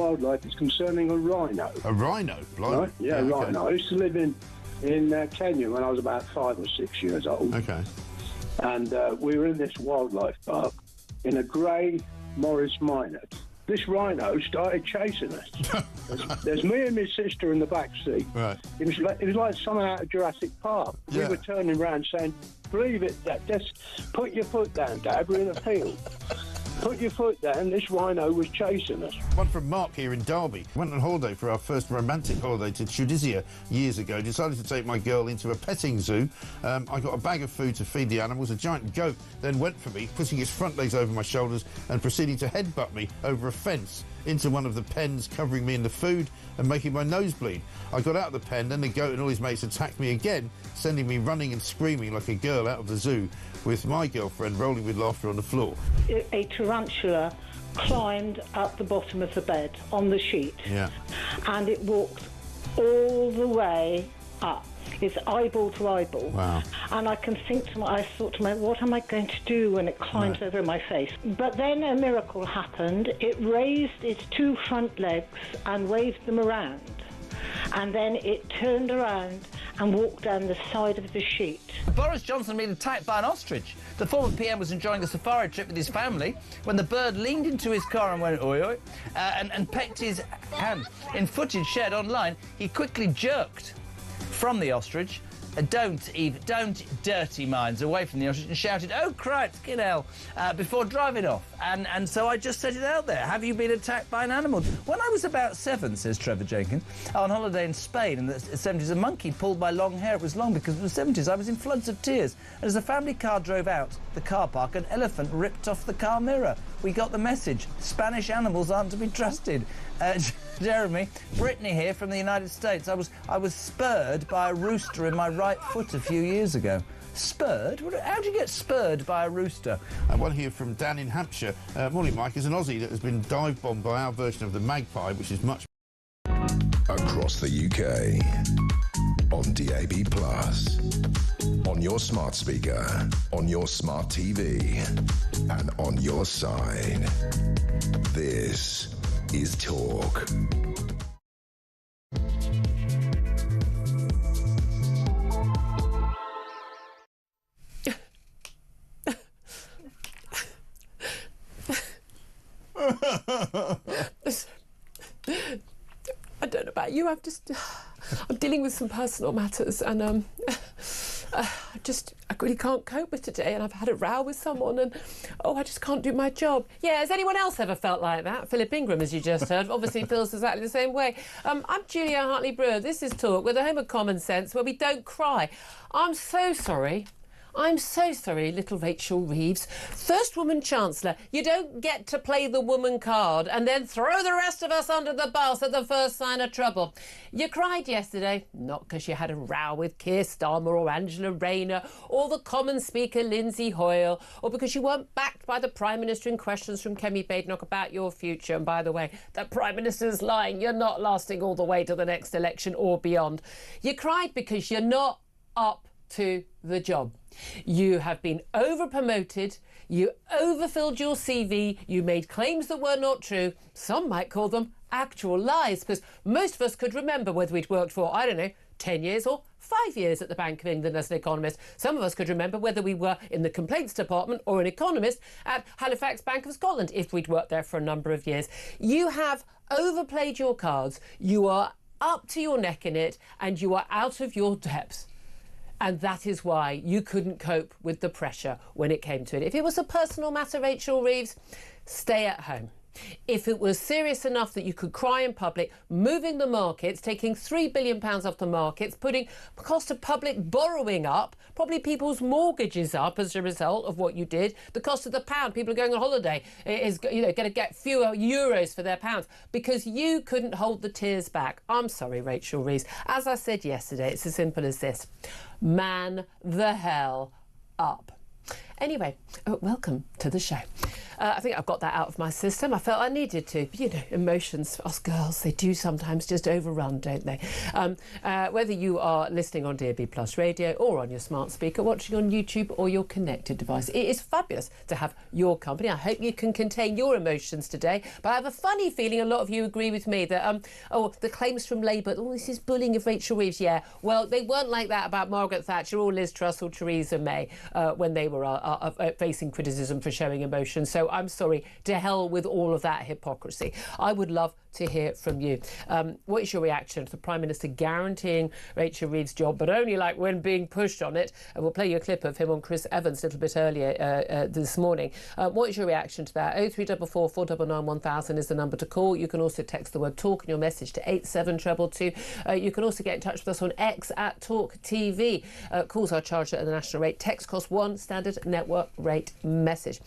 wildlife is concerning a rhino. A rhino? Right? Yeah, rhino. Okay. I used to live in Kenya when I was about 5 or 6 years old. Okay. And we were in this wildlife park in a grey Morris Minor. This rhino started chasing us. There's me and my sister in the back seat. Right. It was like something out of Jurassic Park. Yeah. We were turning around saying, "Believe it, Dad. Just put your foot down, Dad. We're in a field. Put your foot down." This rhino was chasing us. One from Mark here in Derby. Went on holiday for our first romantic holiday to Tunisia years ago. Decided to take my girl into a petting zoo. I got a bag of food to feed the animals. A giant goat then went for me, putting its front legs over my shoulders and proceeding to headbutt me over a fence into one of the pens, covering me in the food and making my nose bleed. I got out of the pen, then the goat and all his mates attacked me again, sending me running and screaming like a girl out of the zoo, with my girlfriend rolling with laughter on the floor. A tarantula climbed up the bottom of the bed on the sheet. Yeah. And it walked all the way up. It's eyeball to eyeball. Wow. And I thought to myself, what am I going to do when it climbs over my face? But then a miracle happened. It raised its 2 front legs and waved them around. And then it turned around and walked down the side of the sheet. Boris Johnson been attacked by an ostrich. The former PM was enjoying a safari trip with his family when the bird leaned into his car and went oi oi and pecked his hand. In footage shared online, he quickly jerked from the ostrich. Don't dirty minds away from the ostrich, and shouted, "Oh, Christ, get hell," before driving off. And so I just set it out there. Have you been attacked by an animal? When I was about 7, says Trevor Jenkins, on holiday in Spain in the 70s, a monkey pulled my long hair. It was long because it was the 70s. I was in floods of tears. And as a family car drove out the car park, an elephant ripped off the car mirror. We got the message. Spanish animals aren't to be trusted. Jeremy, Brittany here from the United States. I was spurred by a rooster in my right foot a few years ago. Spurred? How do you get spurred by a rooster? One here from Dan in Hampshire. Morning, Mike. Is an Aussie that has been dive bombed by our version of the Magpie, which is much... Across the UK, on DAB+, on your smart speaker, on your smart TV, and on your side. This is Talk. I don't know about you, I'm dealing with some personal matters, and I really can't cope with today, and I've had a row with someone, and I just can't do my job. Yeah, has anyone else ever felt like that? Philip Ingram, as you just heard, obviously feels exactly the same way. I'm Julia Hartley-Brewer. This is Talk. We're the home of common sense, where we don't cry. I'm so sorry, little Rachel Reeves. First woman Chancellor, you don't get to play the woman card and then throw the rest of us under the bus at the first sign of trouble. You cried yesterday, not because you had a row with Keir Starmer or Angela Rayner or the Common Speaker Lindsay Hoyle, or because you weren't backed by the Prime Minister in questions from Kemi Badenoch about your future. And by the way, that Prime Minister's lying. You're not lasting all the way to the next election or beyond. You cried because you're not up to the job. You have been over-promoted, you overfilled your CV, you made claims that were not true. Some might call them actual lies, because most of us could remember whether we'd worked for, 10 years or 5 years at the Bank of England as an economist. Some of us could remember whether we were in the complaints department or an economist at Halifax Bank of Scotland if we'd worked there for a number of years. You have overplayed your cards, you are up to your neck in it, and you are out of your depth. And that is why you couldn't cope with the pressure when it came to it. If it was a personal matter, Rachel Reeves, stay at home. If it was serious enough that you could cry in public, moving the markets, taking £3 billion off the markets, putting the cost of public borrowing up, probably people's mortgages up as a result of what you did, the cost of the pound, people are going on holiday, is going to get fewer euros for their pounds because you couldn't hold the tears back. I'm sorry, Rachel Reeves. As I said yesterday, it's as simple as this. Man the hell up. Anyway, welcome to the show. I think I've got that out of my system. I felt I needed to. But, you know, emotions for us girls, they do sometimes just overrun, don't they? Whether you are listening on DAB Plus radio or on your smart speaker, watching on YouTube or your connected device, it is fabulous to have your company. I hope you can contain your emotions today. But I have a funny feeling a lot of you agree with me that, the claims from Labour, this is bullying of Rachel Reeves. Yeah, well, they weren't like that about Margaret Thatcher or Liz Truss or Theresa May when they were facing criticism for showing emotion. So I'm sorry, to hell with all of that hypocrisy. I would love to hear from you. What is your reaction to the Prime Minister guaranteeing Rachel Reeves' job, but only like when being pushed on it? And we'll play you a clip of him on Chris Evans a little bit earlier this morning. What is your reaction to that? 0344 499 1000 is the number to call. You can also text the word talk in your message to 87222. You can also get in touch with us on X at talkTV. Calls are charged at the national rate. Text costs £1, standard network rate message.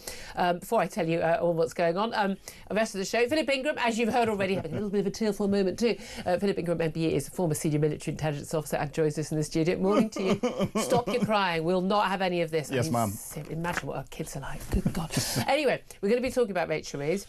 Before I tell you all what's going on, the rest of the show, Philip Ingram, as you've heard already, having a little bit of a tearful moment too. Philip Ingram, MBE, is a former senior military intelligence officer and joins us in the studio. Morning to you. Stop your crying. We'll not have any of this. Yes, ma'am. Imagine what our kids are like. Good God. Anyway, we're going to be talking about Rachel Reeves.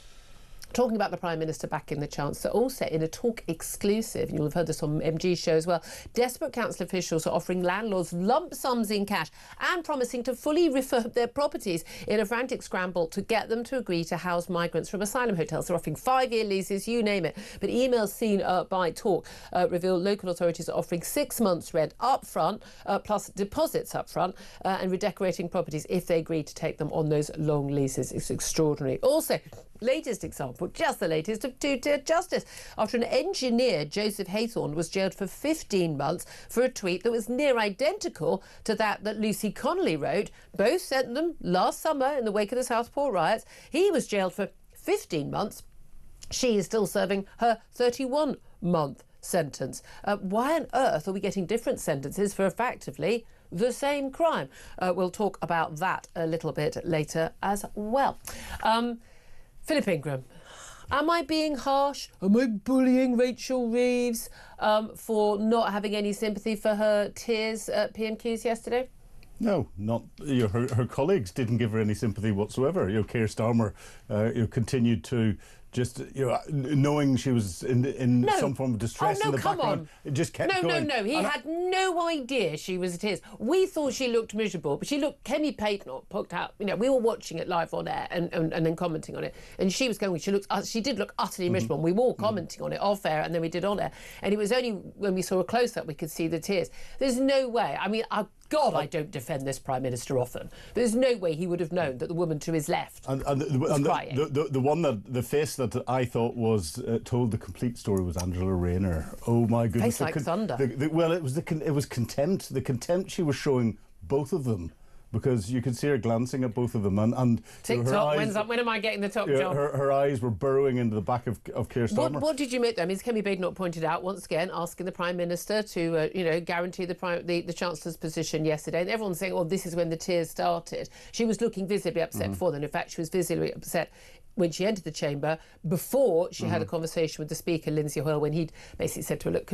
Talking about the Prime Minister backing the Chancellor, also in a Talk exclusive, and you'll have heard this on MG's show as well, desperate council officials are offering landlords lump sums in cash and promising to fully refurb their properties in a frantic scramble to get them to agree to house migrants from asylum hotels. They're offering 5-year leases, you name it. But emails seen by Talk reveal local authorities are offering 6 months' rent up front, plus deposits up front, and redecorating properties if they agree to take them on those long leases. It's extraordinary. Also, latest example, just the latest of two-tier justice. After an engineer, Joseph Haythorne, was jailed for 15 months for a tweet that was near identical to that Lucy Connolly wrote. Both sent them last summer in the wake of the Southport riots. He was jailed for 15 months. She is still serving her 31-month sentence. Why on earth are we getting different sentences for effectively the same crime? We'll talk about that a little bit later as well. Philip Ingram, am I being harsh? Am I bullying Rachel Reeves for not having any sympathy for her tears at PMQs yesterday? No, not her colleagues didn't give her any sympathy whatsoever. Keir Starmer continued to just knowing she was in some form of distress in the background. It just kept going. No. He had no idea she was at tears. We thought she looked miserable, but she looked. Kemi Payton poked out. We were watching it live on air and then commenting on it, and she was going. She did look utterly miserable. And we were all commenting on it off air, and then we did on air. And it was only when we saw a close up we could see the tears. There's no way. I mean, God, I don't defend this Prime Minister often. There's no way he would have known that the woman to his left was crying. The face that I thought was told the complete story was Angela Rayner. Oh my goodness! Face like thunder. It was contempt. The contempt she was showing both of them. Because you could see her glancing at both of them, and TikTok. When am I getting the top job? Her eyes were burrowing into the back of Keir Starmer. What did you make? I mean, Kemi Payton pointed out once again, asking the Prime Minister to guarantee the Chancellor's position yesterday, and everyone's saying, "Oh, this is when the tears started." She was looking visibly upset before then. In fact, she was visibly upset when she entered the chamber before she had a conversation with the Speaker, Lindsay Hoyle, when he'd basically said to her, "Look,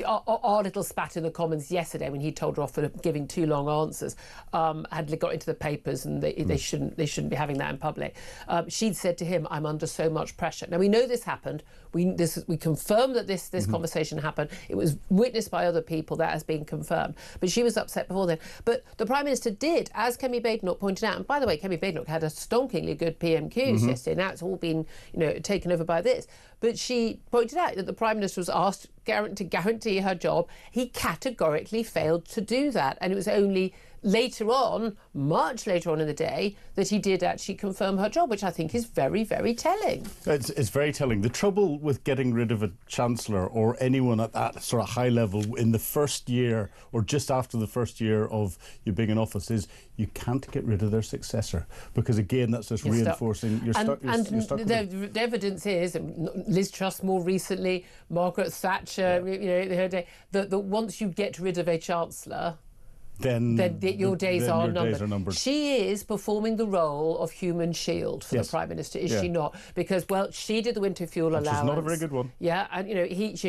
our little spat in the Commons yesterday when he told her off for giving too long answers had got into the papers, and they shouldn't be having that in public." She'd said to him, "I'm under so much pressure." Now we know this happened. We confirm that this conversation happened. It was witnessed by other people. That has been confirmed. But she was upset before then. But the Prime Minister did, as Kemi Badenoch pointed out. And by the way, Kemi Badenoch had a stonkingly good PMQs yesterday. Now it's all been taken over by this. But she pointed out that the Prime Minister was asked to guarantee her job. He categorically failed to do that, and it was only later on, much later on in the day, that he did actually confirm her job, which I think is very, very telling. It's very telling. The trouble with getting rid of a Chancellor or anyone at that sort of high level in the first year or just after the first year of you being in office is you can't get rid of their successor, because again that's just reinforcing you're stuck. The evidence is, Liz Truss more recently, Margaret Thatcher, her day, that once you get rid of a Chancellor, then your days are numbered. numbered. She is performing the role of human shield for the Prime Minister, is she not? Because, well, she did the winter fuel allowance. Which is not a very good one. Yeah, and,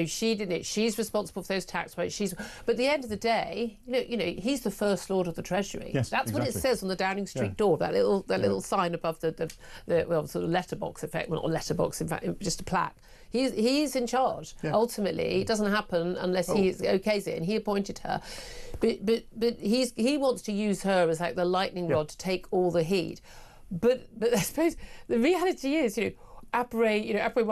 she did it. She's responsible for those tax rates. But at the end of the day, he's the First Lord of the Treasury. Yes, That's what it says on the Downing Street door, that little sign above the sort of letterbox effect. Well, not letterbox, in fact, just a plaque. He's in charge. Ultimately, it doesn't happen unless he okays it, and he appointed her. But he wants to use her as like the lightning rod to take all the heat. But I suppose the reality is, après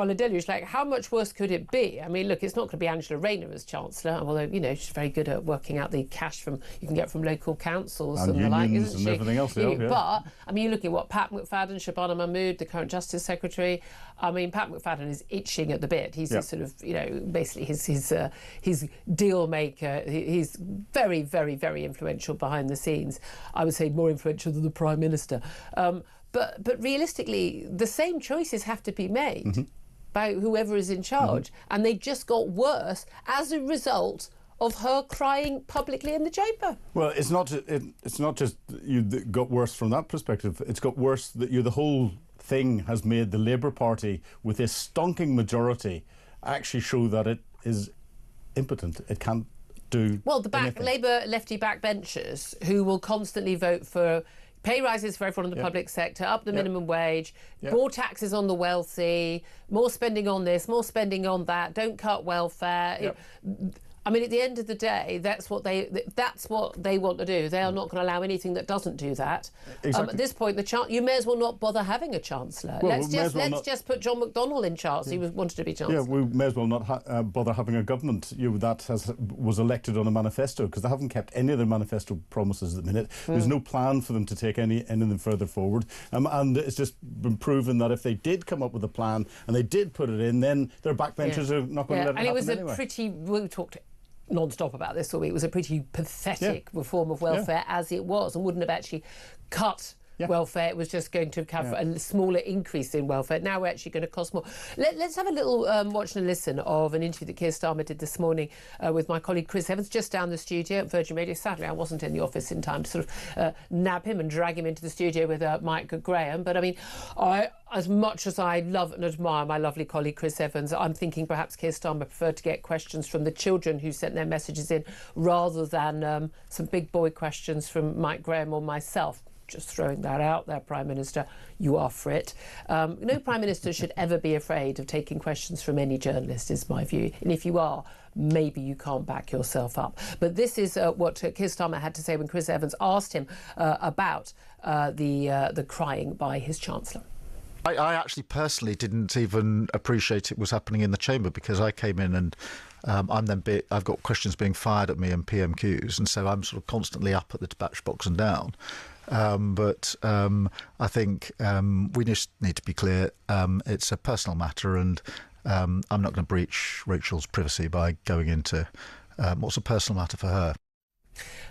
le deluge, like, how much worse could it be? I mean, look, it's not going to be Angela Rayner as Chancellor, although, she's very good at working out the cash you can get from local councils and the like, isn't she? Everything else, But, I mean, you look at what Pat McFadden, Shabana Mahmood, the current Justice Secretary, I mean, Pat McFadden is itching at the bit. He's sort of, basically his deal maker. He's very, very, very influential behind the scenes. I would say more influential than the Prime Minister. But realistically, the same choices have to be made by whoever is in charge. And they just got worse as a result of her crying publicly in the chamber. Well, it's not just you that got worse from that perspective. It's got worse that the whole thing has made the Labour Party, with a stonking majority, actually show that it is impotent. It can't do anything. Labour lefty backbenchers who will constantly vote for pay rises for everyone in the public sector, up the minimum wage, more taxes on the wealthy, more spending on this, more spending on that, don't cut welfare. I mean, at the end of the day, that's what they want to do. They are not going to allow anything that doesn't do that. Exactly. At this point, you may as well not bother having a Chancellor. Well, let's just put John McDonnell in charge. He wanted to be Chancellor. Yeah, we may as well not bother having a government that was elected on a manifesto, because they haven't kept any of their manifesto promises at the minute. There's no plan for them to take anything further forward. And it's just been proven that if they did come up with a plan and they did put it in, then their backbenchers are not going to let it happen anyway. And it was we talked non-stop about this all week. It was a pretty pathetic reform of welfare as it was, and wouldn't have actually cut welfare. It was just going to have a smaller increase in welfare. Now we're actually going to cost more. Let's have a little watch and listen of an interview that Keir Starmer did this morning with my colleague Chris Evans, just down the studio at Virgin Radio. Sadly, I wasn't in the office in time to sort of nab him and drag him into the studio with Mike Graham. But I mean, as much as I love and admire my lovely colleague Chris Evans, I'm thinking perhaps Keir Starmer preferred to get questions from the children who sent their messages in, rather than some big boy questions from Mike Graham or myself. Just throwing that out there, Prime Minister, you are for it. No Prime Minister should ever be afraid of taking questions from any journalist, is my view. And if you are, maybe you can't back yourself up. But this is what Keir Starmer had to say when Chris Evans asked him about the crying by his Chancellor. I actually personally didn't even appreciate it was happening in the chamber, because I came in and I've got questions being fired at me and PMQs, and so I'm sort of constantly up at the dispatch box and down. But I think we just need to be clear. It's a personal matter, and I'm not going to breach Rachel's privacy by going into what's a personal matter for her.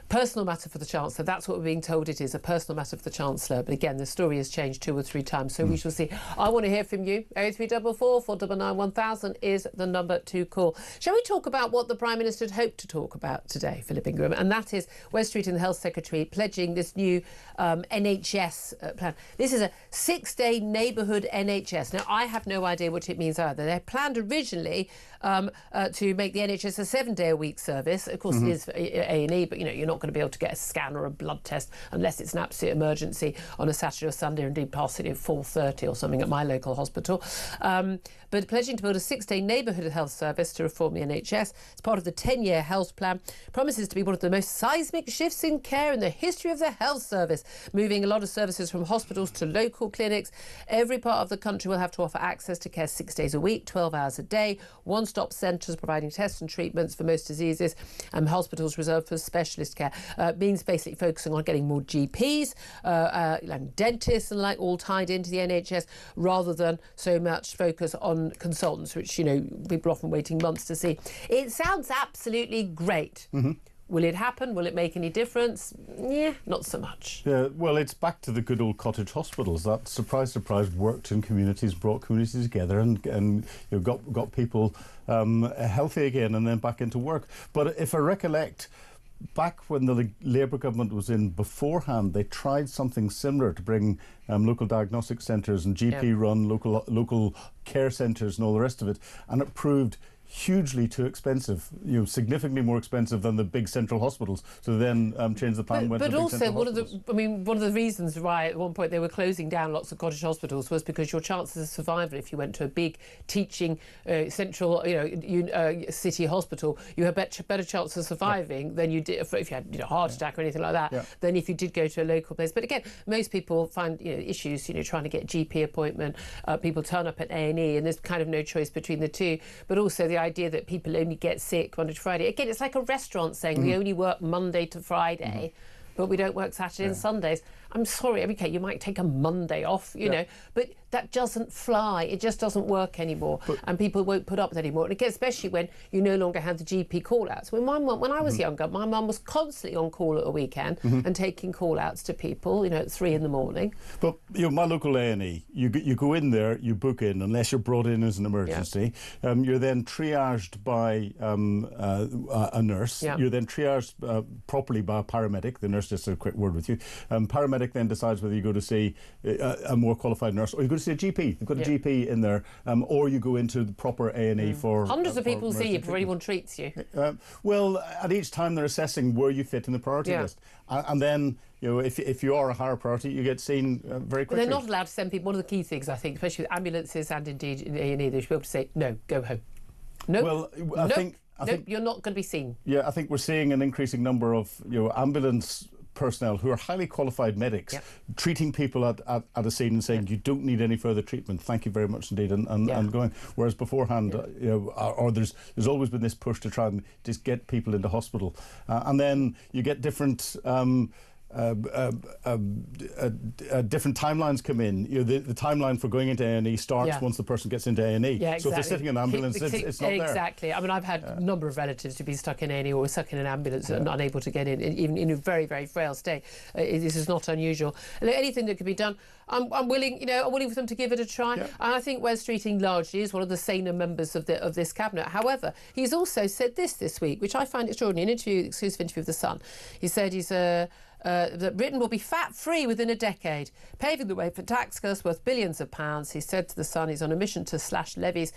Personal matter for the Chancellor. That's what we're being told it is, a personal matter for the Chancellor. But again, the story has changed 2 or 3 times, so we shall see. I want to hear from you. 03444 499 1000 is the number to call. Shall we talk about what the Prime Minister had hoped to talk about today, Philip Ingram? And that is West Street and the Health Secretary pledging this new NHS plan. This is a 6-day neighbourhood NHS. Now, I have no idea what it means either. They planned originally to make the NHS a 7-day-a-week service. Of course, it is for A&E, but, you're not going to be able to get a scan or a blood test unless it's an absolute emergency on a Saturday or Sunday, or indeed past it at 4:30 or something at my local hospital. But pledging to build a 6-day neighbourhood health service to reform the NHS. It's part of the 10-year health plan. Promises to be one of the most seismic shifts in care in the history of the health service, moving a lot of services from hospitals to local clinics. Every part of the country will have to offer access to care 6 days a week, 12 hours a day, one-stop centres providing tests and treatments for most diseases, and hospitals reserved for specialist care. Means basically focusing on getting more GPs, like dentists and like, all tied into the NHS, rather than so much focus on consultants, which, people are often waiting months to see. It sounds absolutely great. Will it happen? Will it make any difference? Yeah, not so much. Yeah, well, it's back to the good old cottage hospitals that, surprise, surprise, worked in communities, brought communities together, and got people healthy again and then back into work. But if I recollect, back when the Labour government was in beforehand, they tried something similar to bring local diagnostic centres and GP-run local care centres and all the rest of it, and it proved hugely too expensive, significantly more expensive than the big central hospitals. So then changed the plan. But also one of the reasons why at one point they were closing down lots of cottage hospitals was because your chances of survival, if you went to a big teaching central city hospital, you had better chance of surviving than you did if you had a heart attack or anything like that than if you did go to a local place. But again, most people find issues trying to get a GP appointment. People turn up at A&E, and there's kind of no choice between the two. But also the idea that people only get sick Monday to Friday. Again, it's like a restaurant saying we only work Monday to Friday, but we don't work Saturday and Sundays. I'm sorry, okay, you might take a Monday off, know, but that doesn't fly. It just doesn't work anymore, and people won't put up with it anymore. And again, especially when you no longer have the GP call-outs. When I was younger, my mum was constantly on call at a weekend and taking call-outs to people, at 3 a.m. But my local A&E, you go in there, you book in, unless you're brought in as an emergency. You're then triaged by a nurse. You're then triaged properly by a paramedic. The nurse just a quick word with you. Paramedic then decides whether you go to see a more qualified nurse or you go to see a GP. They've got a GP in there, or you go into the proper A&E for... Hundreds of people see you before anyone treats you. Well, at each time they're assessing where you fit in the priority list. And then, if you are a higher priority, you get seen very quickly. They're not allowed to send people. One of the key things, I think, especially with ambulances and indeed in A&E, they should be able to say, no, go home. No, well, I think you're not going to be seen. Yeah, I think we're seeing an increasing number of ambulance personnel who are highly qualified medics treating people at a scene and saying you don't need any further treatment, thank you very much indeed, and going. Whereas beforehand, or there's always been this push to try and just get people into hospital, and then you get different. Different timelines come in. The timeline for going into A&E starts once the person gets into A&E. Yeah, exactly. So if they're sitting in an ambulance, it's not there. Exactly. I mean, I've had a number of relatives who've been stuck in A&E or stuck in an ambulance and unable to get in, even in a very, very frail state. This is not unusual. Anything that could be done, I'm willing. I'm willing for them to give it a try. And I think Wes Streeting largely is one of the saner members of this cabinet. However, he's also said this week, which I find extraordinary. Exclusive interview with The Sun. He said that Britain will be fat-free within a decade, paving the way for tax cuts worth billions of pounds. He said to The Sun he's on a mission to slash levies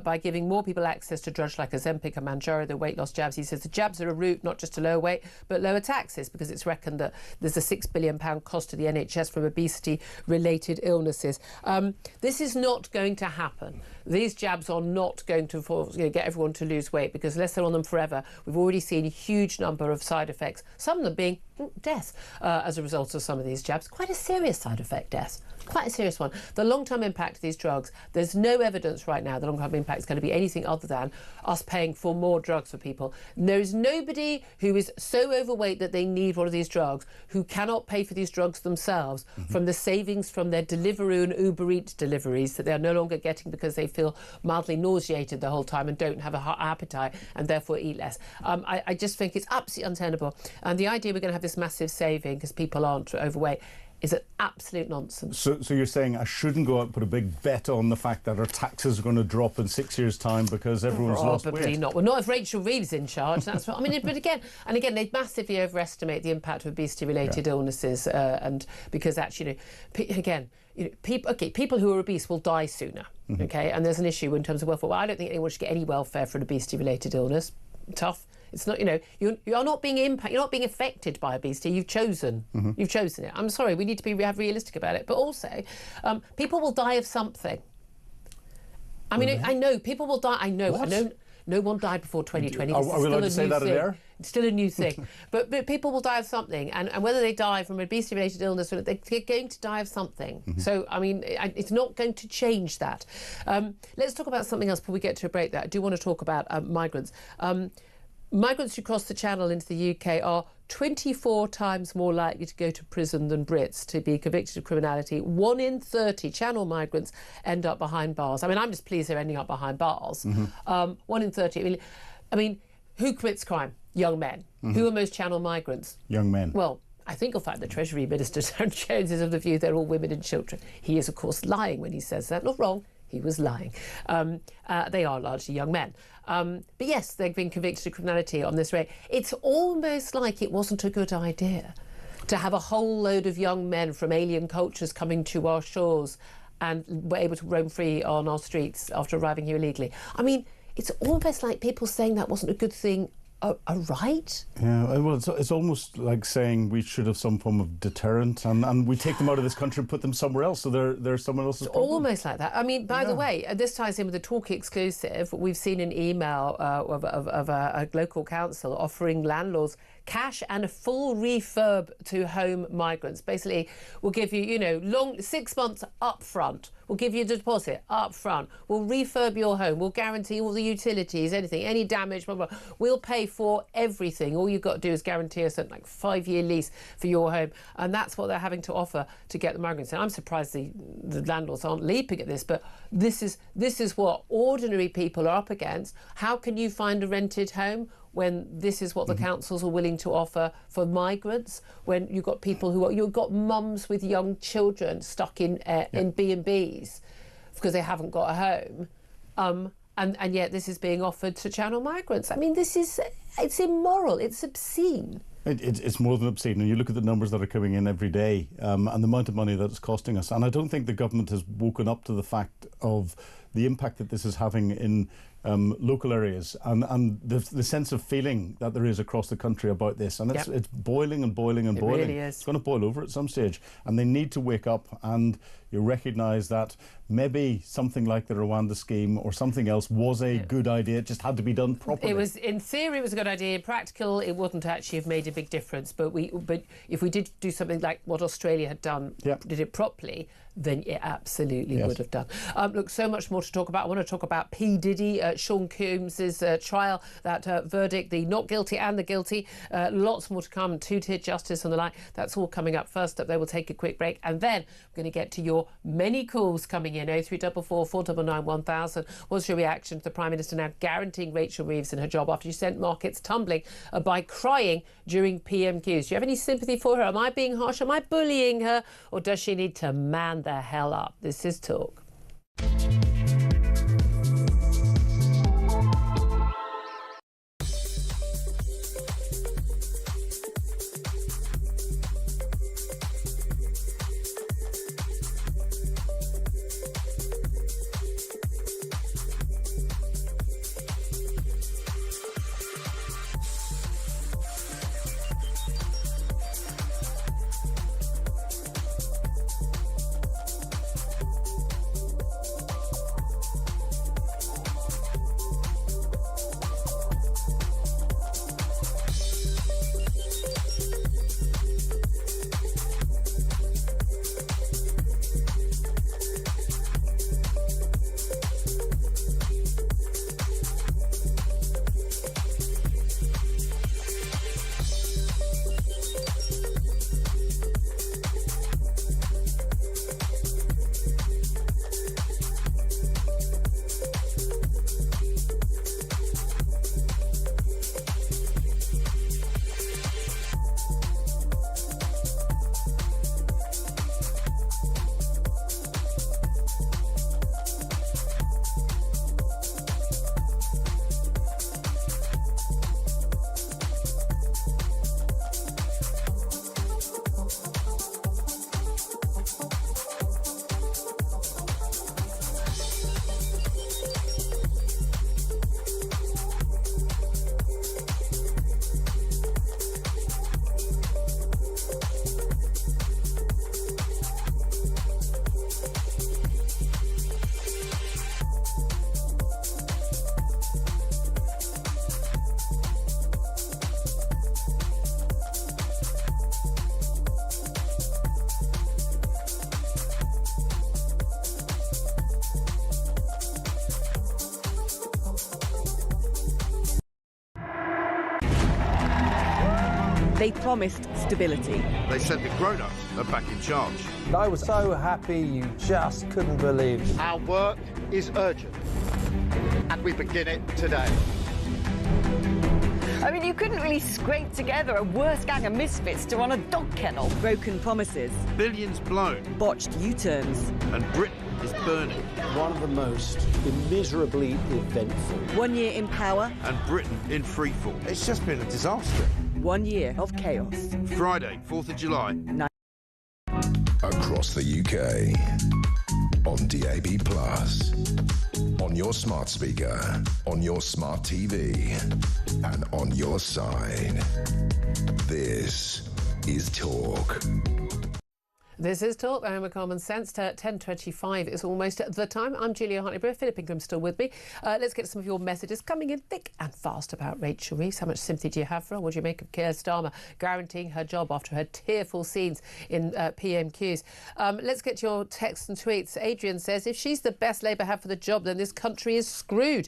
by giving more people access to drugs like Ozempic and Mounjaro, the weight loss jabs. He says the jabs are a route not just to lower weight, but lower taxes, because it's reckoned that there's a £6 billion cost to the NHS from obesity-related illnesses. This is not going to happen. These jabs are not going to get everyone to lose weight, because unless they're on them forever, we've already seen a huge number of side effects, some of them being death as a result of some of these jabs. Quite a serious side effect, death. Quite a serious one. The long-term impact of these drugs, there's no evidence right now the long-term impact is going to be anything other than us paying for more drugs for people. There is nobody who is so overweight that they need one of these drugs who cannot pay for these drugs themselves from the savings from their Deliveroo and Uber Eats deliveries that they are no longer getting because they feel mildly nauseated the whole time and don't have an appetite and therefore eat less. I just think it's absolutely untenable. And the idea we're going to have this massive saving because people aren't overweight is an absolute nonsense. So you're saying I shouldn't go out and put a big bet on the fact that our taxes are going to drop in 6 years' time because everyone's lost weight? Probably not. Well, not if Rachel Reeve's in charge. That's what I mean. But again, they massively overestimate the impact of obesity-related illnesses, and because actually, people who are obese will die sooner. Okay, and there's an issue in terms of welfare. Well, I don't think anyone should get any welfare for an obesity-related illness. Tough. It's not, you are not being you're not being affected by obesity. You've chosen. You've chosen it. I'm sorry. We need to be realistic about it. But also, people will die of something. I mean, I know people will die. I know. What? I know. No one died before 2020. Are we allowed to say that in there? It's still a new thing. but people will die of something. And whether they die from obesity-related illness or they're going to die of something. So, I mean, it's not going to change that. Let's talk about something else before we get to a break there. I do want to talk about migrants. Migrants who cross the Channel into the UK are 24 times more likely to go to prison than Brits to be convicted of criminality. 1 in 30 Channel migrants end up behind bars. I mean, I'm just pleased they're ending up behind bars. 1 in 30. I mean, who commits crime? Young men. Who are most Channel migrants? Young men. Well, I think you'll find the Treasury Minister, Darren Jones, is of the view they're all women and children. He is, of course, lying when he says that. Not wrong. He was lying. They are largely young men. But yes, they've been convicted of criminality on this rate. It's almost like it wasn't a good idea to have a whole load of young men from alien cultures coming to our shores and were able to roam free on our streets after arriving here illegally. I mean, it's almost like people saying that wasn't a good thing. A right? Yeah, well, it's almost like saying we should have some form of deterrent and we take them out of this country and put them somewhere else, so they're someone else's problem. Almost like that. I mean, by the way, this ties in with the Talk exclusive. We've seen an email of a local council offering landlords cash and a full refurb to home migrants. Basically, we'll give you, 6 months up front. We'll give you a deposit up front. We'll refurb your home. We'll guarantee all the utilities, anything, any damage, blah, blah. We'll pay for everything. All you've got to do is guarantee us a 5-year lease for your home. And that's what they're having to offer to get the migrants in. I'm surprised the landlords aren't leaping at this, but this is what ordinary people are up against. How can you find a rented home when this is what the councils are willing to offer for migrants, when you've got people you've got mums with young children stuck in B&Bs because they haven't got a home, and yet this is being offered to channel migrants. I mean, it's immoral, it's obscene. It's more than obscene, and you look at the numbers that are coming in every day and the amount of money that it's costing us, and I don't think the government has woken up to the fact of the impact that this is having in local areas and the sense of feeling that there is across the country about this, and it's boiling and boiling and boiling. Really is. It's going to boil over at some stage, and they need to wake up and you recognise that maybe something like the Rwanda scheme or something else was a good idea. It just had to be done properly. It was, in theory, it was a good idea. In practical, it wouldn't actually have made a big difference. But if we did do something like what Australia had done, did it properly, then it absolutely would have done. Look, so much more to talk about. I want to talk about P. Diddy, Sean Combs' trial, that verdict, the not guilty and the guilty. Lots more to come, two-tiered justice and the like. That's all coming up. First up, they will take a quick break. And then we're going to get to your many calls coming in. 0344 499 1000. What's your reaction to the Prime Minister now guaranteeing Rachel Reeves in her job after she sent markets tumbling by crying during PMQs? Do you have any sympathy for her? Am I being harsh? Am I bullying her? Or does she need to man the hell up? This is Talk. They promised stability. They said the grown-ups are back in charge. I was so happy you just couldn't believe it. Our work is urgent, and we begin it today. I mean, you couldn't really scrape together a worse gang of misfits to run a dog kennel. Broken promises. Billions blown. Botched U-turns. And Britain is burning. One of the most immeasurably eventful. 1 year in power. And Britain in freefall. It's just been a disaster. 1 year of chaos. Friday, 4th of July. Across the UK. On DAB+. On your smart speaker. On your smart TV. And on your side. This is Talk. This is Talk. I'm a Common Sense. 10:25 is almost the time. I'm Julia Hartley-Brewer. Philip Ingram's still with me. Let's get some of your messages coming in thick and fast about Rachel Reeves. How much sympathy do you have for her? What do you make of Keir Starmer guaranteeing her job after her tearful scenes in PMQs? Let's get your texts and tweets. Adrian says, if she's the best Labour have for the job, then this country is screwed.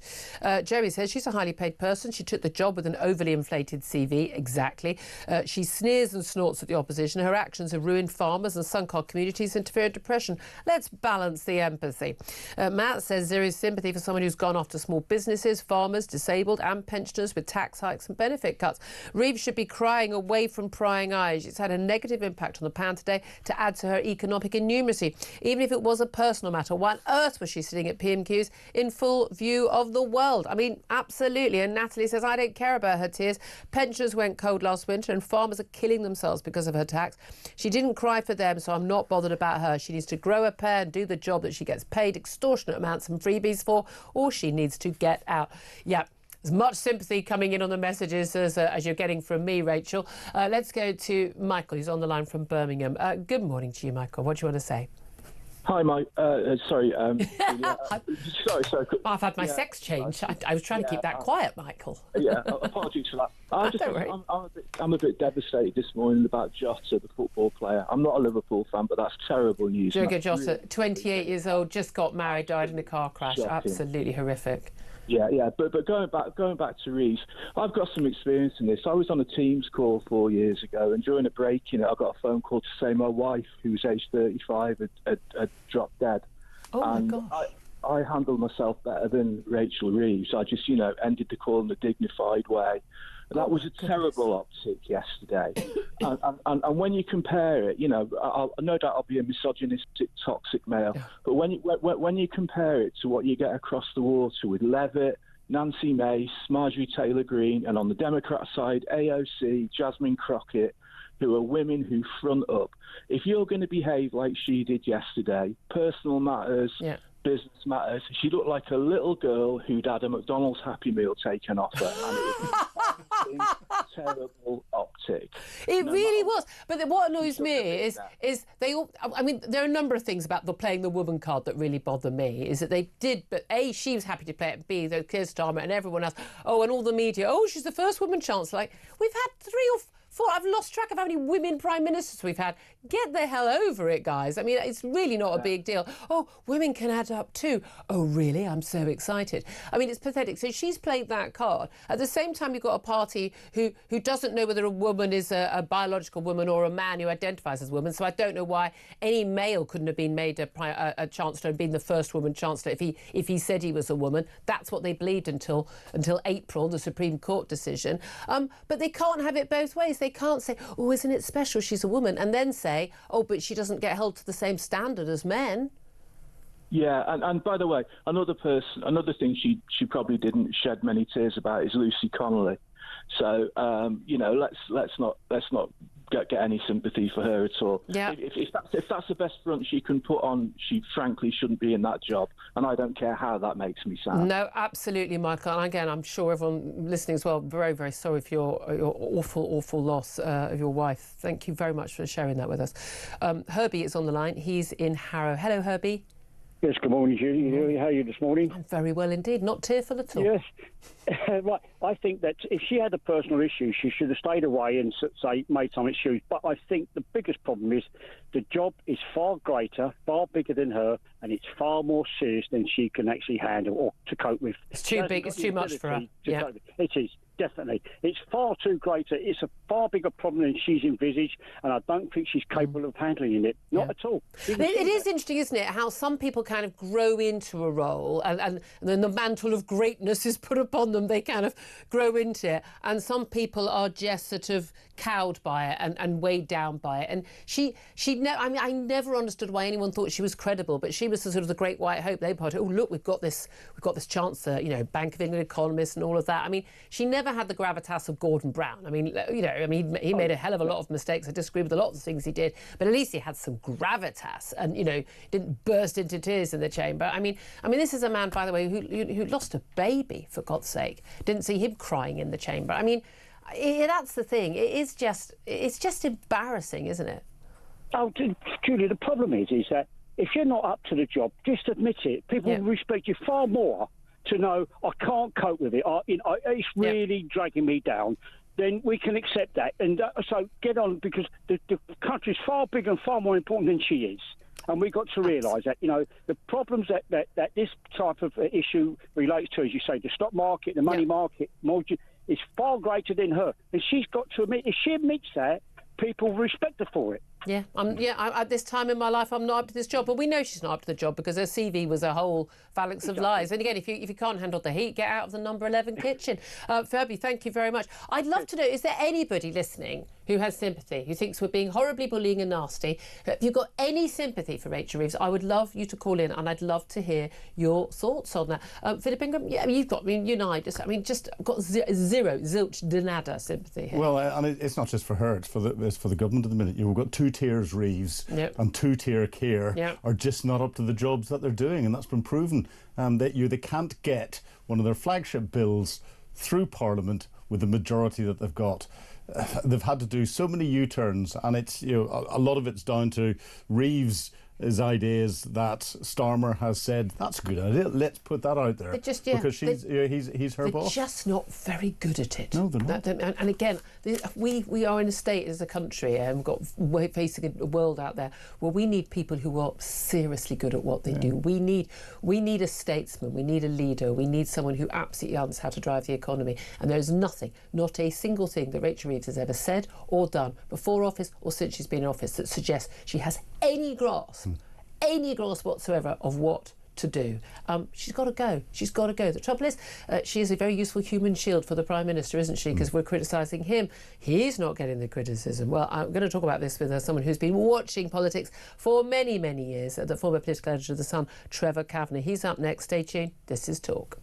Jerry says, she's a highly paid person. She took the job with an overly inflated CV. Exactly. She sneers and snorts at the opposition. Her actions have ruined farmers and sunk our communities into fear of depression. Let's balance the empathy. Matt says there is sympathy for someone who's gone after small businesses, farmers, disabled and pensioners with tax hikes and benefit cuts. Reeves should be crying away from prying eyes. It's had a negative impact on the pound today to add to her economic innumeracy. Even if it was a personal matter, why on earth was she sitting at PMQs in full view of the world? I mean, absolutely. And Natalie says, I don't care about her tears. Pensioners went cold last winter and farmers are killing themselves because of her tax. She didn't cry for them, so I'm not bothered about her. She needs to grow a pair and do the job that she gets paid extortionate amounts and freebies for, or she needs to get out. Yeah. There's much sympathy coming in on the messages as you're getting from me, Rachel. Let's go to Michael, who's on the line from Birmingham. Good morning to you, Michael. What do you want to say? Hi, Mike. Sorry. Sorry. I've had my sex change. I was trying to keep that quiet, Michael. Yeah, apologies for that. I'm a bit devastated this morning about Jota, the football player. I'm not a Liverpool fan, but that's terrible news. Diogo Jota, 28 years old, just got married, died in a car crash. Shocking. Absolutely horrific. Yeah. But going back to Reeves, I've got some experience in this. I was on a Teams call 4 years ago, and during a break, I got a phone call to say my wife, who was aged 35, had dropped dead. Oh my gosh. I handled myself better than Rachel Reeves. I just, ended the call in a dignified way. That was a terrible optic yesterday. and when you compare it, no doubt I'll be a misogynistic, toxic male, but when you compare it to what you get across the water with Levitt, Nancy Mace, Marjorie Taylor Greene, and on the Democrat side, AOC, Jasmine Crockett, who are women who front up. If you're going to behave like she did yesterday, personal matters, business matters, she looked like a little girl who'd had a McDonald's Happy Meal taken off her, and it was a terrible optic. It really was. But what annoys me is they all. I mean, there are a number of things about the playing the woman card that really bother me. Is that they did, but A, she was happy to play it. B, the Keir Starmer and everyone else. Oh, and all the media. Oh, she's the first woman chancellor. Like, we've had 3 or 4. I've lost track of how many women prime ministers we've had. Get the hell over it, guys. I mean, it's really not a big deal. Oh, women can add up too. Oh, really? I'm so excited. I mean, it's pathetic. So she's played that card. At the same time, you've got a party who doesn't know whether a woman is a biological woman or a man who identifies as a woman. So I don't know why any male couldn't have been made a chancellor and been the first woman chancellor if he said he was a woman. That's what they believed until April, the Supreme Court decision. But they can't have it both ways. They can't say, oh, isn't it special she's a woman, and then say, oh, but she doesn't get held to the same standard as men. Yeah, and by the way, another thing she probably didn't shed many tears about is Lucy Connolly. So let's not get any sympathy for her at all. Yeah. If that's the best front she can put on, she frankly shouldn't be in that job, and I don't care how that makes me sound. No, absolutely, Michael. And again, I'm sure everyone listening as well, very, very sorry for your awful loss of your wife. Thank you very much for sharing that with us. Herbie is on the line. He's in Harrow. Hello, Herbie. Yes, good morning, Julie. How are you this morning? I'm very well indeed. Not tearful at all. Yes. Right. I think that if she had a personal issue, she should have stayed away and, say, made some excuse. But I think the biggest problem is the job is far greater, far bigger than her, and it's far more serious than she can actually handle or to cope with. It's too big. It's too much for her. Yeah. It is. Definitely. It's far too greater. It's a far bigger problem than she's envisaged, and I don't think she's capable of handling it. Not at all. It is interesting, isn't it, how some people kind of grow into a role and then the mantle of greatness is put upon them. they kind of grow into it, and some people are just sort of cowed by it and weighed down by it. And I never understood why anyone thought she was credible, but she was the sort of the great white hope. Labour Party, oh look, we've got this chancellor, you know, Bank of England economist and all of that. I mean, she never had the gravitas of Gordon Brown. I mean, you know, he made a hell of a lot of mistakes. I disagree with a lot of the things he did, but at least he had some gravitas, and you know, didn't burst into tears in the chamber. I mean, this is a man, by the way, who lost a baby, for God's sake. Didn't see him crying in the chamber. I mean, that's the thing. It's just embarrassing, isn't it? Oh, Julia, the problem is that if you're not up to the job, just admit it. People will respect you far more to know I can't cope with it. It's really dragging me down. Then we can accept that, and so get on, because the country's far bigger and far more important than she is. And we've got to realise that, you know, the problems that this type of issue relates to, as you say, the stock market, the money market, mortgage, is far greater than her. And she's got to admit, if she admits that, people respect her for it. Yeah, at this time in my life, I'm not up to this job. But we know she's not up to the job because her CV was a whole phalanx of lies. And again, if you can't handle the heat, get out of the number 11 kitchen. Ferby, thank you very much. I'd love to know, is there anybody listening who has sympathy, who thinks we're being horribly bullying and nasty? If you've got any sympathy for Rachel Reeves, I would love you to call in, and I'd love to hear your thoughts on that. Philip Ingram, you've got, you and I, just got zero, zilch, de nada sympathy here. Well, and it's not just for her, it's for the government at the minute. You've got two-tiers Reeves and two-tier Keir are just not up to the jobs that they're doing, and that's been proven. They can't get one of their flagship bills through Parliament with the majority that they've got. They've had to do so many U-turns, and it's, you know, a lot of it's down to Reeves' ideas that Starmer has said, that's a good idea, let's put that out there. Because he's her boss. They're just not very good at it. No, they're not. And again, we are in a state as a country, and we're facing a world out there where we need people who are seriously good at what they do. We need a statesman, we need a leader, we need someone who absolutely understands how to drive the economy. And there's nothing, not a single thing that Rachel Reeves has ever said or done before office or since she's been in office that suggests she has any grasp whatsoever of what to do. She's got to go. She's got to go. The trouble is, she is a very useful human shield for the Prime Minister, isn't she? Because we're criticising him. He's not getting the criticism. Well, I'm going to talk about this with someone who's been watching politics for many, many years, the former political editor of The Sun, Trevor Kavanagh. He's up next. Stay tuned. This is Talk.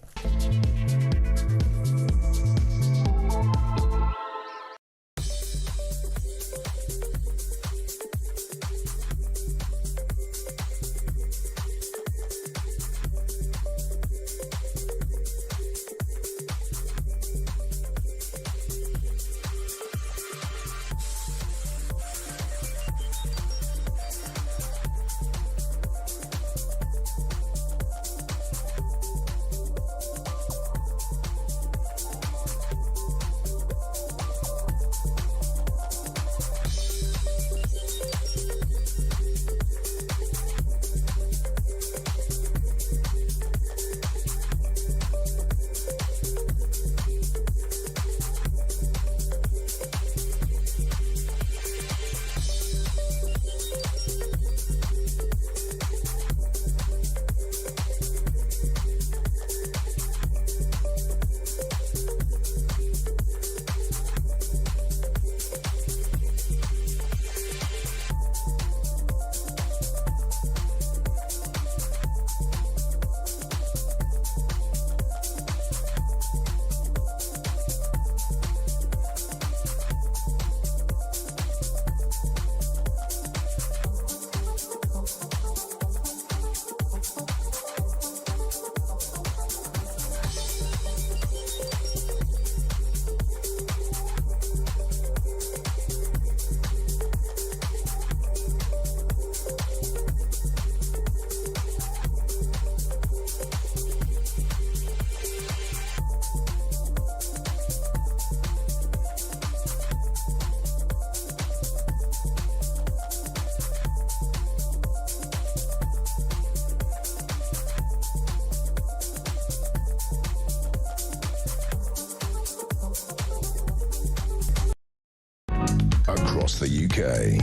Across the UK,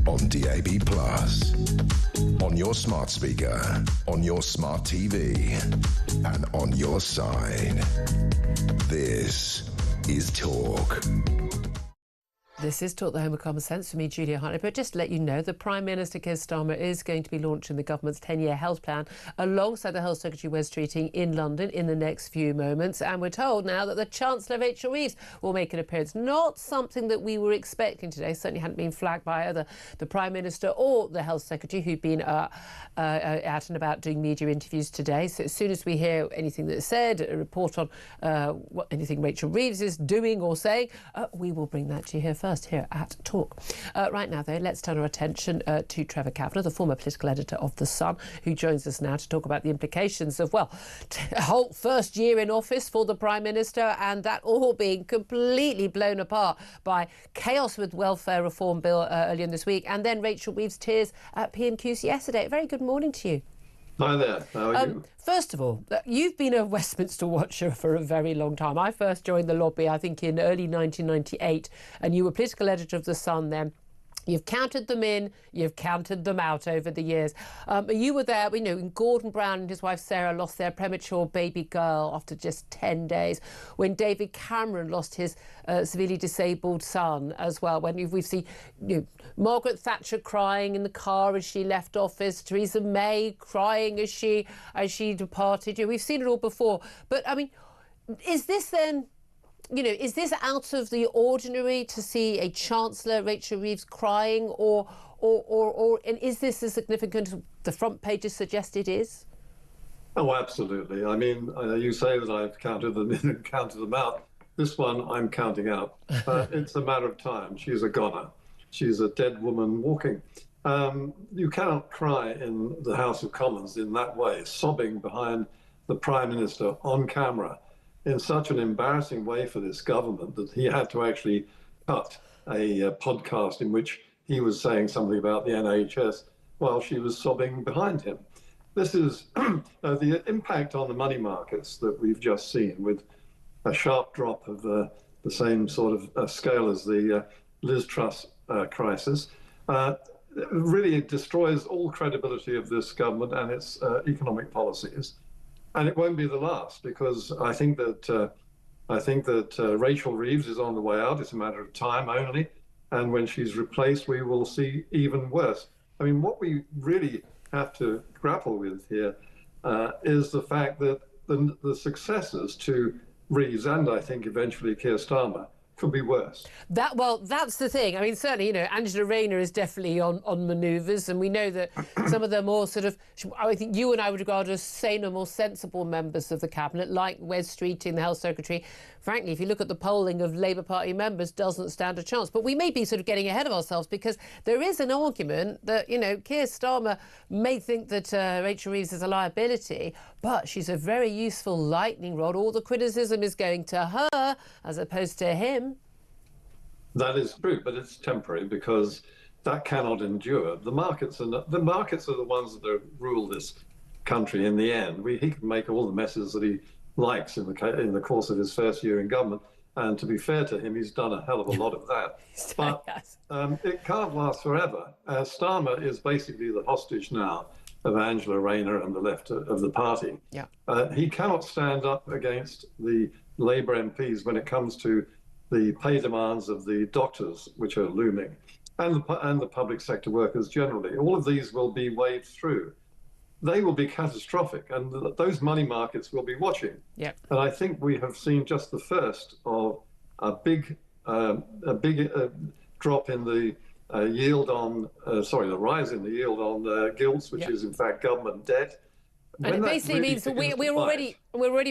on on DAB+, on your smart speaker, on your smart TV, and on your side. This is Talk. This is Talk, the Home of Common Sense, for me, Julia Hartley. But just to let you know, the Prime Minister, Keir Starmer, is going to be launching the government's 10-year health plan alongside the Health Secretary, Wes Streeting, in London in the next few moments. And we're told now that the Chancellor, Rachel Reeves, will make an appearance. Not something that we were expecting today. Certainly hadn't been flagged by either the Prime Minister or the Health Secretary, who've been out and about doing media interviews today. So as soon as we hear anything that's said, a report on anything Rachel Reeves is doing or saying, we will bring that to you here first, here at Talk. Right now, though, let's turn our attention to Trevor Kavanagh, the former political editor of The Sun, who joins us now to talk about the implications of, well, a whole first year in office for the Prime Minister, and that all being completely blown apart by chaos with welfare reform bill earlier in this week, and then Rachel Reeves' tears at PMQs yesterday. Very good morning to you. Hi there, how are you? First of all, you've been a Westminster watcher for a very long time. I first joined the lobby, I think, in early 1998, and you were political editor of The Sun then. You've counted them in, you've counted them out over the years. You were there, we know, when Gordon Brown and his wife Sarah lost their premature baby girl after just 10 days, when David Cameron lost his severely disabled son as well, when we've seen Margaret Thatcher crying in the car as she left office, Theresa May crying as she departed. We've seen it all before. But, I mean, is this then... is this out of the ordinary to see a Chancellor, Rachel Reeves, crying, or and is this as significant as the front pages suggest it is? Oh, absolutely. I mean, you say that I've counted them in and counted them out. This one I'm counting out. It's a matter of time. She's a goner. She's a dead woman walking. You cannot cry in the House of Commons in that way, sobbing behind the Prime Minister on camera, in such an embarrassing way for this government that he had to actually cut a podcast in which he was saying something about the NHS while she was sobbing behind him. This is the impact on the money markets that we've just seen, with a sharp drop of the same sort of scale as the Liz Truss crisis. Really destroys all credibility of this government and its economic policies. And it won't be the last, because I think that Rachel Reeves is on the way out. It's a matter of time only. And when she's replaced, we will see even worse. I mean, what we really have to grapple with here is the fact that the successors to Reeves, and I think eventually Keir Starmer, could be worse. That's the thing. I mean, certainly, Angela Rayner is definitely on manoeuvres, and we know that some of the more sort of, I think you and I would regard as saner, more sensible members of the cabinet, like Wes Streeting, the Health Secretary, frankly, if you look at the polling of Labour Party members, doesn't stand a chance. But we may be sort of getting ahead of ourselves, because there is an argument that, Keir Starmer may think that Rachel Reeves is a liability, but she's a very useful lightning rod. All the criticism is going to her as opposed to him. That is true, but it's temporary, because that cannot endure. The markets are the ones that rule this country in the end. He can make all the messes that he likes in the course of his first year in government, and to be fair to him, he's done a hell of a lot of that. But it can't last forever. Starmer is basically the hostage now of Angela Rayner and the left of the party. Yeah. He cannot stand up against the Labour MPs when it comes to the pay demands of the doctors, which are looming, and the public sector workers generally. All of these will be waved through. They will be catastrophic, and those money markets will be watching. Yep. And I think we have seen just the first of a big drop in the the rise in the yield on gilts, which is in fact government debt. And it basically means that we're already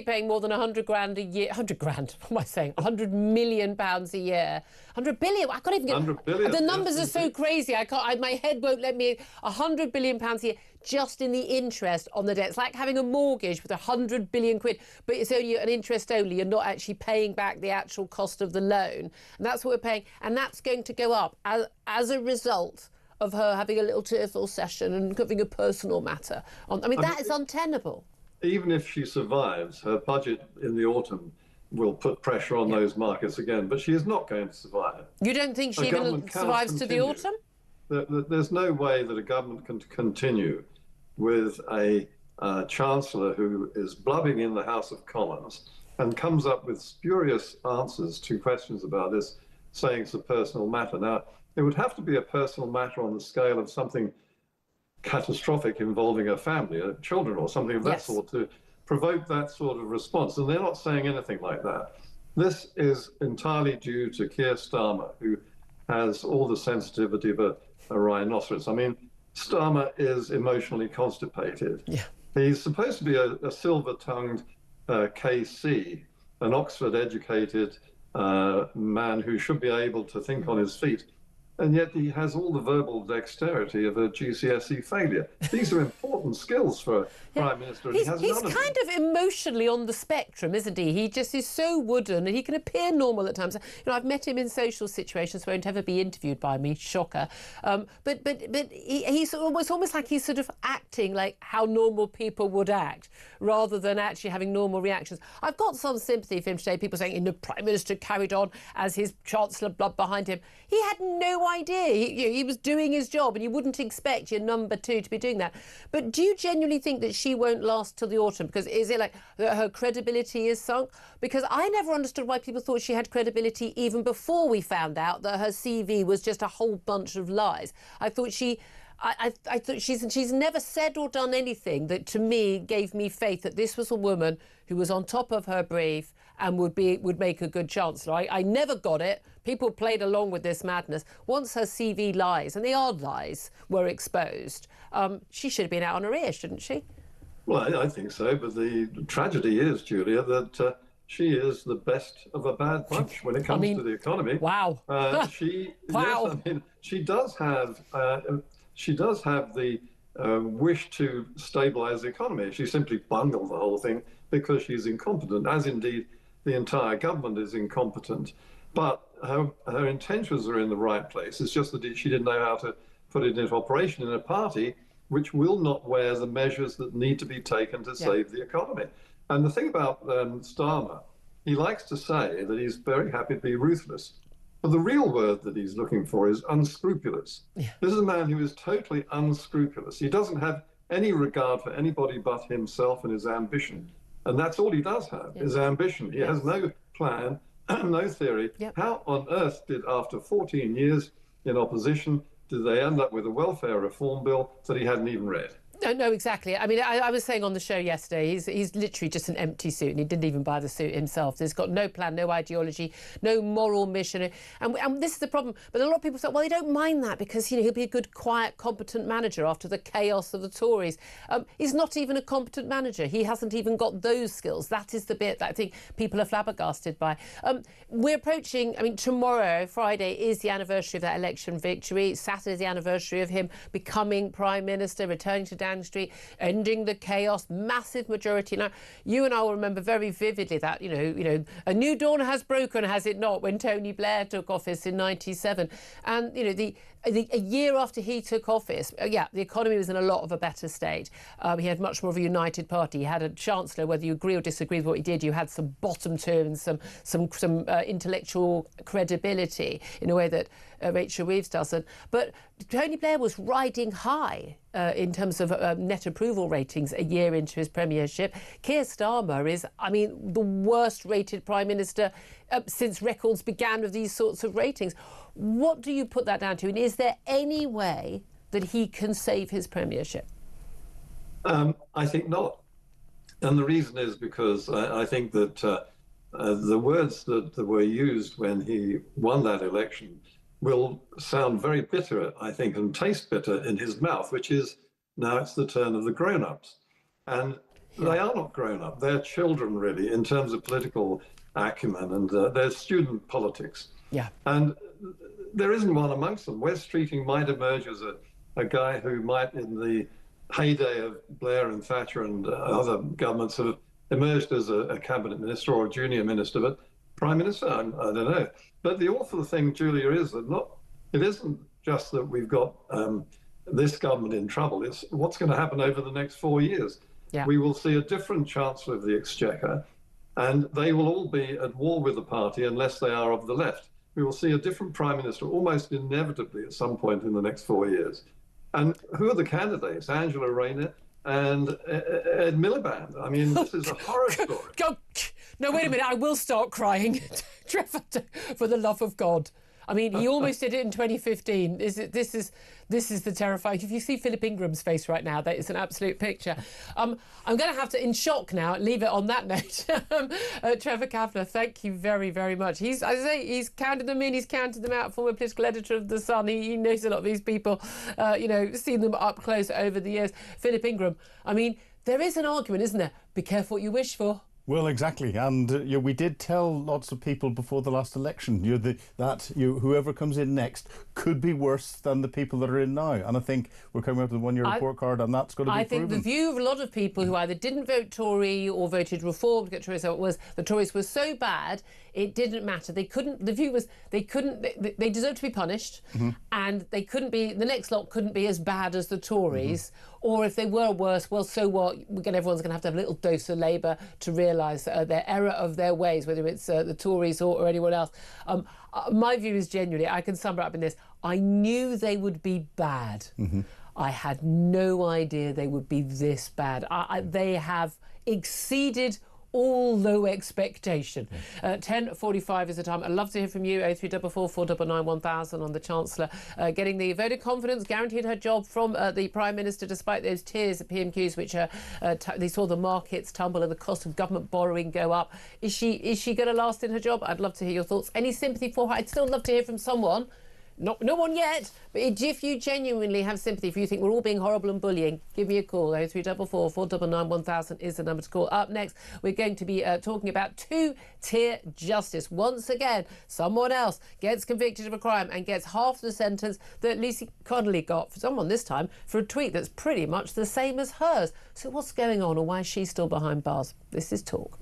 paying more than 100 grand a year. 100 grand, what am I saying? 100 million pounds a year. 100 billion, I can't even get... 100 billion. The numbers are so crazy, my head won't let me... 100 billion pounds a year just in the interest on the debt. It's like having a mortgage with 100 billion quid, but it's only an interest only. You're not actually paying back the actual cost of the loan. And that's what we're paying. And that's going to go up as a result of her having a little tearful session and having a personal matter. That is untenable. Even if she survives, her budget in the autumn will put pressure on those markets again, but she is not going to survive. You don't think she even survives to the autumn? there's no way that a government can continue with a Chancellor who is blubbing in the House of Commons and comes up with spurious answers to questions about this, saying it's a personal matter. Now, it would have to be a personal matter on the scale of something catastrophic involving a family, children or something of that sort, to provoke that sort of response. And they're not saying anything like that. This is entirely due to Keir Starmer, who has all the sensitivity of a rhinoceros. I mean, Starmer is emotionally constipated. Yeah. He's supposed to be a silver-tongued KC, an Oxford-educated man who should be able to think on his feet. And yet he has all the verbal dexterity of a GCSE failure. These are important skills for a Prime Minister. And He's he has kind of emotionally on the spectrum, isn't he? He just is so wooden, and he can appear normal at times. You know, I've met him in social situations, won't ever be interviewed by me, shocker. But he's almost like he's sort of acting like how normal people would act, rather than actually having normal reactions. I've got some sympathy for him today. People saying, the Prime Minister carried on as his Chancellor blood behind him. He had no idea. He was doing his job, and you wouldn't expect your number two to be doing that. But do you genuinely think that she won't last till the autumn? Because is it like that her credibility is sunk? Because I never understood why people thought she had credibility even before we found out that her CV was just a whole bunch of lies. I thought she's never said or done anything that to me gave me faith that this was a woman who was on top of her brief and would make a good Chancellor. I never got it. People played along with this madness. Once her CV lies, and the odd lies, were exposed, she should have been out on her ear, shouldn't she? Well, I think so. But the tragedy is, Julia, that she is the best of a bad bunch when it comes to the economy. Wow. Wow. Yes, I mean, she does have the wish to stabilise the economy. She simply bungled the whole thing because she's incompetent, as indeed the entire government is incompetent. But her intentions are in the right place. It's just that she didn't know how to put it into operation in a party which will not wear the measures that need to be taken to save the economy. And the thing about Starmer, he likes to say that he's very happy to be ruthless. But the real word that he's looking for is unscrupulous. Yeah. This is a man who is totally unscrupulous. He doesn't have any regard for anybody but himself and his ambition. And that's all he does have, is ambition. He has no plan, no theory. Yep. How on earth did, after 14 years in opposition, did they end up with a welfare reform bill that he hadn't even read? No, exactly. I mean, I was saying on the show yesterday, he's literally just an empty suit, and he didn't even buy the suit himself. He's got no plan, no ideology, no moral mission. And this is the problem. But a lot of people say, well, they don't mind that because, he'll be a good, quiet, competent manager after the chaos of the Tories. He's not even a competent manager. He hasn't even got those skills. That is the bit that I think people are flabbergasted by. We're approaching, tomorrow, Friday, is the anniversary of that election victory. Saturday is the anniversary of him becoming Prime Minister, returning to Downing Street, ending the chaos, massive majority. Now, you and I will remember very vividly that, a new dawn has broken, has it not, when Tony Blair took office in 97. And, a year after he took office, the economy was in a lot of a better state. He had much more of a united party. He had a Chancellor, whether you agree or disagree with what he did, you had some bottom to him and some intellectual credibility in a way that Rachel Reeves doesn't. But Tony Blair was riding high in terms of net approval ratings a year into his premiership. Keir Starmer is, the worst rated Prime Minister since records began with these sorts of ratings. What do you put that down to? And is there any way that he can save his premiership? I think not. And the reason is because I think that the words that were used when he won that election will sound very bitter, I think, and taste bitter in his mouth, which is, now it's the turn of the grown-ups. And they are not grown-up. They're children, really, in terms of political acumen, and they're student politics. Yeah. And there isn't one amongst them. Wes Streeting might emerge as a guy who might, in the heyday of Blair and Thatcher and other governments, have emerged as a cabinet minister or a junior minister, but Prime Minister, I don't know. But the awful thing, Julia, is that it isn't just that we've got this government in trouble. It's what's going to happen over the next 4 years. Yeah. We will see a different Chancellor of the Exchequer, and they will all be at war with the party unless they are of the left. We will see a different Prime Minister almost inevitably at some point in the next 4 years. And who are the candidates? Angela Rayner and Ed Miliband. I mean, this is a horror story. No, wait a minute. I will start crying, Trevor, for the love of God. I mean, he almost did it in 2015. This is the terrifying. If you see Philip Ingram's face right now, that is an absolute picture. I'm going to have to, in shock now, leave it on that note. Trevor Kavanagh, thank you very, very much. He's counted them in, he's counted them out. Former political editor of The Sun. He knows a lot of these people. Seen them up close over the years. Philip Ingram. I mean, there is an argument, isn't there? Be careful what you wish for. Well, exactly, and we did tell lots of people before the last election that whoever comes in next could be worse than the people that are in now, and I think we're coming up with a one-year report card, and that's going to be proven. I think the view of a lot of people who either didn't vote Tory or voted Reform to get Tories out was the Tories were so bad it didn't matter. They couldn't. The view was they couldn't. They deserved to be punished, and they couldn't be. The next lot couldn't be as bad as the Tories. Or if they were worse, well, so what? Everyone's going to have a little dose of Labour to realise their error of their ways, whether it's the Tories or anyone else. My view is genuinely, I can sum it up in this: I knew they would be bad. I had no idea they would be this bad. They have exceeded all low expectation. 10:45 is the time. I'd love to hear from you. 0344 499 1000 on the Chancellor getting the vote of confidence, guaranteed her job from the Prime Minister despite those tears at PMQs, which they saw the markets tumble and the cost of government borrowing go up. Is she going to last in her job? I'd love to hear your thoughts. Any sympathy for her? I'd still love to hear from someone. No one yet, but if you genuinely have sympathy, if you think we're all being horrible and bullying, give me a call. 0344 499 1000 is the number to call. Up next, we're going to be talking about two-tier justice. Once again, someone else gets convicted of a crime and gets half the sentence that Lucy Connolly got, for someone this time, for a tweet that's pretty much the same as hers. So what's going on, and why is she still behind bars? This is Talk.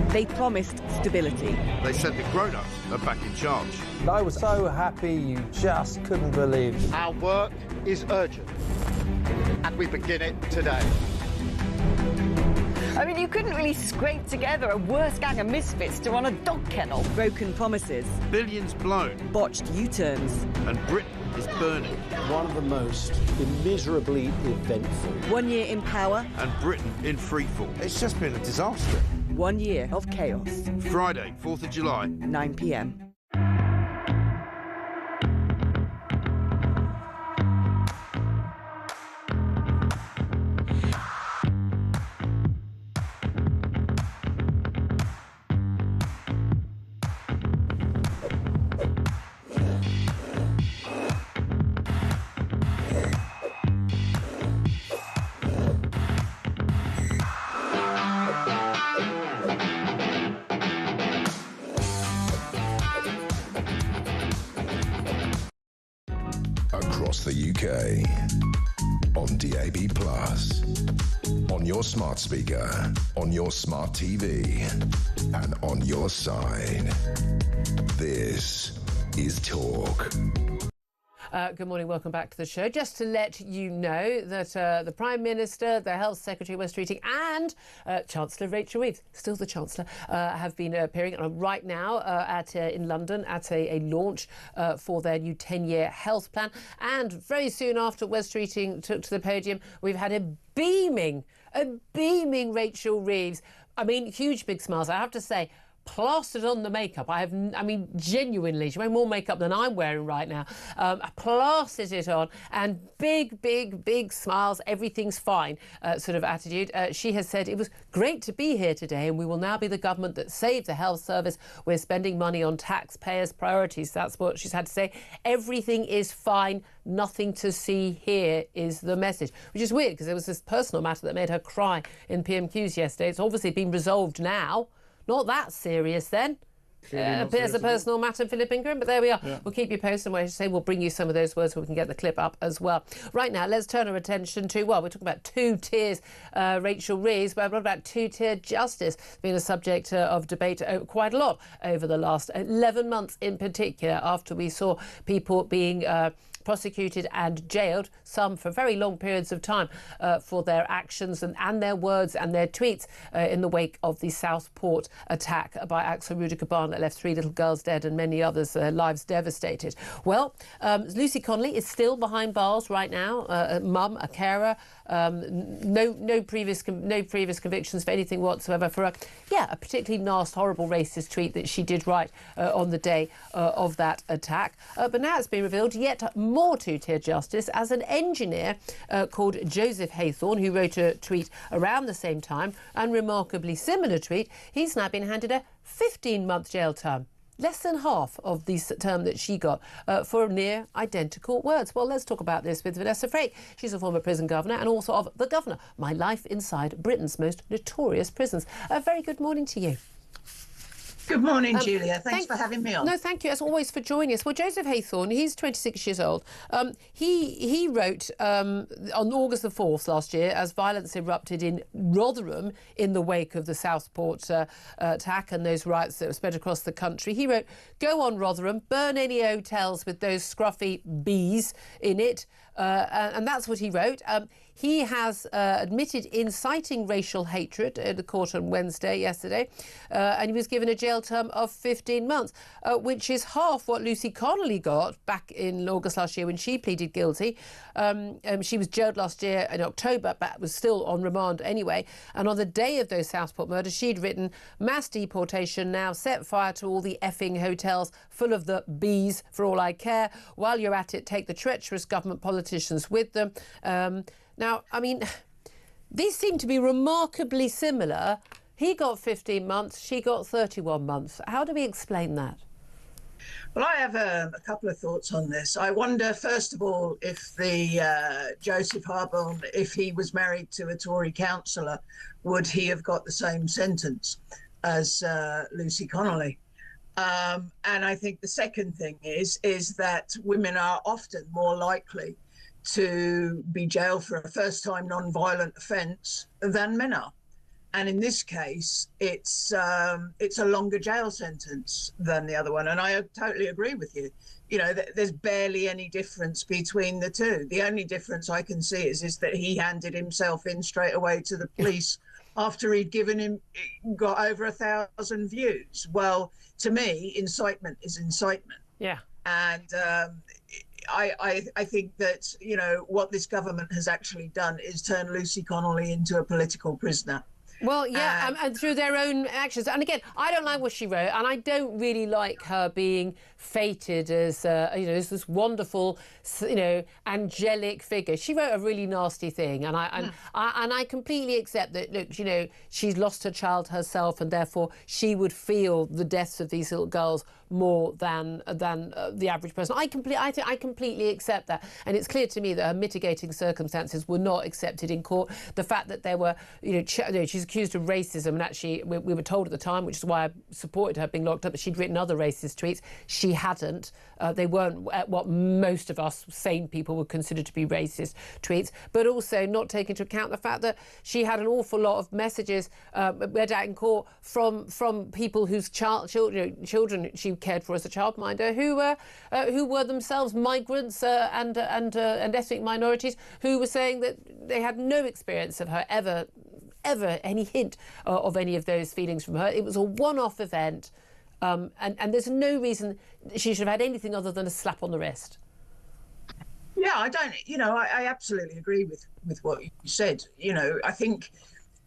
They promised stability. They said the grown-ups are back in charge. I was so happy you just couldn't believe it. Our work is urgent, and we begin it today. I mean, you couldn't really scrape together a worse gang of misfits to run a dog kennel. Broken promises. Billions blown. Botched U-turns. And Britain is burning. One of the most immeasurably eventful. 1 year in power. And Britain in freefall. It's just been a disaster. 1 year of chaos. Friday, 4th of July. 9 p.m. day on DAB+, on your smart speaker, on your smart TV, and on your side. This is Talk. Good morning, welcome back to the show. Just to let you know that the Prime Minister, the Health Secretary, West Streeting, and Chancellor Rachel Reeves, still the Chancellor, have been appearing right now in London at a launch for their new 10-year health plan. And very soon after West Streeting took to the podium, we've had a beaming Rachel Reeves. I mean, huge big smiles, I have to say. Plastered on the makeup. I mean, genuinely, she wears more makeup than I'm wearing right now. Plastered it on, and big smiles. Everything's fine, sort of attitude. She has said it was great to be here today, and we will now be the government that saved the health service. We're spending money on taxpayers' priorities. That's what she's had to say. Everything is fine. Nothing to see here is the message, which is weird because there was this personal matter that made her cry in PMQs yesterday. It's obviously been resolved now. Not that serious then. Appears a personal matter, Philip Ingram, but there we are. Yeah. We'll keep you posted. I say we'll bring you some of those words so we can get the clip up as well. Right now, let's turn our attention to, well, we're talking about two tiers, Rachel Reeves, but what about two-tier justice? It's been a subject of debate quite a lot over the last 11 months in particular, after we saw people being prosecuted and jailed, some for very long periods of time, for their actions and their words and their tweets in the wake of the Southport attack by Axel Rudiger-Bahn that left 3 little girls dead and many others' lives devastated. Well, Lucy Connolly is still behind bars right now, a mum, a carer, no previous convictions for anything whatsoever for a particularly nasty, horrible racist tweet that she did write on the day of that attack. But now it's been revealed yet more two-tier justice as an engineer called Joseph Haythorne, who wrote a tweet around the same time, and remarkably similar tweet, he's now been handed a 15-month jail term. Less than half of the term that she got for near identical words. Well, let's talk about this with Vanessa Frake. She's a former prison governor and also of The Governor, My Life Inside Britain's Most Notorious Prisons. A very good morning to you. Good morning, Julia. Thanks for having me on. No, thank you, as always, for joining us. Well, Joseph Haythorne, he's 26 years old. He wrote on August the 4th last year, as violence erupted in Rotherham in the wake of the Southport attack and those riots that were spread across the country. He wrote, "Go on, Rotherham, burn any hotels with those scruffy bees in it." And that's what he wrote. He has admitted inciting racial hatred at the court on yesterday, and he was given a jail term of 15 months, which is half what Lucy Connolly got back in August last year when she pleaded guilty. She was jailed last year in October, but was still on remand anyway. And on the day of those Southport murders, she'd written, "Mass deportation now, set fire to all the effing hotels full of the bees for all I care. While you're at it, take the treacherous government politicians with them." Now, I mean, these seem to be remarkably similar. He got 15 months, she got 31 months. How do we explain that? Well, I have a couple of thoughts on this. I wonder, first of all, if the Joseph Haythorne, if he was married to a Tory councillor, would he have got the same sentence as Lucy Connolly? And I think the second thing is that women are often more likely to be jailed for a first-time non-violent offence than men are. And in this case, it's a longer jail sentence than the other one. And I totally agree with you. You know, there's barely any difference between the two. The only difference I can see is that he handed himself in straight away to the police after he'd got over 1,000 views. Well, to me, incitement is incitement. Yeah. And I think that, you know, what this government has actually done is turn Lucy Connolly into a political prisoner. Well, yeah, and through their own actions. And again, I don't like what she wrote, and I don't really like her being fated as, as this wonderful, angelic figure. She wrote a really nasty thing, and I completely accept that. Look, she's lost her child herself, and therefore she would feel the deaths of these little girls more than the average person. I completely accept that, and it's clear to me that her mitigating circumstances were not accepted in court. The fact that there were, she's accused of racism, and actually we were told at the time, which is why I supported her being locked up, that she'd written other racist tweets. She hadn't. They weren't what most of us sane people would consider to be racist tweets, but also not taking into account the fact that she had an awful lot of messages read out in court from people whose children she cared for as a childminder, who were themselves migrants and ethnic minorities, who were saying that they had no experience of her ever any hint of any of those feelings from her. It was a one-off event, and there's no reason she should have had anything other than a slap on the wrist. Yeah, I absolutely agree with what you said. I think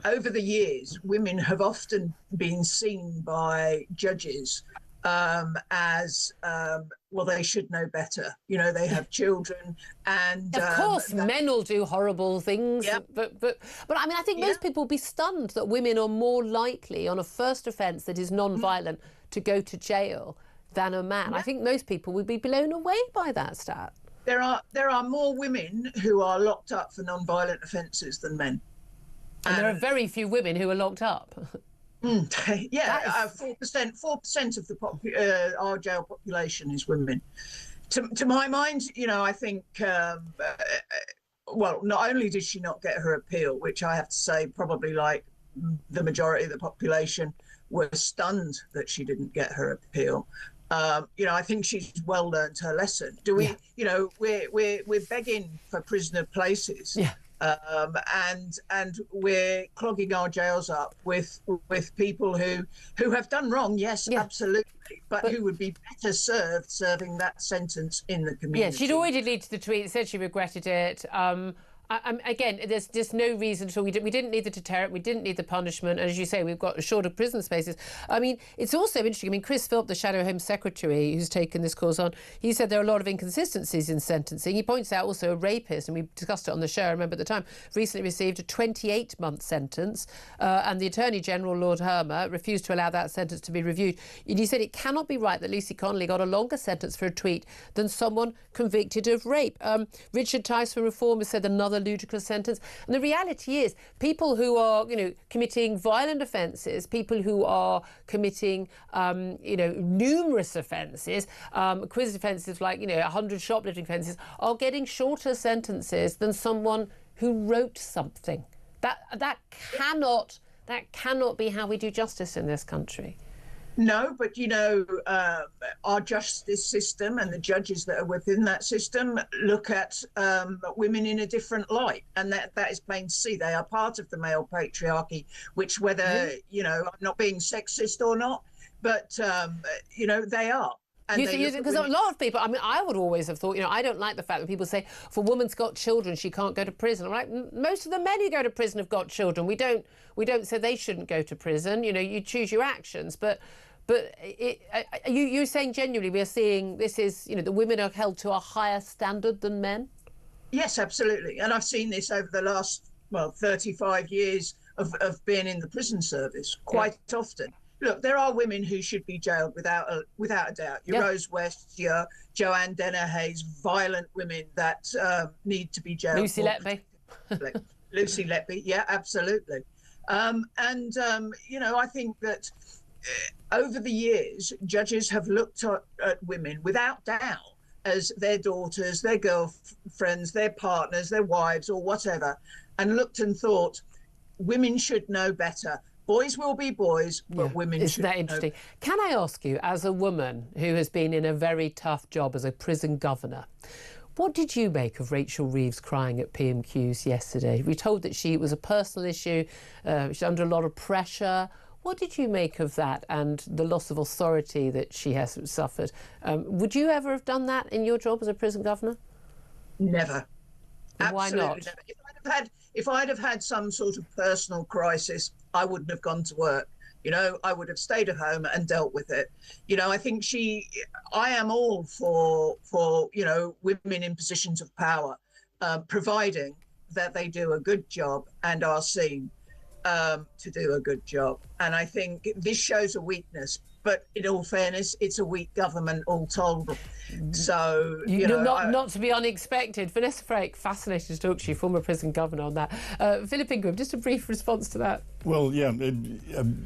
over the years, women have often been seen by judges as, well, they should know better. They have children, and of course, men will do horrible things. Yep. But I mean, I think most people will be stunned that women are more likely on a first offence that is non-violent to go to jail than a man. I think most people would be blown away by that stat. There are more women who are locked up for non-violent offences than men. And there are very few women who are locked up. 4% of our jail population is women. To my mind, I think, well, not only did she not get her appeal, which I have to say probably like the majority of the population were stunned that she didn't get her appeal. I think she's well learned her lesson. We're begging for prisoner places. Yeah. And we're clogging our jails up with people who have done wrong, yes, absolutely, but who would be better served serving that sentence in the community. Yeah, she'd already deleted the tweet, said she regretted it. Again, there's just no reason at all. We didn't need the deterrent, we didn't need the punishment, and as you say, we've got shorter prison spaces. I mean, it's also interesting. I mean, Chris Philp, the Shadow Home Secretary, who's taken this cause on, he said there are a lot of inconsistencies in sentencing. He points out also a rapist, and we discussed it on the show, I remember at the time, recently received a 28-month sentence, and the Attorney General, Lord Hermer, refused to allow that sentence to be reviewed. And he said it cannot be right that Lucy Connolly got a longer sentence for a tweet than someone convicted of rape. Richard Tice for Reform has said another ludicrous sentence. And the reality is, people who are, committing violent offences, people who are committing, numerous offences, quiz offences like, 100 shoplifting offences, are getting shorter sentences than someone who wrote something. That cannot be how we do justice in this country. No, but our justice system and the judges that are within that system look at women in a different light, and that is plain to see. They are part of the male patriarchy, which whether I'm not being sexist or not, but they are. Because a lot of people, I mean, I would always have thought, I don't like the fact that people say, if a woman's got children, she can't go to prison. I'm like, most of the men who go to prison have got children. We don't say they shouldn't go to prison. You choose your actions. But you're saying genuinely we are seeing this is, the women are held to a higher standard than men? Yes, absolutely. And I've seen this over the last, 35 years of being in the prison service quite often. Look, there are women who should be jailed without a doubt. Your Rose West, your Joanne Dennehy's, violent women that need to be jailed. Lucy Letby. Lucy Letby, yeah, absolutely. I think that over the years, judges have looked at women without doubt as their daughters, their girlfriends, their partners, their wives, or whatever, and looked and thought, women should know better. Boys will be boys, but women should. Isn't that interesting? Can I ask you, as a woman who has been in a very tough job as a prison governor, what did you make of Rachel Reeves crying at PMQs yesterday? We told that it was a personal issue, she's under a lot of pressure. What did you make of that and the loss of authority that she has suffered? Would you ever have done that in your job as a prison governor? Never. Why not? Never. If I'd have had some sort of personal crisis, I wouldn't have gone to work. I would have stayed at home and dealt with it. I think I am all for women in positions of power, providing that they do a good job and are seen to do a good job. And I think this shows a weakness But in all fairness, it's a weak government all told. So, not to be unexpected. Vanessa Frake, fascinating to talk to you, former prison governor, on that. Philip Ingram, just a brief response to that. Well, yeah,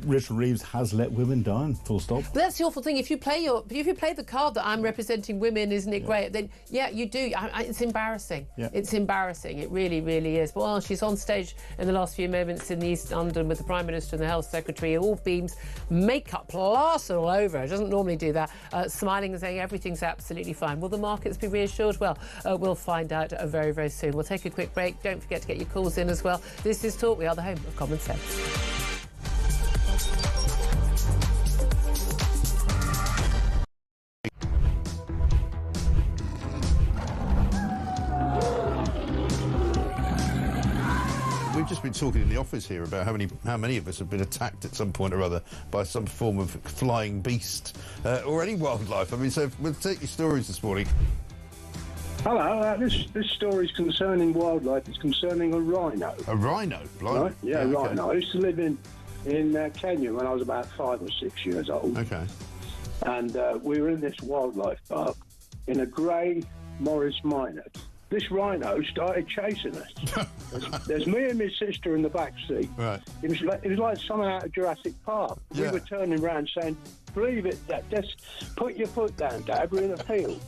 Rachel Reeves has let women down, full stop. But that's the awful thing. If you play the card that I'm representing women, isn't it great? Then, yeah, you do. It's embarrassing. Yeah. It's embarrassing. It really, really is. Well, she's on stage in the last few moments in East London with the Prime Minister and the Health Secretary, all beams, makeup plastered all over. She doesn't normally do that. Smiling and saying everything's absolutely fine. Will the markets be reassured? Well, we'll find out very, very soon. We'll take a quick break. Don't forget to get your calls in as well. This is Talk. We are the home of common sense. We've just been talking in the office here about how many of us have been attacked at some point or other by some form of flying beast or any wildlife. I mean, so we'll take your stories this morning. Hello, this story is concerning wildlife. It's concerning a rhino. A rhino? Blimey. Right? Yeah, okay. rhino. I used to live in Kenya when I was about 5 or 6 years old. Okay. And we were in this wildlife park in a grey Morris Minor. This rhino started chasing us. There's me and my sister in the back seat. Right. It was like something out of Jurassic Park. Yeah. We were turning around saying, "Believe it, Dad. Just put your foot down, Dad. We're in a field."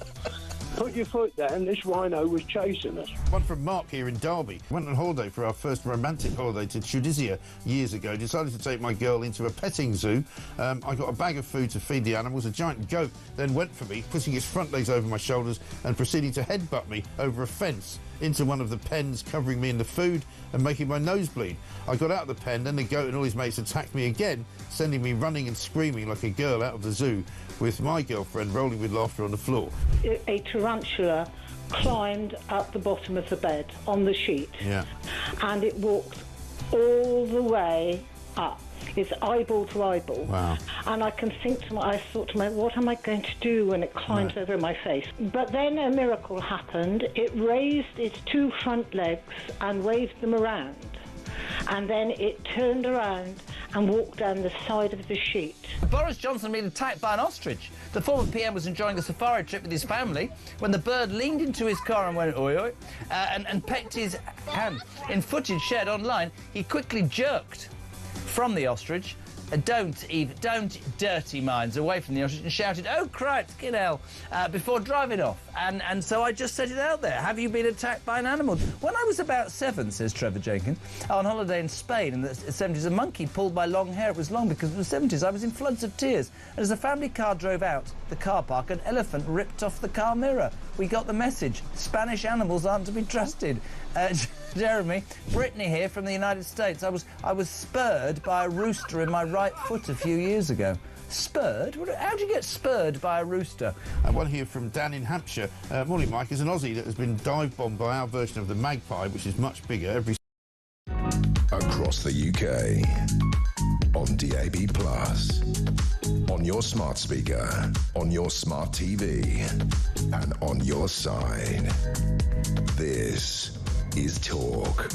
Put your foot down, this rhino was chasing us. One from Mark here in Derby. Went on holiday for our first romantic holiday to Tunisia years ago. Decided to take my girl into a petting zoo. I got a bag of food to feed the animals. A giant goat then went for me, putting its front legs over my shoulders and proceeding to headbutt me over a fence into one of the pens, covering me in the food and making my nose bleed. I got out of the pen, then the goat and all his mates attacked me again, sending me running and screaming like a girl out of the zoo, with my girlfriend rolling with laughter on the floor. A tarantula climbed up the bottom of the bed on the sheet. Yeah. And it walked all the way up. It's eyeball to eyeball. Wow. And I thought to myself, what am I going to do when it climbs over my face? But then a miracle happened. It raised its 2 front legs and waved them around. And then it turned around and walked down the side of the sheet. Boris Johnson been attacked by an ostrich. The former PM was enjoying a safari trip with his family when the bird leaned into his car and went oi oi and pecked his hand. In footage shared online, he quickly jerked from the ostrich. Don't dirty minds away from the ostrich, and shouted, "Oh, Christ, get hell," before driving off. And so I just set it out there. Have you been attacked by an animal? When I was about 7, says Trevor Jenkins, on holiday in Spain in the 70s, a monkey pulled my long hair. It was long because it was the 70s. I was in floods of tears. And as the family car drove out the car park, an elephant ripped off the car mirror. We got the message. Spanish animals aren't to be trusted. Jeremy, Brittany here from the United States. I was spurred by a rooster in my right foot a few years ago. Spurred? How do you get spurred by a rooster? One here from Dan in Hampshire. Morning, Mike. As an Aussie that has been dive-bombed by our version of the magpie, which is much bigger, across the UK, on DAB+, on your smart speaker, on your smart TV, and on your side. This is Talk.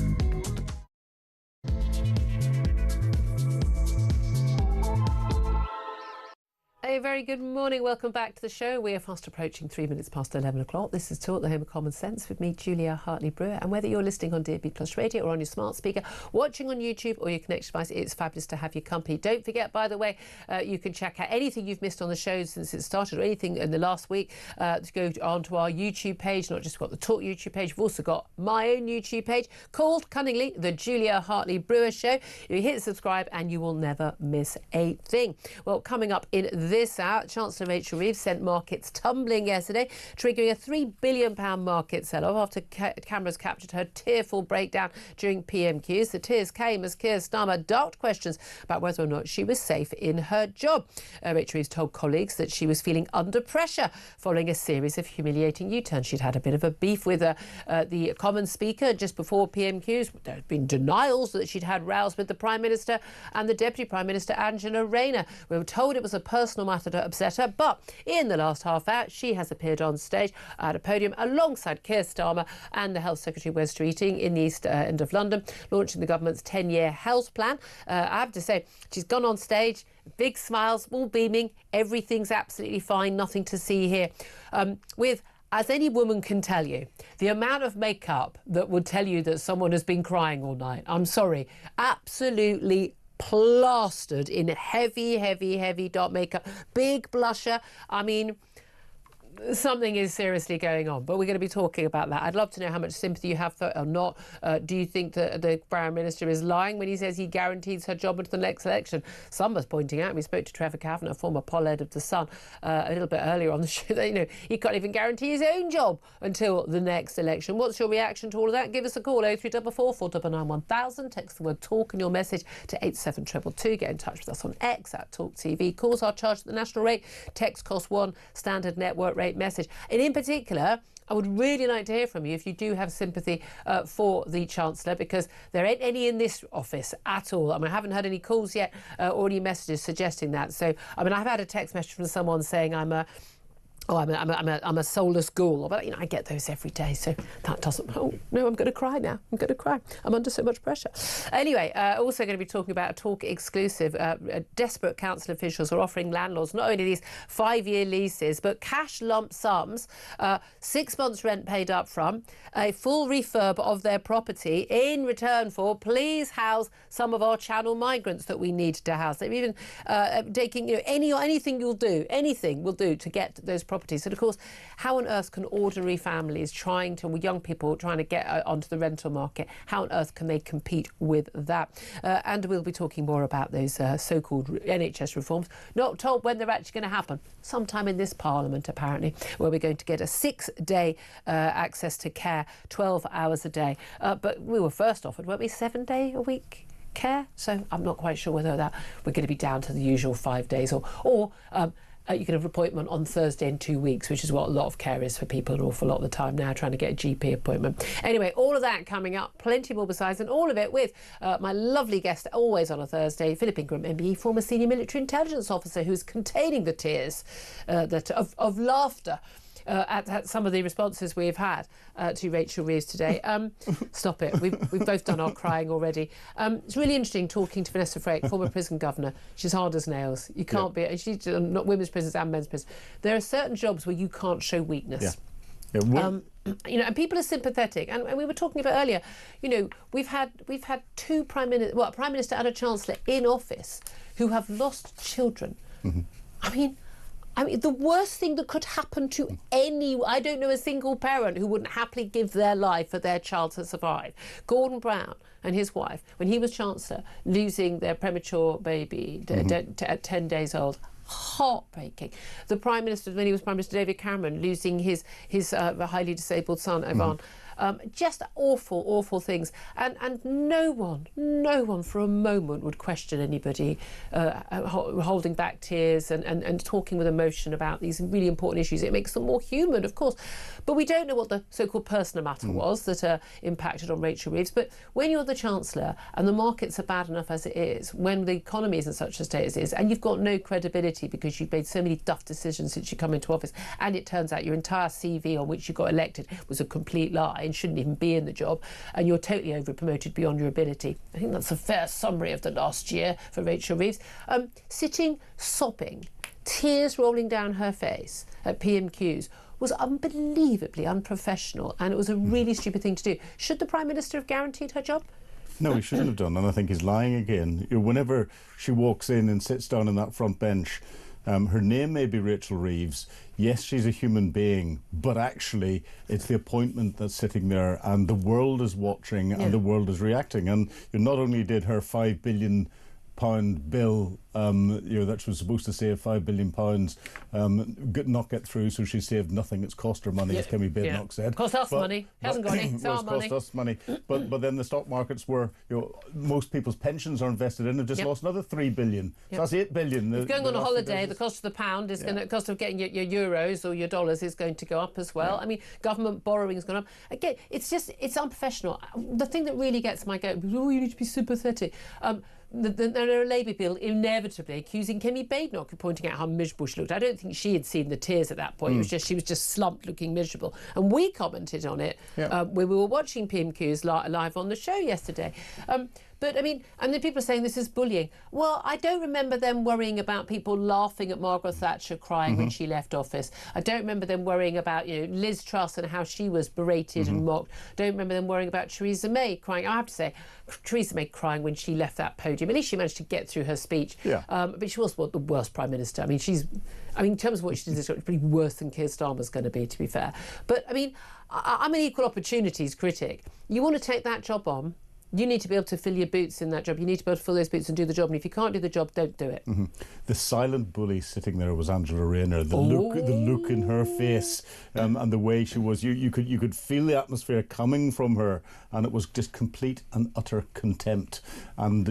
A very good morning. Welcome back to the show. We are fast approaching 3 minutes past 11 o'clock. This is Talk, the home of common sense, with me, Julia Hartley-Brewer. And whether you're listening on DAB+ radio or on your smart speaker, watching on YouTube or your connected device, it's fabulous to have your company. Don't forget, by the way, you can check out anything you've missed on the show since it started or anything in the last week to go onto our YouTube page. Not just got the Talk YouTube page, we've also got my own YouTube page called, cunningly, The Julia Hartley-Brewer Show. You hit subscribe and you will never miss a thing. Well, coming up in this hour, Chancellor Rachel Reeves sent markets tumbling yesterday, triggering a £3 billion market sell-off after cameras captured her tearful breakdown during PMQs. The tears came as Keir Starmer ducked questions about whether or not she was safe in her job. Rachel Reeves told colleagues that she was feeling under pressure following a series of humiliating U-turns. She'd had a bit of a beef with the Commons Speaker just before PMQs. There had been denials that she'd had rows with the Prime Minister and the Deputy Prime Minister, Angela Rayner. We were told it was a personal matter flattered her, upset her. But in the last half hour, she has appeared on stage at a podium alongside Keir Starmer and the Health Secretary Wes Streeting in the East End of London, launching the government's 10-year health plan. I have to say, she's gone on stage, big smiles, all beaming, everything's absolutely fine, nothing to see here. With, as any woman can tell you, the amount of makeup that would tell you that someone has been crying all night, I'm sorry, absolutely plastered in heavy, heavy, heavy dark makeup, big blusher. I mean, something is seriously going on, but we're going to be talking about that. I'd love to know how much sympathy you have for it or not. Do you think that the Prime Minister is lying when he says he guarantees her job until the next election? Some was pointing out, we spoke to Trevor Kavanagh, former poll head of The Sun, a little bit earlier on the show, that, he can't even guarantee his own job until the next election. What's your reaction to all of that? Give us a call, 0344 499 1000. Text the word talk and your message to 87222. Get in touch with us on X at talkTV. Calls are charged at the national rate. Text costs £1, standard network rate message. And in particular, I would really like to hear from you if you do have sympathy for the Chancellor, because there ain't any in this office at all. I mean, I haven't had any calls yet or any messages suggesting that. So, I mean, I've had a text message from someone saying I'm a soulless ghoul. But, I get those every day, so that doesn't... Oh, no, I'm going to cry now. I'm going to cry. I'm under so much pressure. Anyway, also going to be talking about a Talk exclusive. Desperate council officials are offering landlords not only these 5-year leases, but cash lump sums, 6 months rent paid up front, a full refurb of their property in return for, please house some of our channel migrants that we need to house. They're even taking, anything will do to get those properties. And of course, how on earth can ordinary families young people trying to get onto the rental market, how on earth can they compete with that? And we'll be talking more about those so-called NHS reforms. Not told when they're actually going to happen. Sometime in this Parliament, apparently, where we're going to get a 6-day access to care, 12 hours a day. But we were first offered, weren't we, 7-day a week care? So I'm not quite sure whether that we're going to be down to the usual 5 days or you can have an appointment on Thursday in 2 weeks, which is what a lot of care is for people an awful lot of the time now, trying to get a GP appointment. Anyway, all of that coming up, plenty more besides, and all of it with my lovely guest, always on a Thursday, Philip Ingram, MBE, former senior military intelligence officer, who's containing the tears of laughter at some of the responses we've had to Rachel Reeves today. Stop it. We've both done our crying already. It's really interesting talking to Vanessa Frake, former prison governor. She's hard as nails. You can't be... She's not women's prisons and men's prisons. There are certain jobs where you can't show weakness. And people are sympathetic. And we were talking about earlier, we've had two a Prime Minister and a Chancellor in office who have lost children. Mm-hmm. I mean, the worst thing that could happen to I don't know a single parent who wouldn't happily give their life for their child to survive. Gordon Brown and his wife, when he was Chancellor, losing their premature baby at 10 days old, heartbreaking. The Prime Minister, when he was Prime Minister, David Cameron, losing his highly disabled son, Ivan. Just awful, awful things. And no one for a moment would question anybody holding back tears and talking with emotion about these really important issues. It makes them more human, of course. But we don't know what the so-called personal matter was that impacted on Rachel Reeves. But when you're the Chancellor and the markets are bad enough as it is, when the economy is in such a state as it is, and you've got no credibility because you've made so many duff decisions since you come into office, and it turns out your entire CV on which you got elected was a complete lie, shouldn't even be in the job, and you're totally over-promoted beyond your ability. I think that's a fair summary of the last year for Rachel Reeves. Sitting sobbing, tears rolling down her face at PMQs was unbelievably unprofessional, and it was a really stupid thing to do. Should the Prime Minister have guaranteed her job? No, he shouldn't have done, and I think he's lying again. Whenever she walks in and sits down on that front bench, her name may be Rachel Reeves. Yes, she's a human being, but actually it's the appointment that's sitting there, and the world is watching and the world is reacting. And not only did her £5 billion bill, that she was supposed to save £5 billion, not get through, so she saved nothing. It's cost her money, as Kemi Badenoch said. Cost us money. Hasn't got any. It's our money. Cost us money. But then the stock markets were, most people's pensions are invested in. They've just lost another £3 billion. So that's £8 billion. If going on a holiday, the cost of the pound is going to, the cost of getting your euros or your dollars is going to go up as well. I mean, government borrowing's gone up. Again, it's unprofessional. The thing that really gets my goat, you need to be sympathetic. the Labour Bill inevitably accusing Kemi Badenoch of pointing out how miserable she looked. I don't think she had seen the tears at that point. It was just she was just slumped, looking miserable. And we commented on it when we were watching PMQs live on the show yesterday. But, I mean, and then people are saying this is bullying. Well, I don't remember them worrying about people laughing at Margaret Thatcher crying when she left office. I don't remember them worrying about, Liz Truss and how she was berated and mocked. I don't remember them worrying about Theresa May crying. I have to say, Theresa May crying when she left that podium. At least she managed to get through her speech. But she was the worst Prime Minister. I mean, in terms of what she did, it's pretty worse than Keir Starmer's going to be, to be fair. But, I mean, I'm an equal opportunities critic. You want to take that job on, you need to be able to fill your boots in that job. You need to be able to fill those boots and do the job. And if you can't do the job, don't do it. The silent bully sitting there was Angela Rayner. The look in her face, and the way she was. You could feel the atmosphere coming from her, and it was just complete and utter contempt. And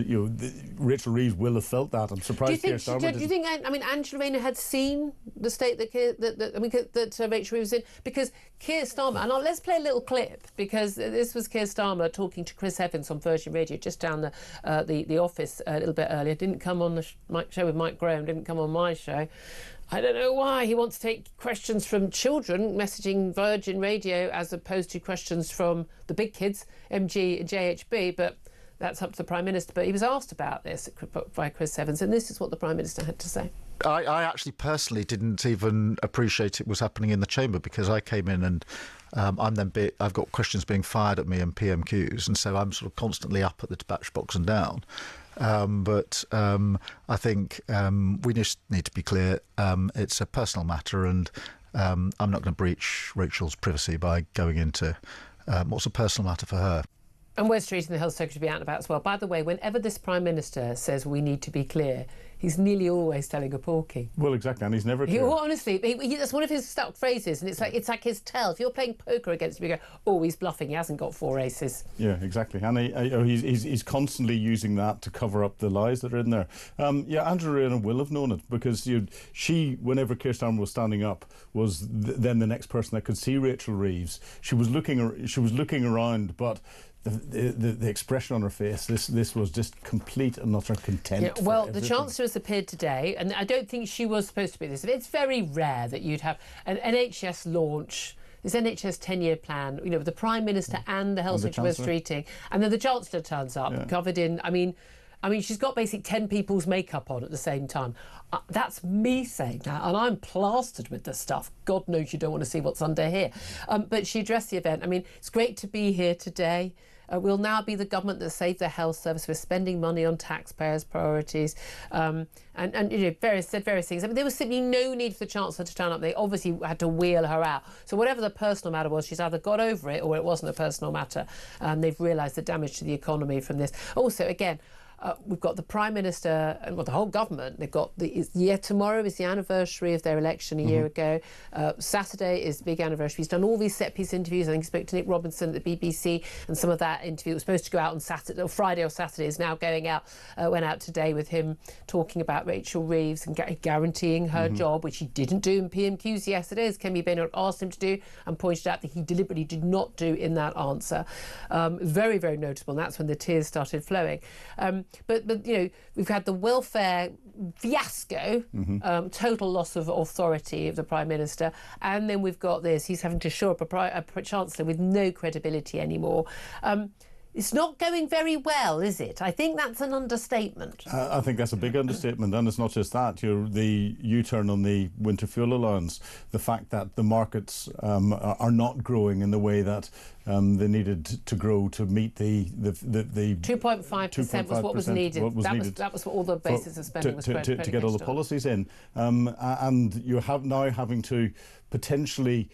Rachel Reeves will have felt that. I'm surprised. Do you think Angela Rayner had seen the state that Rachel Reeves was in? Because Keir Starmer, and let's play a little clip, because this was Keir Starmer talking to Chris Evans on Virgin Radio just down the office a little bit earlier. Didn't come on the show with Mike Graham, didn't come on my show. I don't know why. He wants to take questions from children messaging Virgin Radio as opposed to questions from the big kids, MG and JHB, but that's up to the Prime Minister. But he was asked about this by Chris Evans, and this is what the Prime Minister had to say. I actually personally didn't even appreciate it was happening in the chamber, because I came in and I've got questions being fired at me and PMQs, and so I'm sort of constantly up at the dispatch box and down. But I think we just need to be clear. It's a personal matter, and I'm not going to breach Rachel's privacy by going into what's a personal matter for her. And Wes Street and the Health Secretary be out and about as well. By the way, whenever this Prime Minister says we need to be clear, he's nearly always telling a porky. Well, exactly, and he's never clear. Honestly, that's one of his stuck phrases, and it's like his tell. If you're playing poker against him, you go, oh, he's bluffing, he hasn't got 4 aces. Yeah, exactly, and he's constantly using that to cover up the lies that are in there. Angela Rayner will have known it, because she, whenever Keir Starmer was standing up, was then the next person that could see Rachel Reeves. She was looking around, but the expression on her face, this was just complete and utter contempt. Well, the Chancellor has appeared today, and I don't think she was supposed to be this. It's very rare that you'd have an NHS launch, this NHS 10-year plan, with the Prime Minister and the Health Secretary streeting, and then the Chancellor turns up, covered in, I mean, she's got basically 10 people's makeup on at the same time. That's me saying that, and I'm plastered with this stuff. God knows you don't want to see what's under here. But she addressed the event. I mean, it's great to be here today. We'll now be the government that saved the health service. We're spending money on taxpayers' priorities, and various things. I mean, there was simply no need for the Chancellor to turn up. They obviously had to wheel her out. So whatever the personal matter was, she's either got over it or it wasn't a personal matter. They've realised the damage to the economy from this. Also, again, we've got the Prime Minister and the whole government. They've got tomorrow is the anniversary of their election a year ago. Saturday is the big anniversary. He's done all these set-piece interviews. I think he spoke to Nick Robinson at the BBC, and some of that interview was supposed to go out on Saturday, or Friday or Saturday, is now going out. Went out today with him talking about Rachel Reeves and guaranteeing her job, which he didn't do in PMQs yesterday, as Kemi Badenoch asked him to do, and pointed out that he deliberately did not do in that answer. Very, very noticeable, and that's when the tears started flowing. But we've had the welfare fiasco, total loss of authority of the Prime Minister, and then we've got this. He's having to shore up a Chancellor with no credibility anymore. It's not going very well, is it? I think that's an understatement. I think that's a big understatement, and it's not just that. The U-turn on the winter fuel allowance, the fact that the markets are not growing in the way that they needed to grow to meet the 2.5% was what was needed. That was what all the basis of spending was to get all the policies in, and you have now having to potentially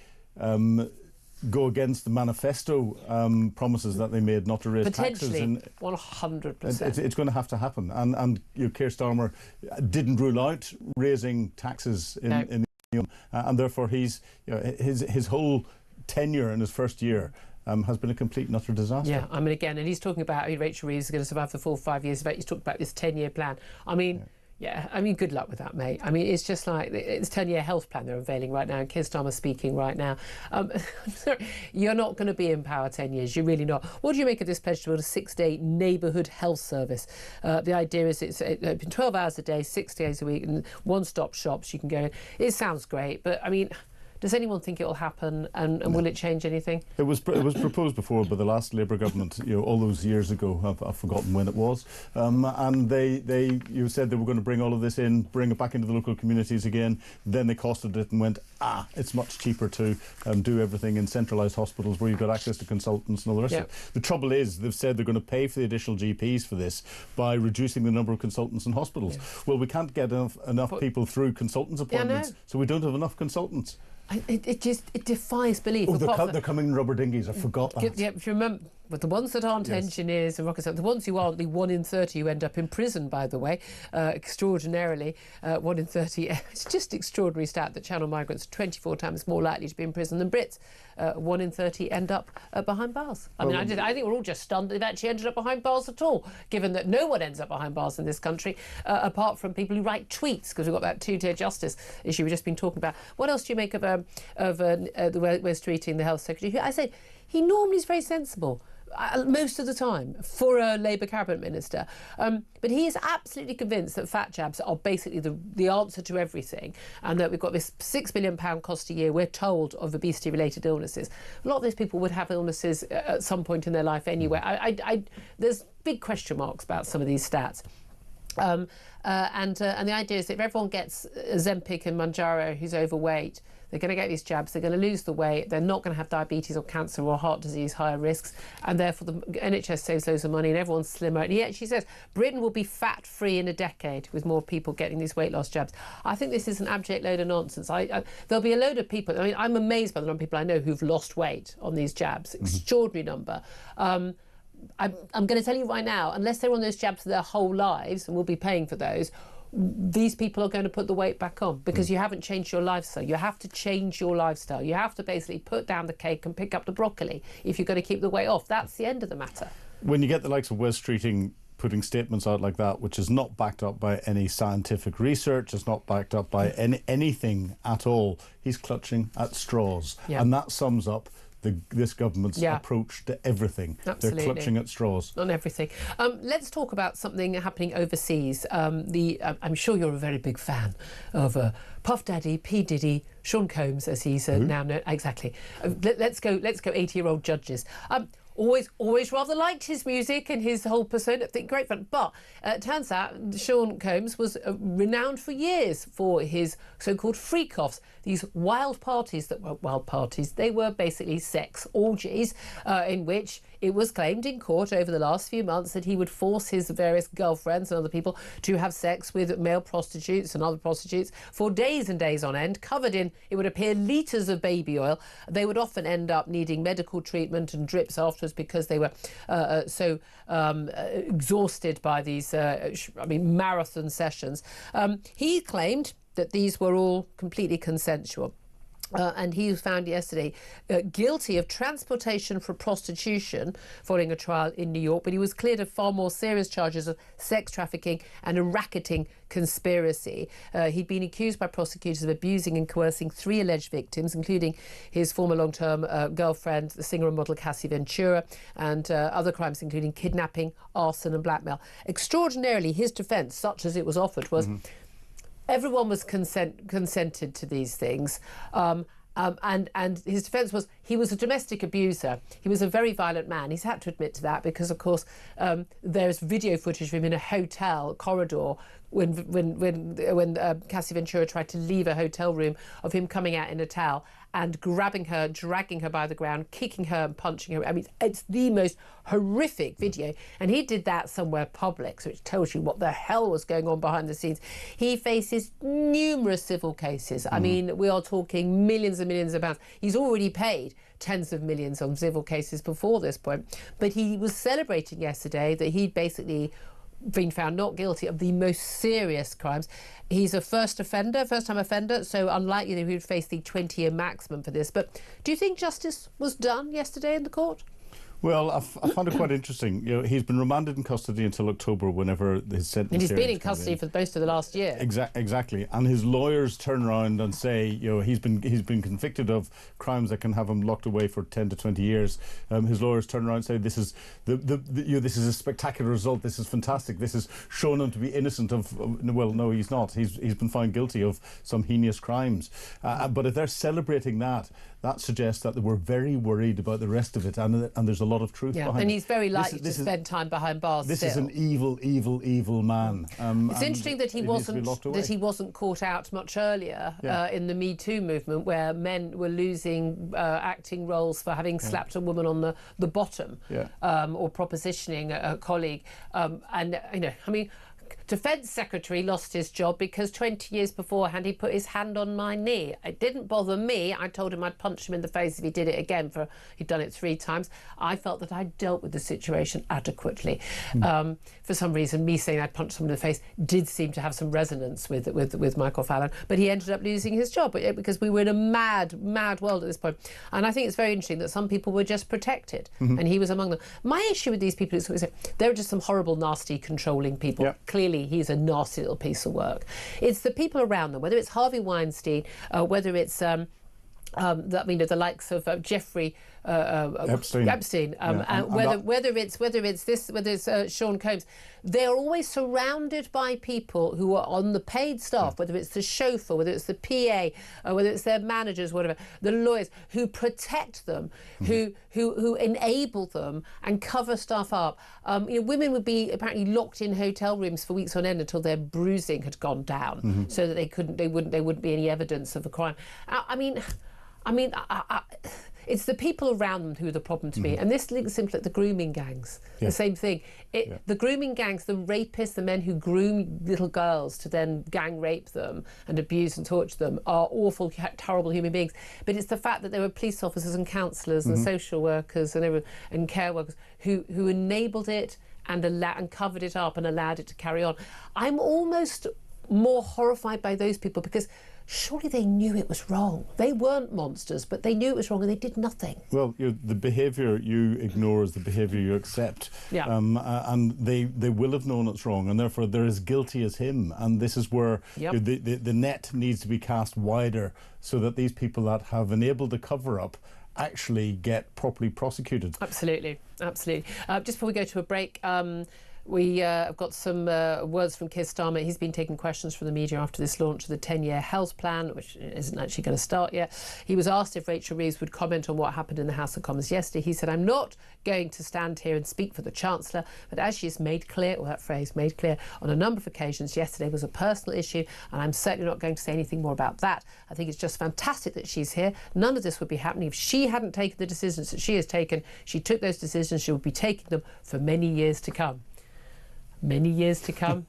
go against the manifesto promises that they made not to raise taxes. Potentially, 100%. It's going to have to happen. And Keir Starmer didn't rule out raising taxes in the Union, and therefore his whole tenure in his first year has been a complete and utter disaster. Yeah, I mean, again, and he's talking about Rachel Reeves is going to survive the full 5 years. He's talking about this 10-year plan. I mean, Yeah, I mean, good luck with that, mate. I mean, it's just like, it's 10-year health plan they're unveiling right now, and Keir Starmer's speaking right now. Sorry, you're not going to be in power 10 years, you're really not. What do you make of this pledge to build a 6-day neighbourhood health service? The idea is it's open 12 hours a day, 6 days a week, and one-stop shops you can go in. It sounds great, but, I mean, does anyone think it will happen, and no. Will it change anything? It was proposed before by the last Labour government, all those years ago. I've forgotten when it was, and they said they were going to bring all of this in, bring it back into the local communities again. Then they costed it and went, it's much cheaper to do everything in centralised hospitals where you've got access to consultants and all the rest of it. The trouble is, they've said they're going to pay for the additional GPs for this by reducing the number of consultants in hospitals. Well, we can't get enough people through consultants' appointments, so we don't have enough consultants. It defies belief. Oh, they're coming in rubber dinghies. I forgot that. Yeah, if you remember, but the ones that aren't engineers and rocket scientists, the ones who aren't, the 1 in 30 who end up in prison, by the way, extraordinarily, 1 in 30. It's just extraordinary stat that Channel migrants are 24 times more likely to be in prison than Brits. 1 in 30 end up behind bars. I mean, I think we're all just stunned they've actually ended up behind bars at all, given that no one ends up behind bars in this country, apart from people who write tweets, because we've got that two-tier justice issue we've just been talking about. What else do you make of the West Streeting, the health secretary? Who, I say, he normally is very sensible. Most of the time for a Labour cabinet minister, but he is absolutely convinced that fat jabs are basically the answer to everything, and that we've got this £6 million cost a year, we're told, of obesity related illnesses. A lot of those people would have illnesses at some point in their life anyway. There's big question marks about some of these stats. And the idea is that if everyone gets Ozempic and Mounjaro who's overweight, they're going to get these jabs, they're going to lose the weight, they're not going to have diabetes or cancer or heart disease, higher risks, and therefore the NHS saves loads of money and everyone's slimmer. And yet she says Britain will be fat-free in a decade with more people getting these weight loss jabs. I think this is an abject load of nonsense. There'll be a load of people, I mean, I'm amazed by the number of people I know who've lost weight on these jabs. Extraordinary number. I'm going to tell you right now, unless they're on those jabs for their whole lives, and we'll be paying for those, these people are going to put the weight back on because you haven't changed your lifestyle. You have to change your lifestyle. You have to basically put down the cake and pick up the broccoli if you're going to keep the weight off. That's the end of the matter. When you get the likes of Wes Streeting putting statements out like that, which is not backed up by any scientific research, it's not backed up by anything at all, he's clutching at straws. And that sums up this government's approach to everything. Absolutely. They're clutching at straws. On everything. Let's talk about something happening overseas. I'm sure you're a very big fan of Puff Daddy, P. Diddy, Sean Combs, as he's now known. Exactly. Let's go 80-year-old judges. Always rather liked his music and his whole persona. I think great fun. But it turns out Sean Combs was renowned for years for his so-called freak-offs, these wild parties that were wild parties. They were basically sex orgies in which it was claimed in court over the last few months that he would force his various girlfriends and other people to have sex with male prostitutes and other prostitutes for days and days on end, covered in, it would appear, litres of baby oil. They would often end up needing medical treatment and drips afterwards because they were so exhausted by these, marathon sessions. He claimed that these were all completely consensual. And he was found yesterday guilty of transportation for prostitution following a trial in New York, but he was cleared of far more serious charges of sex trafficking and a racketing conspiracy. He'd been accused by prosecutors of abusing and coercing 3 alleged victims, including his former long-term girlfriend, the singer and model Cassie Ventura, and other crimes including kidnapping, arson and blackmail. Extraordinarily, his defence, such as it was offered, was everyone was consented to these things. And his defence was he was a domestic abuser. He was a very violent man. He's had to admit to that because, of course, there's video footage of him in a hotel corridor when Cassie Ventura tried to leave a hotel room, of him coming out in a towel and grabbing her, dragging her by the ground, kicking her and punching her. I mean, it's the most horrific video. And he did that somewhere public, so it tells you what the hell was going on behind the scenes. He faces numerous civil cases. I mean, we are talking millions and millions of pounds. He's already paid tens of millions on civil cases before this point. But he was celebrating yesterday that he'd basically been found not guilty of the most serious crimes. He's a first-time offender, so unlikely that he would face the 20-year maximum for this. But do you think justice was done yesterday in the court? Well, I found it quite interesting. He's been remanded in custody until October, whenever his sentence. And he's been in custody for most of the last year. Exactly. And his lawyers turn around and say, he's been convicted of crimes that can have him locked away for 10 to 20 years. His lawyers turn around and say, this is this is a spectacular result. This is fantastic. This has shown him to be innocent of. Well, no, he's not. He's been found guilty of some heinous crimes. But if they're celebrating that suggests that they were very worried about the rest of it, and there's a lot of truth behind it. And he's very likely to spend time behind bars. This is an evil man. It's interesting that he wasn't caught out much earlier in the Me Too movement, where men were losing acting roles for having slapped a woman on the bottom or propositioning a colleague. Defence Secretary lost his job because 20 years beforehand he put his hand on my knee. It didn't bother me. I told him I'd punch him in the face if he did it again. He'd done it 3 times. I felt that I'd dealt with the situation adequately. For some reason, me saying I'd punch someone in the face did seem to have some resonance with Michael Fallon. But he ended up losing his job because we were in a mad world at this point. And I think it's very interesting that some people were just protected, and he was among them. My issue with these people is there are just some horrible, nasty, controlling people. Yeah. Clearly, he's a nasty little piece of work. It's the people around them, whether it's Harvey Weinstein, whether it's the likes of Jeffrey Epstein, whether it's Sean Combs. They're always surrounded by people who are on the paid staff, whether it's the chauffeur, whether it's the PA, whether it's their managers, whatever, the lawyers, who protect them, who enable them and cover stuff up. Women would be apparently locked in hotel rooms for weeks on end until their bruising had gone down, so that there wouldn't be any evidence of a crime. It's the people around them who are the problem to me. And this links simply at the grooming gangs. The same thing. The grooming gangs, the rapists, the men who groom little girls to then gang rape them and abuse and torture them are awful, horrible human beings. But it's the fact that there were police officers and counsellors and social workers and care workers who enabled it and covered it up and allowed it to carry on. I'm almost more horrified by those people because surely they knew it was wrong. They weren't monsters, but they knew it was wrong and they did nothing. Well, the behaviour you ignore is the behaviour you accept. And they will have known it's wrong, and therefore they're as guilty as him. And this is where the net needs to be cast wider so that these people that have enabled the cover-up actually get properly prosecuted. Absolutely. Just before we go to a break, we have got some words from Keir Starmer. He's been taking questions from the media after this launch of the 10-year health plan, which isn't actually going to start yet. He was asked if Rachel Reeves would comment on what happened in the House of Commons yesterday. He said, "I'm not going to stand here and speak for the Chancellor, but as she has made clear," or that phrase, made clear, on a number of occasions, yesterday was a personal issue, and I'm certainly not going to say anything more about that. I think it's just fantastic that she's here. None of this would be happening if she hadn't taken the decisions that she has taken. She took those decisions. She would be taking them for many years to come." Many years to come.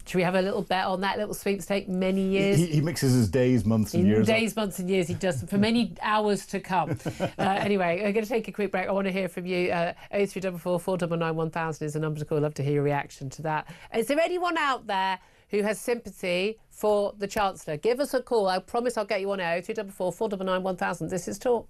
Should we have a little bet on that little sweepstake? Many years. He mixes his days, months and years. Days, months and years. He does for many hours to come. Anyway, we're going to take a quick break. I want to hear from you. 0344 499 1000 is the number to call. I'd love to hear your reaction to that. Is there anyone out there who has sympathy for the Chancellor? Give us a call. I promise I'll get you on air. 0344 499 1000. This is Talk.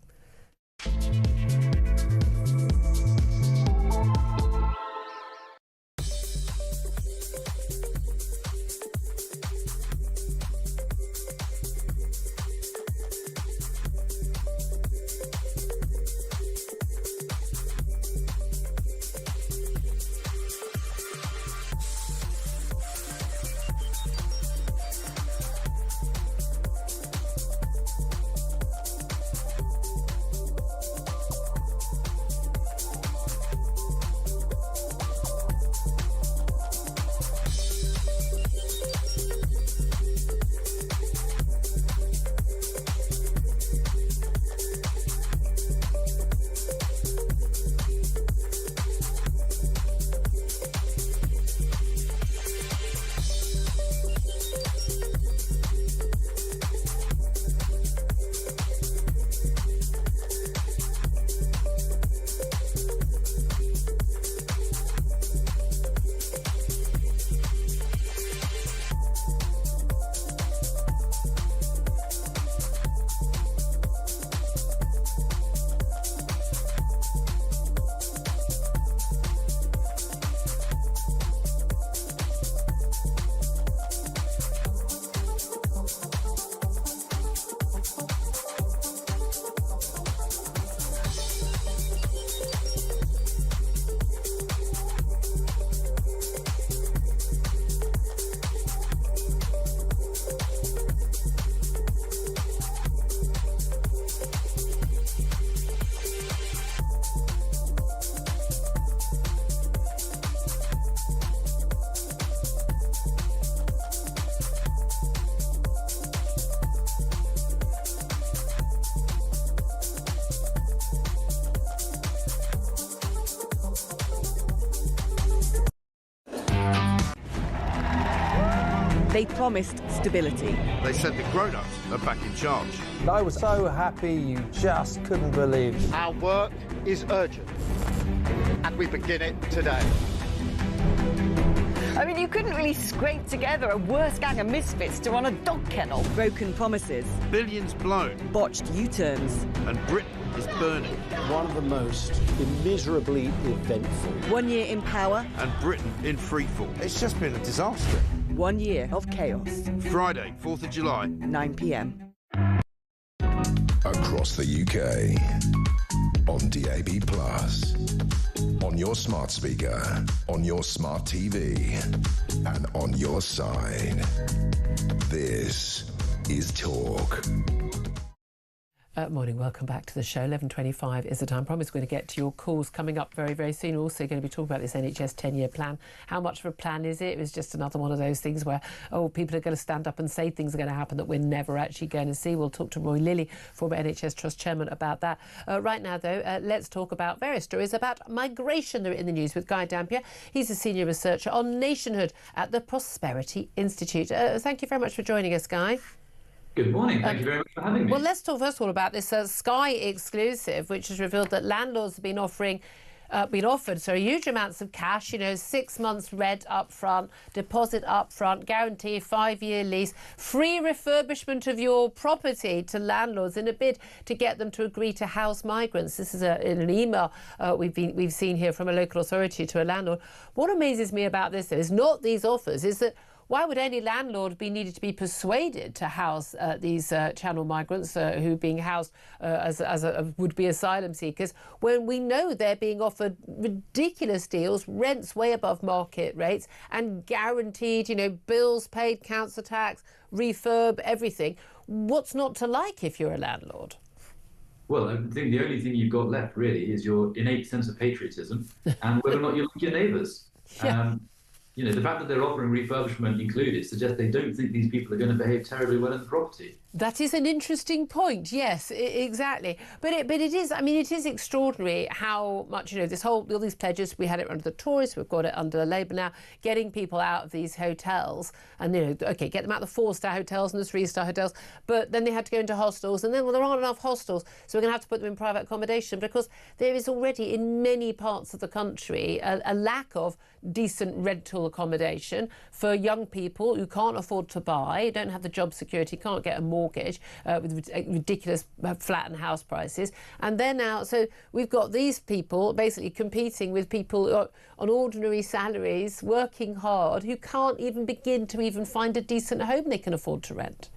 They promised stability. They said the grown-ups are back in charge. I was so happy you just couldn't believe it. Our work is urgent, and we begin it today. I mean, you couldn't really scrape together a worse gang of misfits to run a dog kennel. Broken promises. Billions blown. Botched U-turns. And Britain is burning. One of the most immeasurably eventful. 1 year in power. And Britain in freefall. It's just been a disaster. 1 year of chaos. Friday, 4th of July. 9 p.m. Across the UK. On DAB+. On your smart speaker. On your smart TV. And on your side. This is Talk. Morning, welcome back to the show. 11:25 is the time. I promise we're going to get to your calls coming up very, very soon. We're also going to be talking about this NHS 10-year plan. How much of a plan is it? It was just another one of those things where, people are going to stand up and say things are going to happen that we're never actually going to see. We'll talk to Roy Lilly, former NHS Trust Chairman, about that. Right now, though, let's talk about various stories about migration that are in the news with Guy Dampier. He's a senior researcher on nationhood at the Prosperity Institute. Thank you very much for joining us, Guy. Good morning. Thank you very much for having me. Well, let's talk first of all about this Sky exclusive, which has revealed that landlords have been offered huge amounts of cash, 6 months rent up front, deposit up front, guarantee 5-year lease, free refurbishment of your property to landlords in a bid to get them to agree to house migrants. This is in an email we've seen here from a local authority to a landlord. What amazes me about this, though, is not these offers, is that why would any landlord be needed to be persuaded to house these channel migrants who are being housed as would-be asylum seekers when we know they're being offered ridiculous deals, rents way above market rates, and guaranteed, bills paid, council tax, refurb, everything? What's not to like if you're a landlord? Well, I think the only thing you've got left, really, is your innate sense of patriotism and whether or not you like your neighbours. Yeah. The fact that they're offering refurbishment included suggests they don't think these people are going to behave terribly well in the property. That is an interesting point. Yes, exactly. But it is. I mean, it is extraordinary how much all these pledges. We had it under the Tories. We've got it under Labour now. Getting people out of these hotels and get them out of the 4-star hotels and the 3-star hotels. But then they had to go into hostels, and then there aren't enough hostels, so we're going to have to put them in private accommodation because there is already in many parts of the country a lack of decent rental accommodation for young people who can't afford to buy, don't have the job security, can't get a mortgage with ridiculous flat and house prices. And they're now, so we've got these people basically competing with people on ordinary salaries, working hard, who can't even begin to even find a decent home they can afford to rent.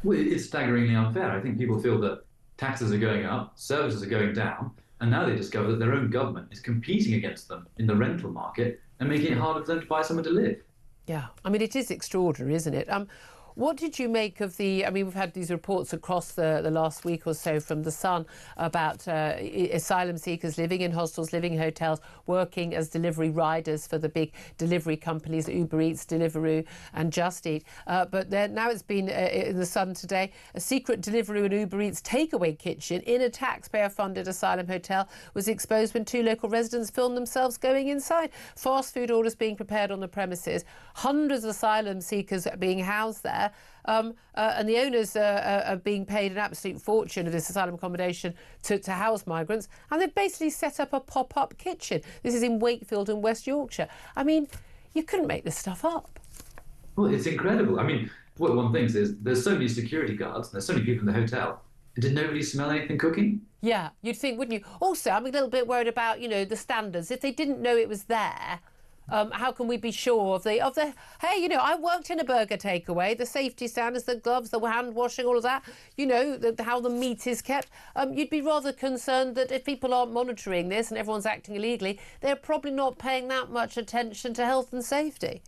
Well, it's staggeringly unfair. I think people feel that taxes are going up, services are going down, and now they discover that their own government is competing against them in the rental market and making it harder for them to buy somewhere to live. Yeah, I mean, it is extraordinary, isn't it? What did you make of we've had these reports across the last week or so from The Sun about asylum seekers living in hostels, living in hotels, working as delivery riders for the big delivery companies, Uber Eats, Deliveroo and Just Eat. But now it's been in The Sun today, a secret Deliveroo and Uber Eats takeaway kitchen in a taxpayer-funded asylum hotel was exposed when 2 local residents filmed themselves going inside. Fast food orders being prepared on the premises, hundreds of asylum seekers being housed there. And the owners are being paid an absolute fortune of this asylum accommodation to house migrants, and they've basically set up a pop-up kitchen. This is in Wakefield in West Yorkshire. I mean, you couldn't make this stuff up. Well, it's incredible. I mean, what one thinks is there's so many security guards, and there's so many people in the hotel. Did nobody smell anything cooking? Yeah, you'd think, wouldn't you? Also, I'm a little bit worried about, the standards. If they didn't know it was there, how can we be sure of the hey, I worked in a burger takeaway, the safety standards, the gloves, the hand washing, all of that, how the meat is kept. You'd be rather concerned that if people aren't monitoring this and everyone's acting illegally, they're probably not paying that much attention to health and safety.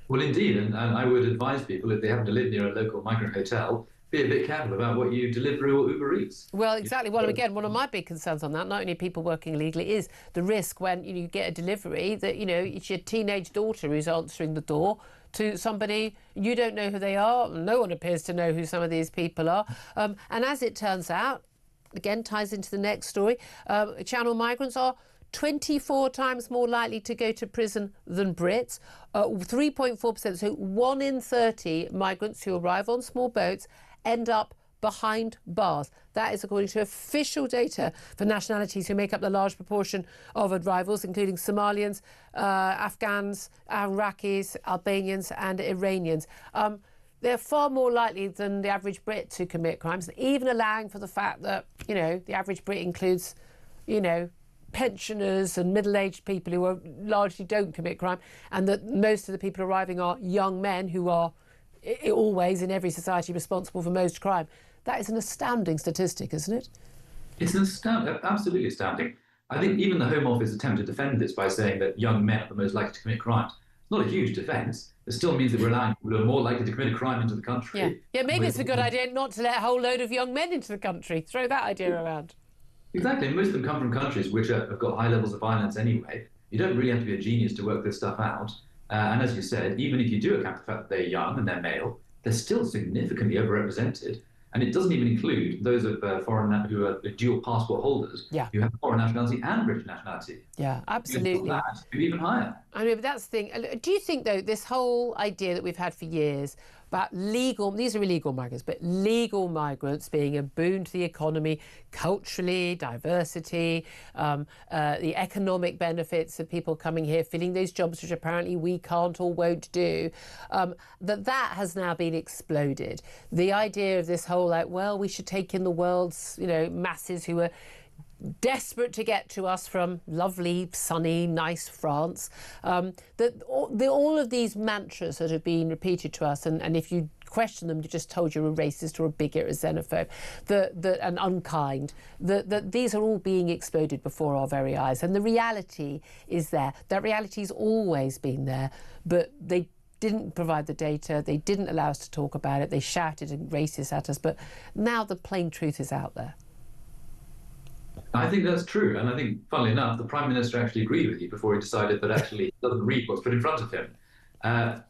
Well, indeed, and I would advise people, if they happen to live near a local migrant hotel, be a bit careful about what you deliver or Uber Eats. Well, exactly. Well, again, one of my big concerns on that, not only people working illegally, is the risk when you get a delivery that, it's your teenage daughter who's answering the door to somebody you don't know who they are. No one appears to know who some of these people are. And as it turns out, again, ties into the next story, channel migrants are 24 times more likely to go to prison than Brits. 3.4%, so 1 in 30 migrants who arrive on small boats end up behind bars. That is according to official data for nationalities who make up the large proportion of arrivals, including Somalians, Afghans, Iraqis, Albanians and Iranians. They're far more likely than the average Brit to commit crimes, even allowing for the fact that, you know, the average Brit includes, you know, pensioners and middle-aged people who are largely don't commit crime, and that most of the people arriving are young men who are always in every society responsible for most crime. That is an astounding statistic, isn't it? It's absolutely astounding. I think even the Home Office attempted to defend this by saying that young men are the most likely to commit crimes. It's not a huge defence. It still means that we're allowing people who are more likely to commit a crime into the country. Yeah, maybe it's a good idea not to let a whole load of young men into the country. Throw that idea around. Exactly. Most of them come from countries which have got high levels of violence anyway. You don't really have to be a genius to work this stuff out. And as you said, even if you do account for the fact that they're young and they're male, they're still significantly overrepresented. And it doesn't even include those of who are dual passport holders, who have foreign nationality and British nationality. Yeah, absolutely. That could be even higher. I mean, but that's the thing. Do you think, though, this whole idea that we've had for years about these are illegal migrants, but legal migrants being a boon to the economy, culturally, diversity, the economic benefits of people coming here, filling those jobs which apparently we can't or won't do, that has now been exploded. The idea of this whole, like, well, we should take in the world's, you know, masses who are desperate to get to us from lovely, sunny, nice France. That all of these mantras that have been repeated to us, and if you question them, you're just told you're a racist or a bigot or a xenophobe, and unkind, that these are all being exploded before our very eyes. And the reality is there. That reality's always been there, but they didn't provide the data, they didn't allow us to talk about it, they shouted and racist at us, but now the plain truth is out there. I think that's true, and I think, funnily enough, the Prime Minister actually agreed with you before he decided that actually he doesn't read what's put in front of him.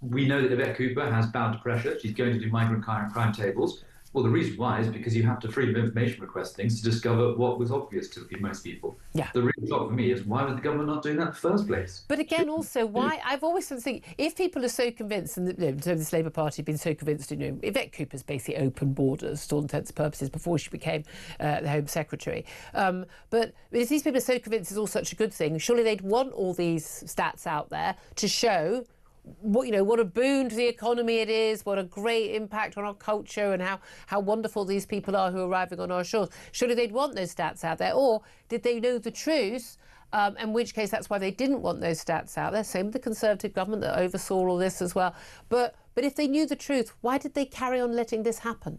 We know that Yvette Cooper has bowed to pressure. She's going to do migrant crime tables. Well, the reason why is because you have to freedom of information request things to discover what was obvious to most people. Yeah. The real shock for me is, why was the government not doing that in the first place? But again, also, why? I've always sort of think, if people are so convinced, and this Labour Party have been so convinced, you know, Yvette Cooper's basically open borders to all intents and purposes before she became the Home Secretary. But if these people are so convinced it's all such a good thing, surely they'd want all these stats out there to show what a boon to the economy it is, what a great impact on our culture, and how wonderful these people are who are arriving on our shores. Surely they'd want those stats out there. Or did they know the truth, in which case that's why they didn't want those stats out there? Same with the Conservative government that oversaw all this as well. But if they knew the truth, why did they carry on letting this happen?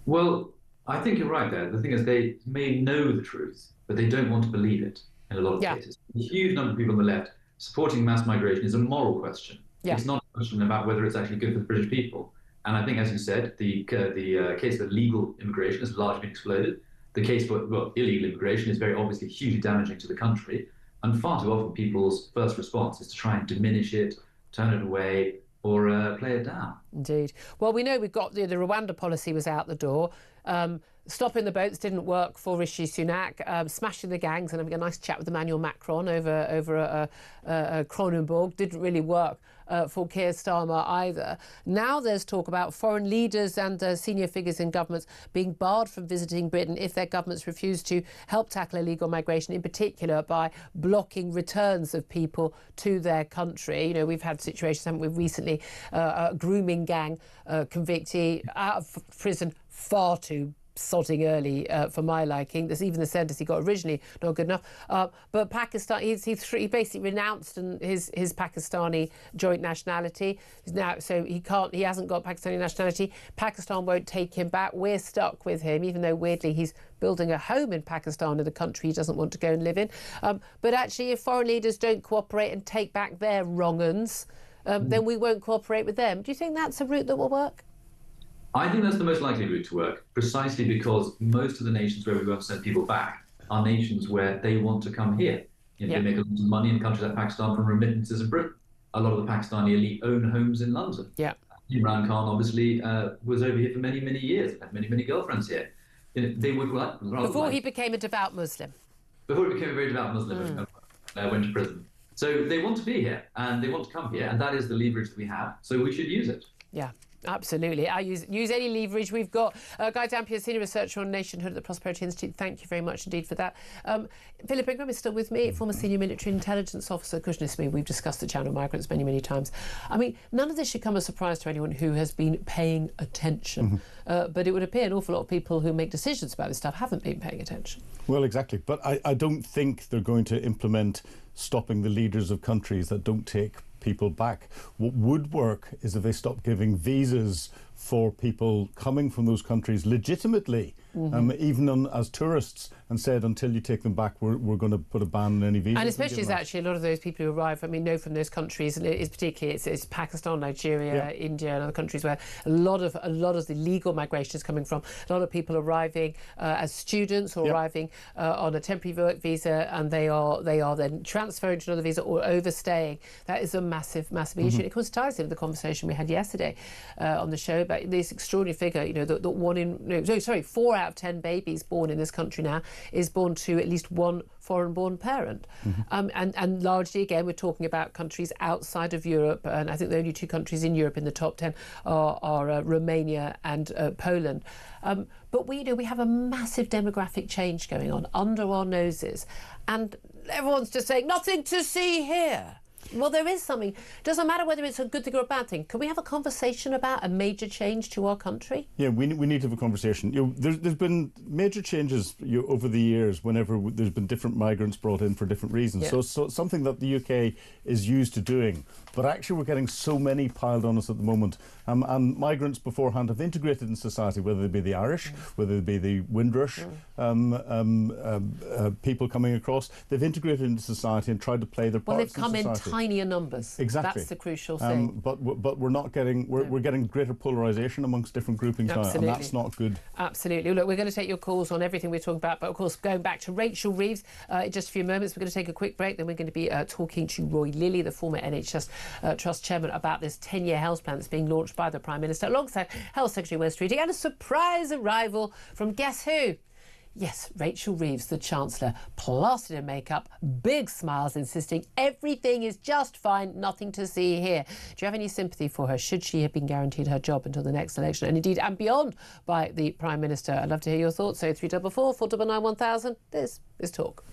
Well, I think you're right there. The thing is, they may know the truth, but they don't want to believe it in a lot of cases. A huge number of people on the left supporting mass migration is a moral question. Yeah. It's not a question about whether it's actually good for the British people. And I think, as you said, the case for legal immigration has largely been exploded. The case for illegal immigration is very obviously hugely damaging to the country. And far too often people's first response is to try and diminish it, turn it away, or play it down. Indeed. Well, we know we've got the Rwanda policy was out the door. Stopping the boats didn't work for Rishi Sunak. Smashing the gangs and having a nice chat with Emmanuel Macron over Kronenbourg didn't really work for Keir Starmer either. Now there's talk about foreign leaders and senior figures in governments being barred from visiting Britain if their governments refuse to help tackle illegal migration, in particular by blocking returns of people to their country. You know, we've had situations, haven't we, recently, a grooming gang convicted out of prison far too sodding early for my liking. There's even the sentence he got originally not good enough. But Pakistan, he basically renounced his Pakistani joint nationality now, so he hasn't got Pakistani nationality. Pakistan won't take him back. We're stuck with him, even though weirdly he's building a home in Pakistan, in the country he doesn't want to go and live in. But actually, if foreign leaders don't cooperate and take back their wrong-uns, then we won't cooperate with them. Do you think that's a route that will work? I think that's the most likely route to work, precisely because most of the nations where we want to send people back are nations where they want to come here. They make a lot of money in countries like Pakistan from remittances in Britain. A lot of the Pakistani elite own homes in London. Yeah. Imran Khan obviously was over here for many, many years, had many, many girlfriends here. They would rather before he became a devout Muslim. before he became a very devout Muslim and went to prison. So they want to be here, and they want to come here, and that is the leverage that we have, so we should use it. Yeah. Absolutely. I use any leverage we've got. Guy Dampier, Senior Researcher on Nationhood at the Prosperity Institute, thank you very much indeed for that. Philip Ingram is still with me, former Senior Military Intelligence Officer. Goodness me, we've discussed the channel migrants many, many times. I mean, none of this should come as a surprise to anyone who has been paying attention. But it would appear an awful lot of people who make decisions about this stuff haven't been paying attention. Well, exactly. But I don't think they're going to implement stopping the leaders of countries that don't take people back. What would work is if they stopped giving visas for people coming from those countries legitimately, even as tourists, and said until you take them back, we're going to put a ban on any visas. And especially as actually a lot of those people who arrive, I mean, know from those countries, and it's particularly it's Pakistan, Nigeria, India, and other countries where a lot of the legal migration is coming from. A lot of people arriving as students or arriving on a temporary work visa, and they are then transferring to another visa or overstaying. That is a massive issue. And of course, it ties into the conversation we had yesterday on the show about this extraordinary figure. You know, that 4 out of 10 babies born in this country now is born to at least one foreign-born parent. And largely, again, we're talking about countries outside of Europe, and I think the only 2 countries in Europe in the top 10 are Romania and Poland. But we have a massive demographic change going on under our noses, and everyone's just saying, nothing to see here. Well, there is something. Doesn't matter whether it's a good thing or a bad thing. Can we have a conversation about a major change to our country? Yeah, we need to have a conversation. There's been major changes over the years whenever there's been different migrants brought in for different reasons. So something that the UK is used to doing. But actually we're getting so many piled on us at the moment. And migrants beforehand have integrated in society, whether they be the Irish, whether they be the Windrush people coming across. They've integrated into society and tried to play their part in society. Well, they've come in tinier numbers. Exactly. That's the crucial thing. But we're not getting, we're getting greater polarisation amongst different groupings now, and that's not good. Absolutely. Look, we're going to take your calls on everything we're talking about, but of course, going back to Rachel Reeves in just a few moments, we're going to take a quick break, then we're going to be talking to Roy Lilly, the former NHS Trust Chairman, about this 10-year health plan that's being launched by the Prime Minister, alongside Health Secretary Wes Streeting, and a surprise arrival from guess who? Yes, Rachel Reeves, the Chancellor, plastered in makeup, big smiles, insisting everything is just fine, nothing to see here. Do you have any sympathy for her? Should she have been guaranteed her job until the next election, and indeed and beyond, by the Prime Minister? I'd love to hear your thoughts. So 344 499 1000. This is Talk.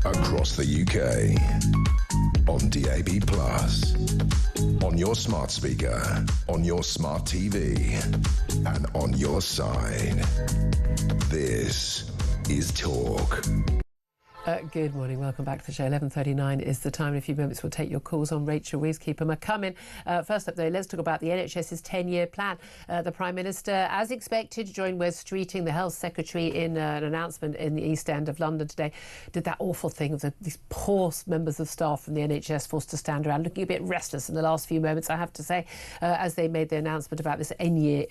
Across the UK, on DAB+, on your smart speaker, on your smart TV, and on your side. This is Talk. Good morning, welcome back to the show. 11:39 is the time. In a few moments we'll take your calls on Rachel Reeves. Keep them coming. First up though, let's talk about the NHS's 10-year plan. The Prime Minister, as expected, joined Wes Streeting, the Health Secretary, in an announcement in the East End of London today. Did that awful thing of these poor members of staff from the NHS forced to stand around, looking a bit restless in the last few moments, I have to say, as they made the announcement about this 10-year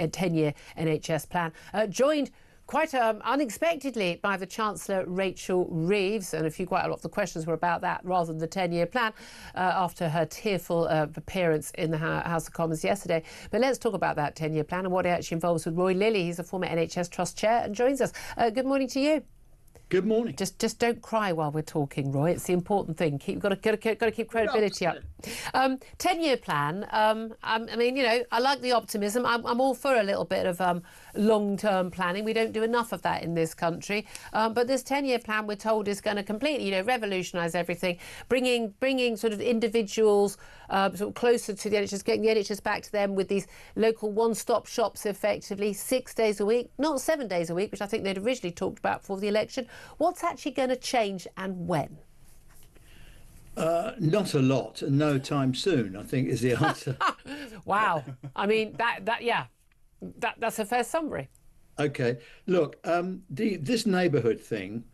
NHS plan. Joined quite unexpectedly by the Chancellor, Rachel Reeves, and quite a lot of the questions were about that rather than the 10-year plan after her tearful appearance in the House of Commons yesterday. But let's talk about that 10-year plan and what it actually involves with Roy Lilly. He's a former NHS Trust Chair and joins us. Good morning to you. Good morning. Just don't cry while we're talking, Roy. It's the important thing. You've got to keep credibility up. 10-year plan. I mean, I like the optimism. I'm all for a little bit of long-term planning. We don't do enough of that in this country. But this 10-year plan, we're told, is going to completely, revolutionise everything, bringing sort of individuals sort of closer to the NHS, getting the NHS back to them with these local one-stop shops, effectively 6 days a week, not 7 days a week, which I think they'd originally talked about before the election. What's actually going to change and when? Not a lot, and no time soon, I think, is the answer. Wow. I mean, that's a fair summary. OK. Look, this neighbourhood thing,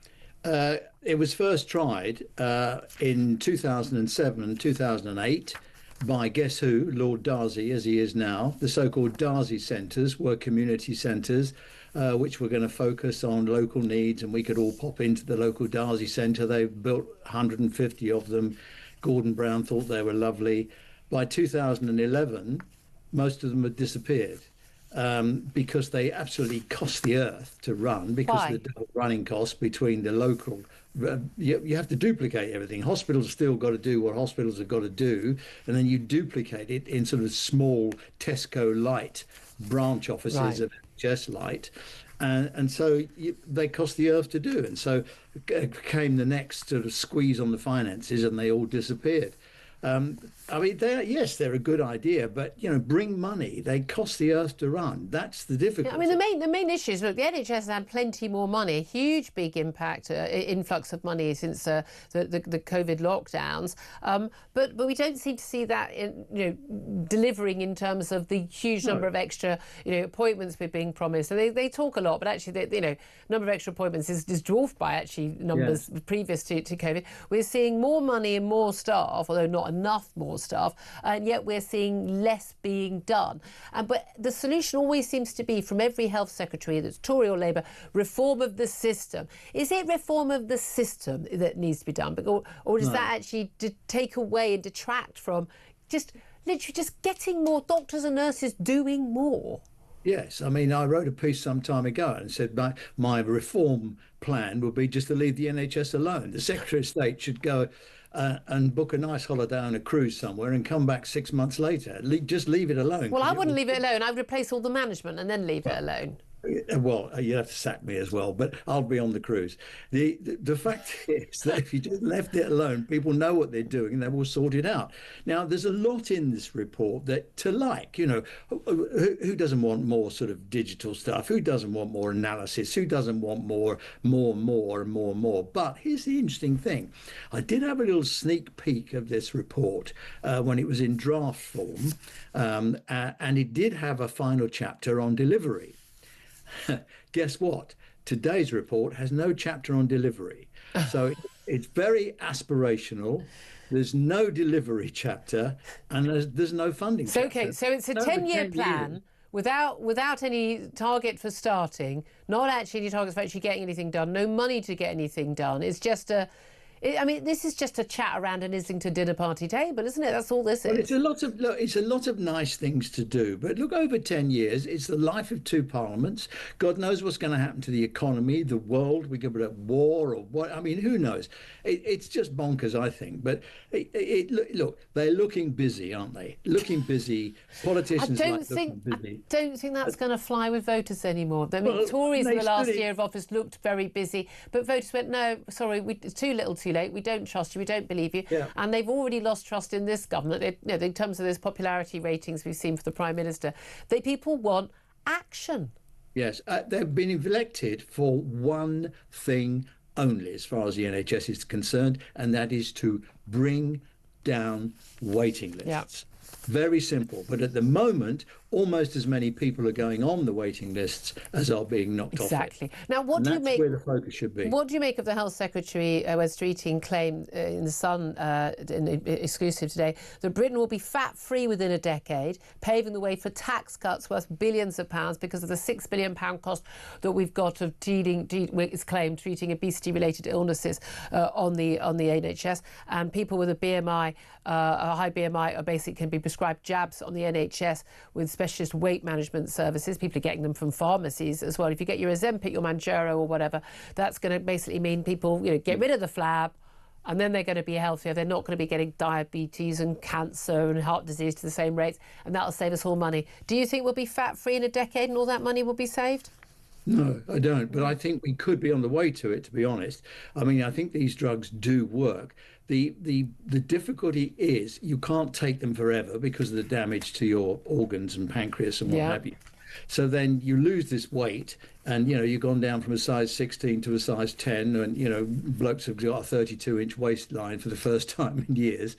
it was first tried in 2007 and 2008 by, guess who, Lord Darcy, as he is now. The so-called Darcy centres were community centres which were going to focus on local needs, and we could all pop into the local Darcy centre. They built 150 of them. Gordon Brown thought they were lovely. By 2011, most of them had disappeared because they absolutely cost the earth to run, because Why? of the double running costs between the local. You have to duplicate everything. Hospitals still got to do what hospitals have got to do, and then you duplicate it in sort of small Tesco light branch offices of NHS light, and so they cost the earth to do, and so came the next sort of squeeze on the finances, and they all disappeared. I mean, they're a good idea, but bring money. They cost the earth to run. That's the difficulty. I mean, the main issue is, look, the NHS has had plenty more money, a huge, big impact, influx of money since the COVID lockdowns. But we don't seem to see that delivering in terms of the huge number of extra appointments we're being promised. So they talk a lot, but actually the number of extra appointments is dwarfed by actually numbers previous to COVID. We're seeing more money and more staff, although not enough more staff, and yet we're seeing less being done. But the solution always seems to be, from every health secretary, that's Tory or Labour, reform of the system. Is it reform of the system that needs to be done, or does that actually take away and detract from literally just getting more doctors and nurses doing more? Yes, I mean, I wrote a piece some time ago and said my reform plan would be just to leave the NHS alone. The Secretary of State should go and book a nice holiday on a cruise somewhere and come back 6 months later. Just leave it alone. Well, I wouldn't leave it alone. I would replace all the management and then leave it alone. Well, you have to sack me as well, but I'll be on the cruise. The fact is that if you just left it alone, people know what they're doing and they will sort it out. Now, there's a lot in this report that to like, who doesn't want more sort of digital stuff? Who doesn't want more analysis? Who doesn't want more? But here's the interesting thing. I did have a little sneak peek of this report when it was in draft form, and it did have a final chapter on delivery. Guess what? Today's report has no chapter on delivery. So it's very aspirational. There's no delivery chapter, and there's no funding chapter. Okay, so it's a 10-year plan without any target for starting, not actually any targets for actually getting anything done, no money to get anything done. It's just this is just a chat around an Islington dinner party table, isn't it? That's all this is. Well, it's a lot of nice things to do, but look, over 10 years, it's the life of two parliaments. God knows what's going to happen to the economy, the world. We could have war or what? I mean, who knows? It's just bonkers, I think. But look, they're looking busy, aren't they? Looking busy. Politicians looking busy. I don't think that's going to fly with voters anymore. I mean, Tories in the last year of office looked very busy, but voters went, no, sorry, it's too little, too late. We don't trust you. We don't believe you. Yeah. And they've already lost trust in this government. In terms of those popularity ratings we've seen for the Prime Minister, people want action. Yes, they've been elected for one thing only, as far as the NHS is concerned, and that is to bring down waiting lists. Yeah. Very simple. But at the moment, almost as many people are going on the waiting lists as are being knocked off. Exactly. Now, what do you make? That's where the focus should be. What do you make of the Health Secretary, Wes Streeting, claim in The Sun, in exclusive today, that Britain will be fat-free within a decade, paving the way for tax cuts worth billions of pounds because of the £6 billion cost that we've got of it's claimed, treating obesity-related illnesses on the NHS, and people with a BMI, a high BMI, are basically can be prescribed jabs on the NHS with specialist weight management services. People are getting them from pharmacies as well. If you get your Ozempic, your Manjaro or whatever, that's going to basically mean people, get rid of the flab, and then they're going to be healthier. They're not going to be getting diabetes and cancer and heart disease to the same rates, and that'll save us all money. Do you think we'll be fat-free in a decade and all that money will be saved? No, I don't. But I think we could be on the way to it, to be honest. I mean, I think these drugs do work. The difficulty is you can't take them forever because of the damage to your organs and pancreas and what have you. So then you lose this weight, and you've gone down from a size 16 to a size 10, and blokes have got a 32-inch waistline for the first time in years,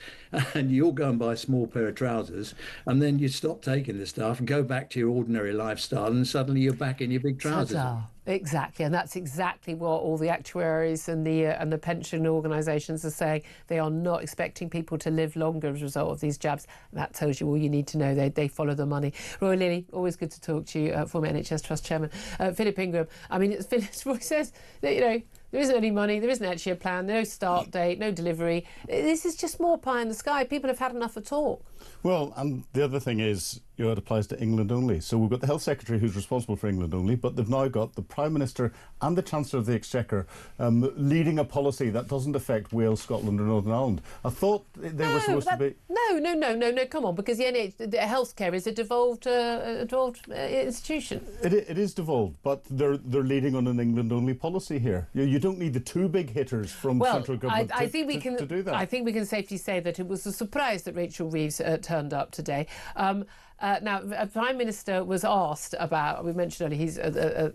and you all go and buy a small pair of trousers, and then you stop taking the stuff and go back to your ordinary lifestyle, and suddenly you're back in your big trousers. Ta-da. Exactly, and that's exactly what all the actuaries and the pension organisations are saying. They are not expecting people to live longer as a result of these jabs. That tells you all you need to know. They follow the money. Roy Lilly, always good to talk to you, former NHS Trust Chairman. Philip Ingram, I mean, Roy says that, there isn't any money, there isn't actually a plan, no start date, no delivery. This is just more pie in the sky. People have had enough of talk. Well, and the other thing is, it applies to England only. So we've got the Health Secretary who's responsible for England only, but they've now got the Prime Minister and the Chancellor of the Exchequer leading a policy that doesn't affect Wales, Scotland or Northern Ireland. I thought they were supposed to be... No, come on, because the healthcare is a devolved institution. It is devolved, but they're leading on an England only policy here. You don't need the two big hitters from central government to do that. I think we can safely say that it was a surprise that Rachel Reeves turned up today. Now, the Prime Minister was asked about, we mentioned earlier,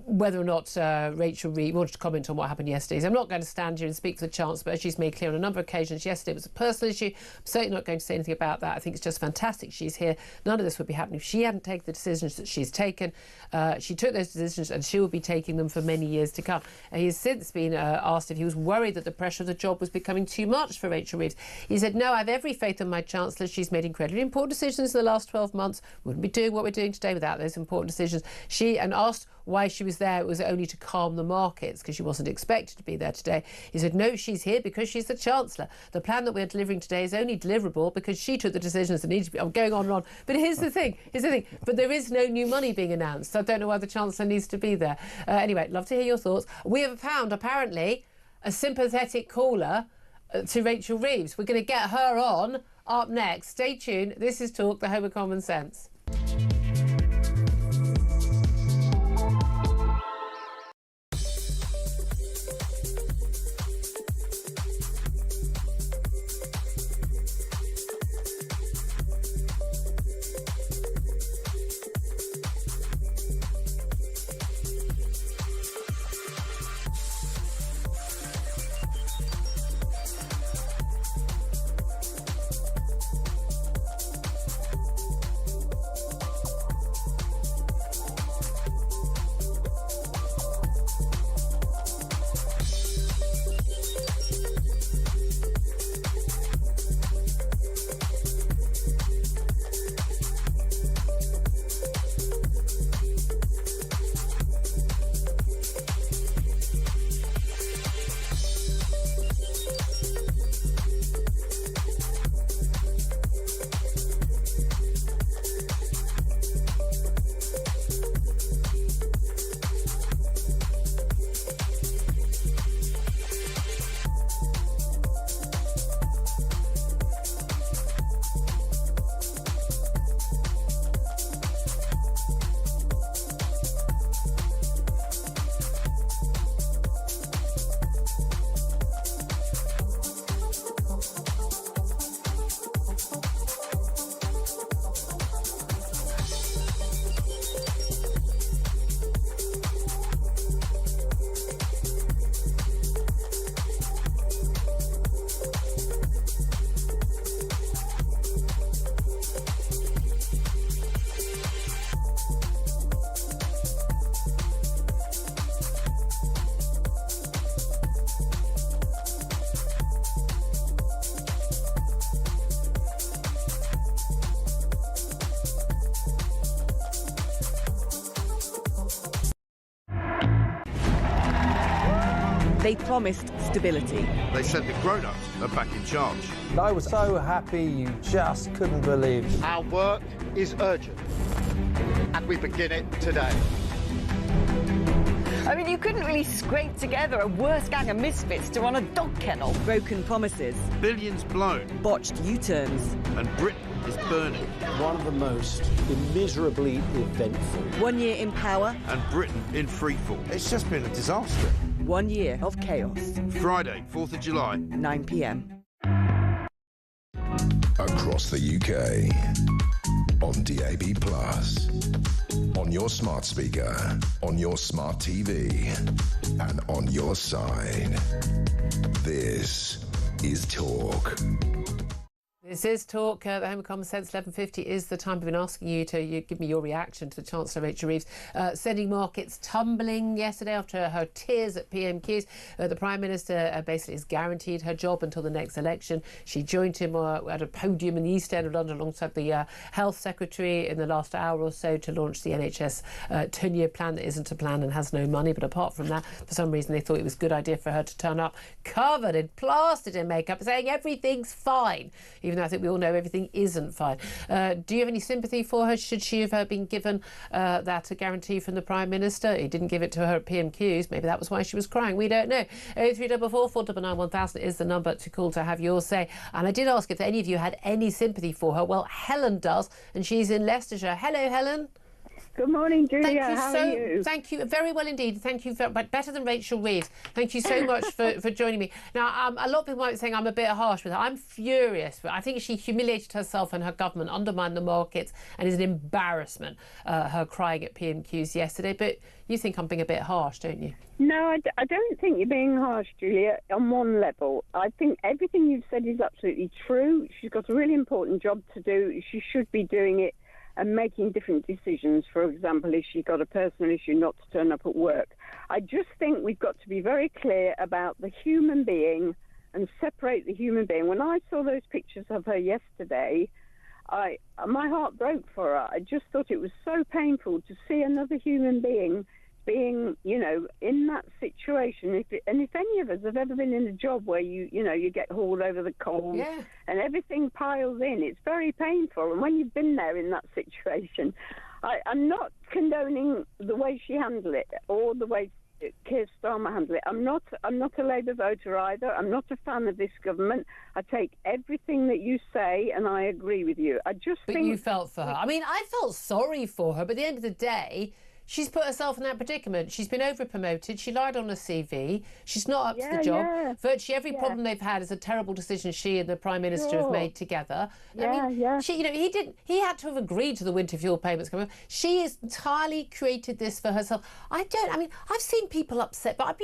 whether or not Rachel Reeves wanted to comment on what happened yesterday. So I'm not going to stand here and speak for the Chancellor, but as she's made clear on a number of occasions, yesterday it was a personal issue. I'm certainly not going to say anything about that. I think it's just fantastic she's here. None of this would be happening if she hadn't taken the decisions that she's taken. She took those decisions and she will be taking them for many years to come. He has since been asked if he was worried that the pressure of the job was becoming too much for Rachel Reeves. He said, no, I have every faith in my Chancellor. She's made incredibly important decisions in the last 12 months. Wouldn't be doing what we're doing today without those important decisions. And asked why she was there, it was only to calm the markets because she wasn't expected to be there today. He said, no, she's here because she's the Chancellor. The plan that we're delivering today is only deliverable because she took the decisions that need to be... I'm going on and on. But here's the thing. But there is no new money being announced. So I don't know why the Chancellor needs to be there. Anyway, love to hear your thoughts. We have found, apparently, a sympathetic caller to Rachel Reeves. We're going to get her on up next. Stay tuned. This is Talk, the home of common sense. They promised stability. They said the grown-ups are back in charge. I was so happy you just couldn't believe it. Our work is urgent, and we begin it today. I mean, you couldn't really scrape together a worse gang of misfits to run a dog kennel. Broken promises. Billions blown. Botched U-turns. And Britain is burning. One of the most immeasurably eventful. 1 year in power. And Britain in freefall. It's just been a disaster. 1 year of chaos. Friday, 4th of July. 9 p.m. Across the UK. On DAB+. On your smart speaker. On your smart TV. And on your side. This is Talk. This is Talk. The Home of Common Sense, 11:50 is the time. I've been asking you to give me your reaction to the Chancellor Rachel Reeves sending markets tumbling yesterday after her tears at PMQs. The Prime Minister basically is guaranteed her job until the next election. She joined him at a podium in the East End of London alongside the Health Secretary in the last hour or so to launch the NHS 10-year plan that isn't a plan and has no money. But apart from that, for some reason they thought it was a good idea for her to turn up covered in plastered in makeup saying everything's fine, even though I think we all know everything isn't fine. Do you have any sympathy for her? Should she have been given that a guarantee from the Prime Minister? He didn't give it to her at PMQs. Maybe that was why she was crying. We don't know. 0344 499 1000 is the number to call to have your say. And I did ask if any of you had any sympathy for her. Well, Helen does, and she's in Leicestershire. Hello, Helen. Good morning, Julia. Thank you How are you? Thank you very well indeed. Thank you, but better than Rachel Reeves. Thank you so much for joining me. Now, a lot of people might be saying I'm a bit harsh with her. I'm furious, but I think she humiliated herself and her government, undermined the markets, and is an embarrassment. Her crying at PMQs yesterday. But you think I'm being a bit harsh, don't you? No, I don't think you're being harsh, Julia, on one level. I think everything you've said is absolutely true. She's got a really important job to do. She should be doing it and making different decisions. For example, if she got a personal issue not to turn up at work. I just think we've got to be very clear about the human being and separate the human being. When I saw those pictures of her yesterday, my heart broke for her. I just thought it was so painful to see another human being being, in that situation. If any of us have ever been in a job where you get hauled over the coals and everything piles in, it's very painful. And when you've been there in that situation, I'm not condoning the way she handled it or the way Keir Starmer handled it. I'm not a Labour voter either. I'm not a fan of this government. I take everything that you say and I agree with you. But you felt for her. I mean, I felt sorry for her, but at the end of the day, she's put herself in that predicament. She's been over-promoted. She lied on her CV. She's not up to the job. Yeah. Virtually every problem they've had is a terrible decision she and the Prime Minister have made together. He had to have agreed to the winter fuel payments coming up. She has entirely created this for herself. I've seen people upset, but I'm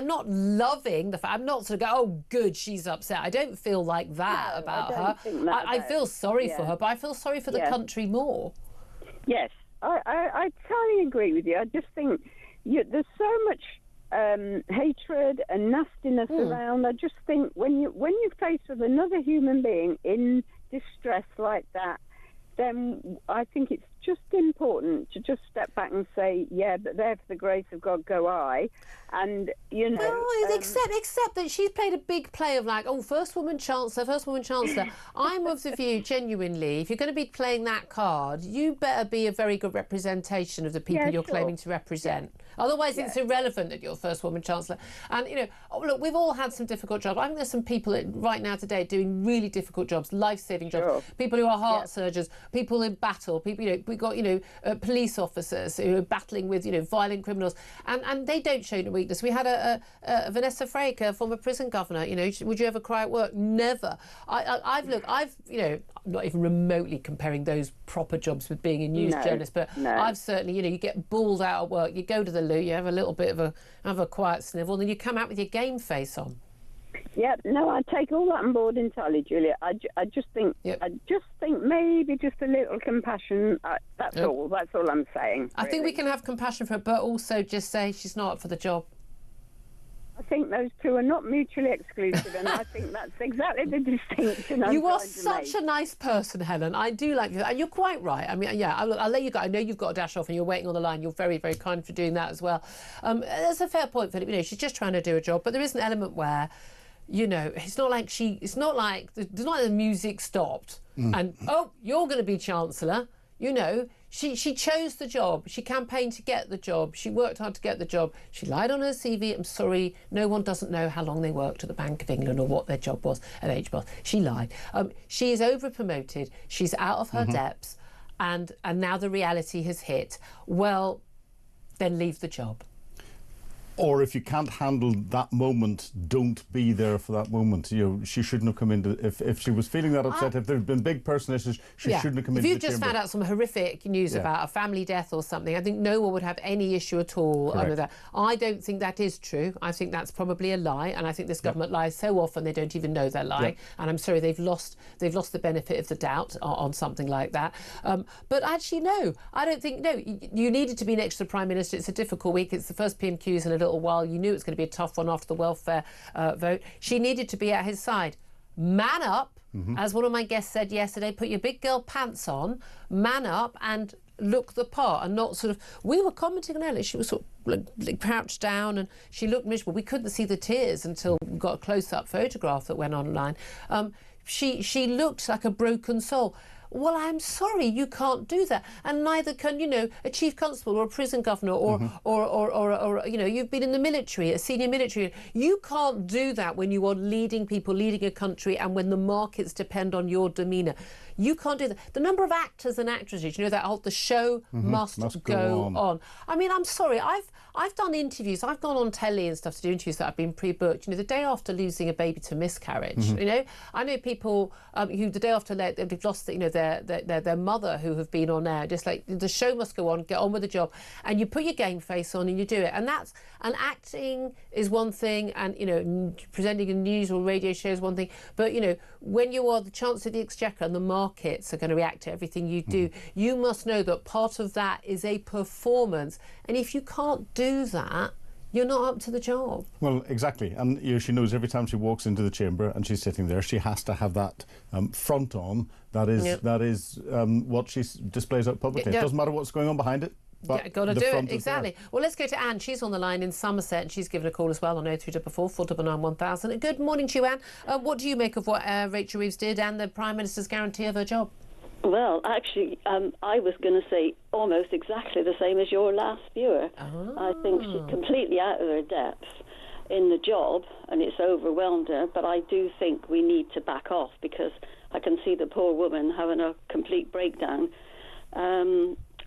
not loving the fact. I'm not sort of go, oh, good, she's upset. I don't feel like that about her. I feel sorry for her, but I feel sorry for the country more. Yes, I totally agree with you. I just think there's so much hatred and nastiness around. I just think when you're faced with another human being in distress like that, then I think it's just important to just step back and say, yeah, but there for the grace of God go I. And, except that she's played a big play of first woman chancellor. I'm of the view, genuinely, if you're going to be playing that card, you better be a very good representation of the people you're claiming to represent. Yeah. Otherwise, it's irrelevant that you're first woman chancellor. And, look, we've all had some difficult jobs. I think there's some people right now today doing really difficult jobs, life-saving jobs. People who are heart surgeons, people in battle, people, we've got, police officers who are battling with, violent criminals. And they don't show no weakness. We had a Vanessa Frake, a former prison governor, would you ever cry at work? Never. I'm not even remotely comparing those proper jobs with being a news journalist, but I've certainly, you get bawled out at work, you go to the loo, you have a little bit of a quiet snivel, and then you come out with your game face on. Yeah, no, I take all that on board entirely, Julia. I just think maybe just a little compassion. That's all. That's all I'm saying. I think we can have compassion for her, but also just say she's not up for the job. I think those two are not mutually exclusive, and I think that's exactly the distinction I'm You are trying to such make. a nice person, Helen. I do like you, and you're quite right. I mean, yeah, I'll let you go. I know you've got to dash off, and you're waiting on the line. You're very, very kind for doing that as well. That's a fair point, Philip. You know, she's just trying to do a job, but there is an element where, you know, it's not like the music stopped and you're going to be Chancellor. You know, she chose the job. She campaigned to get the job. She worked hard to get the job. She lied on her CV. I'm sorry, no one doesn't know how long they worked at the Bank of England or what their job was at HBOS. She lied. She is over-promoted. She's out of her depths, and now the reality has hit. Well, then leave the job. Or if you can't handle that moment, don't be there for that moment. You know, she shouldn't have come into. If she was feeling that upset, if there had been big personal issues, she shouldn't have come into the chamber. If you've just found out some horrific news about a family death or something, I think no one would have any issue at all under that. I don't think that is true. I think that's probably a lie, and I think this government lies so often they don't even know they're lying. And I'm sorry, they've lost the benefit of the doubt on something like that. But actually, no, I don't think. No, you needed to be next to the Prime Minister. It's a difficult week. It's the first PMQs in a little while. You knew it was going to be a tough one after the welfare vote. She needed to be at his side. Man up, as one of my guests said yesterday, put your big girl pants on, man up and look the part, and not sort of... We were commenting on her, she was sort of like crouched down and she looked miserable. We couldn't see the tears until we got a close-up photograph that went online. She looked like a broken soul. Well, I'm sorry, you can't do that, and neither can, you know, a chief constable or a prison governor or you know, you've been in the military, a senior military. You can't do that when you are leading people, leading a country, and when the markets depend on your demeanour. You can't do that. The number of actors and actresses, you know, that the show must go on. I mean, I'm sorry, I've done interviews, I've gone on telly and stuff to do interviews that have been pre-booked, you know, the day after losing a baby to miscarriage. You know, I know people who the day after they've lost, you know, their mother who have been on air, just like the show must go on, get on with the job, and you put your game face on and you do it. And acting is one thing, and, you know, presenting a news or radio show is one thing, but, you know, when you are the Chancellor of the Exchequer and the markets are going to react to everything you do, you must know that part of that is a performance, and if you can't do that, you're not up to the job. Well, exactly. And, you know, she knows every time she walks into the chamber and she's sitting there, she has to have that front on. That is what she displays out publicly. It doesn't matter what's going on behind it. But got to do it, exactly. Well, let's go to Anne. She's on the line in Somerset, and she's given a call as well on 0344 499 1000. Good morning to you, Anne. What do you make of what Rachel Reeves did and the Prime Minister's guarantee of her job? Well, actually, I was going to say almost exactly the same as your last viewer. I think she's completely out of her depth in the job, and it's overwhelmed her, but I do think we need to back off, because I can see the poor woman having a complete breakdown.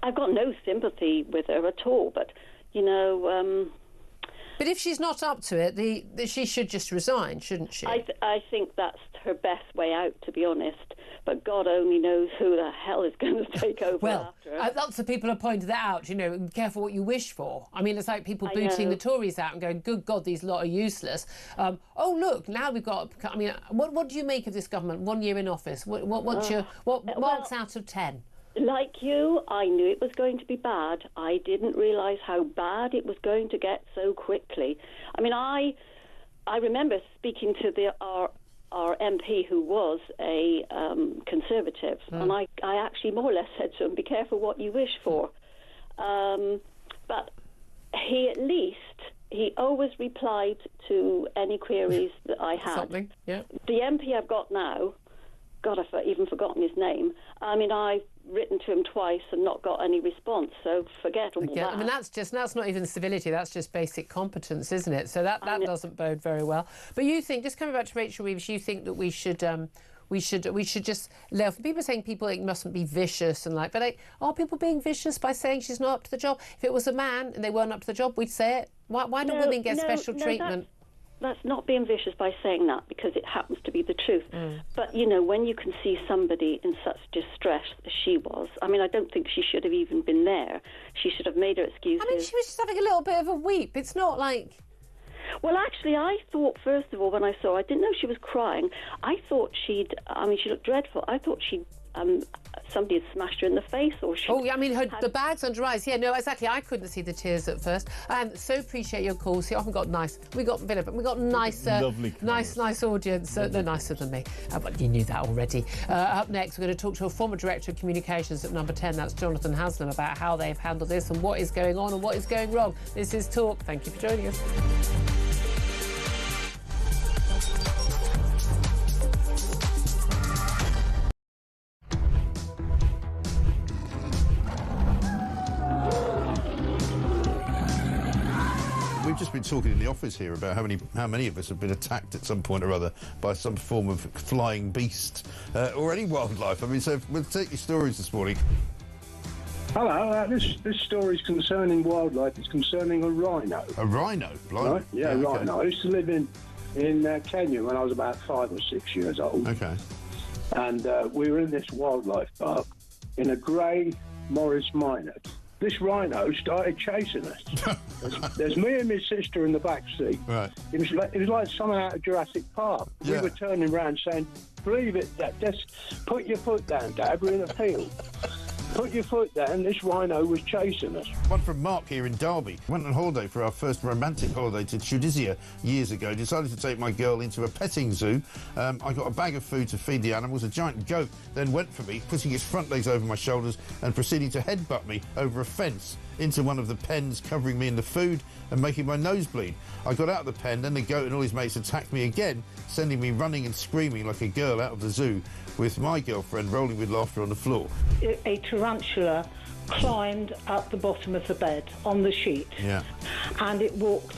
I've got no sympathy with her at all, but, you know... But if she's not up to it, she should just resign, shouldn't she? I think that's her best way out, to be honest. But God only knows who the hell is going to take over after her. Lots of people have pointed that out, you know, be careful what you wish for. I mean, it's like people booting the Tories out and going, good God, these lot are useless. Oh, look, now we've got... I mean, what do you make of this government, 1 year in office? What marks out of 10? Like you, I knew it was going to be bad. I didn't realise how bad it was going to get so quickly. I mean, I remember speaking to our MP who was a Conservative, and I actually more or less said to him, be careful what you wish for. But he always replied to any queries that I had. Something, yeah. The MP I've got now, God, I've even forgotten his name. I mean, I've written to him twice and not got any response, so forget all that. I mean, that's not even civility, that's just basic competence, isn't it? So that doesn't bode very well. But you think, just coming back to Rachel Reeves, you think that we should just let... People are saying people mustn't be vicious and like, but are people being vicious by saying she's not up to the job? If it was a man and they weren't up to the job, we'd say it. Why don't women get special treatment? That's not being vicious by saying that, because it happens to be the truth. But, you know, when you can see somebody in such distress as she was, I mean, I don't think she should have even been there. She should have made her excuses. I mean, she was just having a little bit of a weep. It's not like... Well, actually, I thought, first of all, when I saw her, I didn't know she was crying. I thought she looked dreadful. I thought she'd somebody had smashed her in the face, or she... Oh, yeah, I mean, the bag's under her eyes. Yeah, no, exactly. I couldn't see the tears at first. So appreciate your calls. We got nice, lovely nice audience. They're nicer than me. But you knew that already. Up next, we're going to talk to a former Director of Communications at Number 10. That's Jonathan Haslam, about how they've handled this and what is going on and what is going wrong. This is Talk. Thank you for joining us. We've just been talking in the office here about how many of us have been attacked at some point or other by some form of flying beast or any wildlife. I mean, so we'll take your stories this morning. Hello, this story is concerning wildlife. It's concerning a rhino. A rhino? Blimey. Right? Yeah, okay. rhino. I used to live in Kenya when I was about 5 or 6 years old. Okay. And we were in this wildlife park in a grey Morris Minor. This rhino started chasing us. There's me and my sister in the back seat. Right. It was like something out of Jurassic Park. Yeah. We were turning around saying, "Believe it, Dad. Just put your foot down, Dad. We're in a field. Put your foot down." This rhino was chasing us. One from Mark here in Derby. Went on holiday for our first romantic holiday to Julia years ago. Decided to take my girl into a petting zoo. I got a bag of food to feed the animals. A giant goat then went for me, putting its front legs over my shoulders and proceeding to headbutt me over a fence into one of the pens, covering me in the food and making my nose bleed. I got out of the pen, then the goat and all his mates attacked me again, sending me running and screaming like a girl out of the zoo, with my girlfriend rolling with laughter on the floor. A tarantula climbed up the bottom of the bed on the sheet. Yeah. And it walked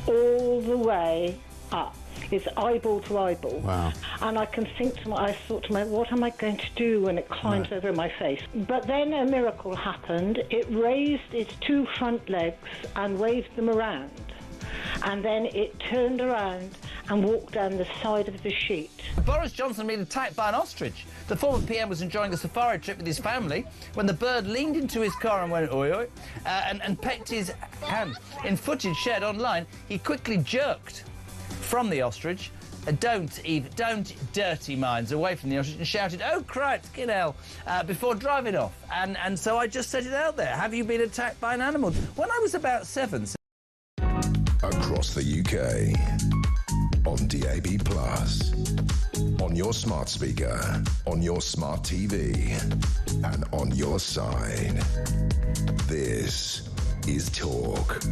all the way up. It's eyeball to eyeball. Wow. And I thought to myself, what am I going to do when it climbs over my face? But then a miracle happened. It raised its 2 front legs and waved them around. And then it turned around and walked down the side of the sheet. Boris Johnson been attacked by an ostrich. The former PM was enjoying a safari trip with his family when the bird leaned into his car and went oi oi and pecked his hand. In footage shared online, he quickly jerked from the ostrich. Don't dirty minds away from the ostrich, and shouted, "Oh, cripes, get hell," before driving off. And so I just said it out there. Have you been attacked by an animal? When I was about 7... Across the UK, on DAB+, on your smart speaker, on your smart TV, and on your side. This is Talk.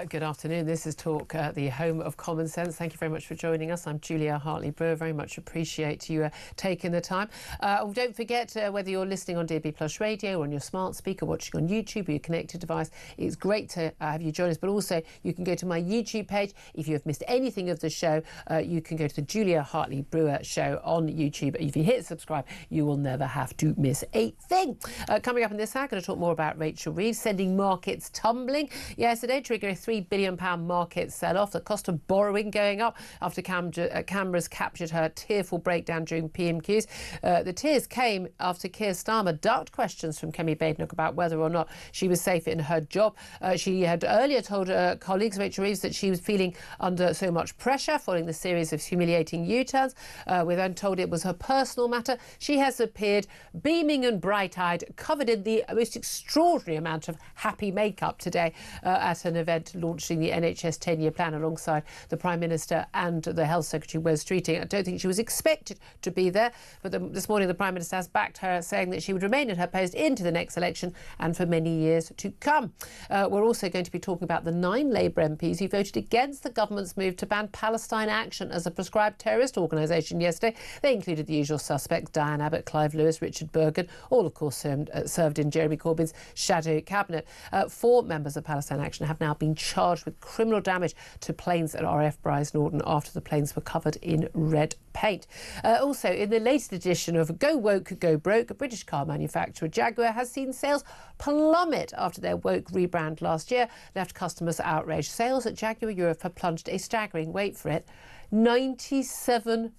Good afternoon. This is Talk, the home of common sense. Thank you very much for joining us. I'm Julia Hartley-Brewer. Very much appreciate you taking the time. Don't forget, whether you're listening on DAB+ radio or on your smart speaker, watching on YouTube or your connected device, it's great to have you join us. But also, you can go to my YouTube page. If you have missed anything of the show, you can go to the Julia Hartley-Brewer show on YouTube. If you hit subscribe, you will never have to miss a thing. Coming up in this hour, I'm going to talk more about Rachel Reeves sending markets tumbling yesterday, triggering a £3 billion market sell-off, the cost of borrowing going up after cameras captured her tearful breakdown during PMQs. The tears came after Keir Starmer ducked questions from Kemi Badenoch about whether or not she was safe in her job. She had earlier told her colleagues, Rachel Reeves, that she was feeling under so much pressure following the series of humiliating U-turns. We're then told it was her personal matter. She has appeared beaming and bright-eyed, covered in the most extraordinary amount of happy makeup today at an event launching the NHS 10-year plan alongside the Prime Minister and the Health Secretary, Wes Streeting. I don't think she was expected to be there, but this morning the Prime Minister has backed her, saying that she would remain in her post into the next election and for many years to come. We're also going to be talking about the 9 Labour MPs who voted against the government's move to ban Palestine Action as a proscribed terrorist organisation yesterday. They included the usual suspects: Diane Abbott, Clive Lewis, Richard Bergen, all of course served in Jeremy Corbyn's shadow cabinet. 4 members of Palestine Action have now been charged with criminal damage to planes at RAF Bryce Norton after the planes were covered in red paint. Also, in the latest edition of Go Woke, Go Broke, a British car manufacturer, Jaguar, has seen sales plummet after their woke rebrand last year left customers outraged. Sales at Jaguar Europe have plunged a staggering, wait for it, 97%.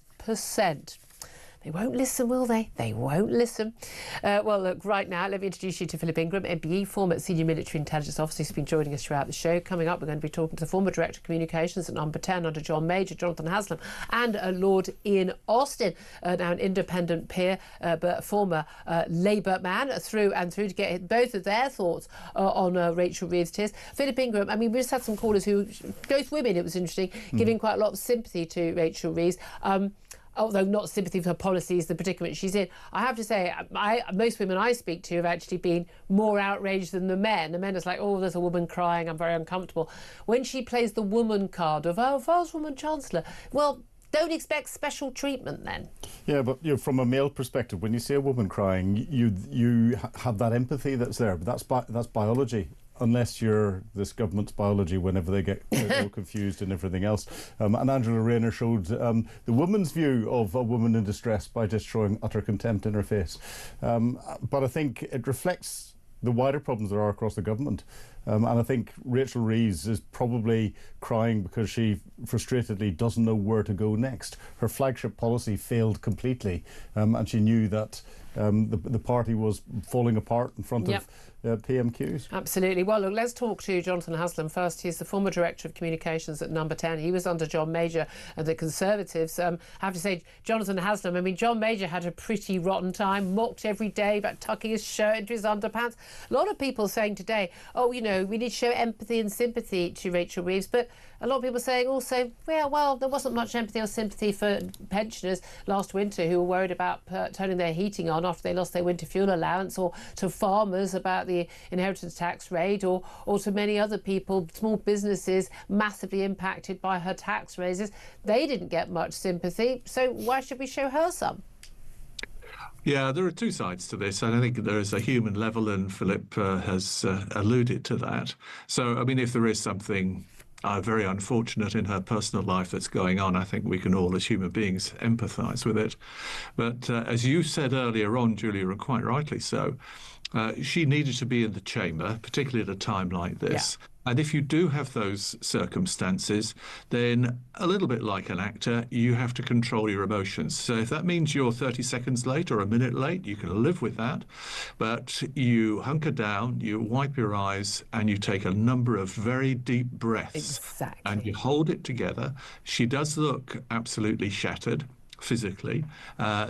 They won't listen, will they? They won't listen. Well, look, right now, let me introduce you to Philip Ingram, MBE, former Senior Military Intelligence Officer, who's been joining us throughout the show. Coming up, we're going to be talking to the former Director of Communications at Number 10 under John Major, Jonathan Haslam, and Lord Ian Austin, now an independent peer, but former Labour man through and through, to get both of their thoughts on Rachel Reeves' tears. Philip Ingram, I mean, we just had some callers who, both women, it was interesting, giving quite a lot of sympathy to Rachel Reeves. Although not sympathy for her policies, the predicament she's in. I have to say, most women I speak to have actually been more outraged than the men. The men are like, oh, there's a woman crying, I'm very uncomfortable. When she plays the woman card of, oh, if I was woman chancellor, well, don't expect special treatment then. Yeah, but from a male perspective, when you see a woman crying, you have that empathy that's there, but that's biology. Unless you're this government's biology, whenever they get all confused and everything else. And Angela Rayner showed the woman's view of a woman in distress by just showing utter contempt in her face. But I think it reflects the wider problems there are across the government. And I think Rachel Reeves is probably crying because she frustratedly doesn't know where to go next. Her flagship policy failed completely, and she knew that the party was falling apart in front of PMQs. Absolutely. Well, look, let's talk to Jonathan Haslam first. He's the former Director of Communications at Number 10. He was under John Major and the Conservatives. I have to say, Jonathan Haslam, I mean, John Major had a pretty rotten time, mocked every day about tucking his shirt into his underpants. A lot of people saying today, oh, you know, we need to show empathy and sympathy to Rachel Reeves, but a lot of people saying also, yeah, well, there wasn't much empathy or sympathy for pensioners last winter who were worried about turning their heating on after they lost their winter fuel allowance, or to farmers about the inheritance tax rate, or to many other people, small businesses massively impacted by her tax raises. They didn't get much sympathy, so why should we show her some? Yeah, there are two sides to this, and I think there is a human level, and Philip has alluded to that. So, I mean, if there is something very unfortunate in her personal life that's going on, I think we can all, as human beings, empathise with it. But as you said earlier on, Julia, and quite rightly so, she needed to be in the chamber, particularly at a time like this. Yeah. And if you do have those circumstances, then a little bit like an actor, you have to control your emotions. So if that means you're 30 seconds late or a minute late, you can live with that. But you hunker down, you wipe your eyes, and you take a number of very deep breaths. Exactly. And you hold it together. She does look absolutely shattered. Physically,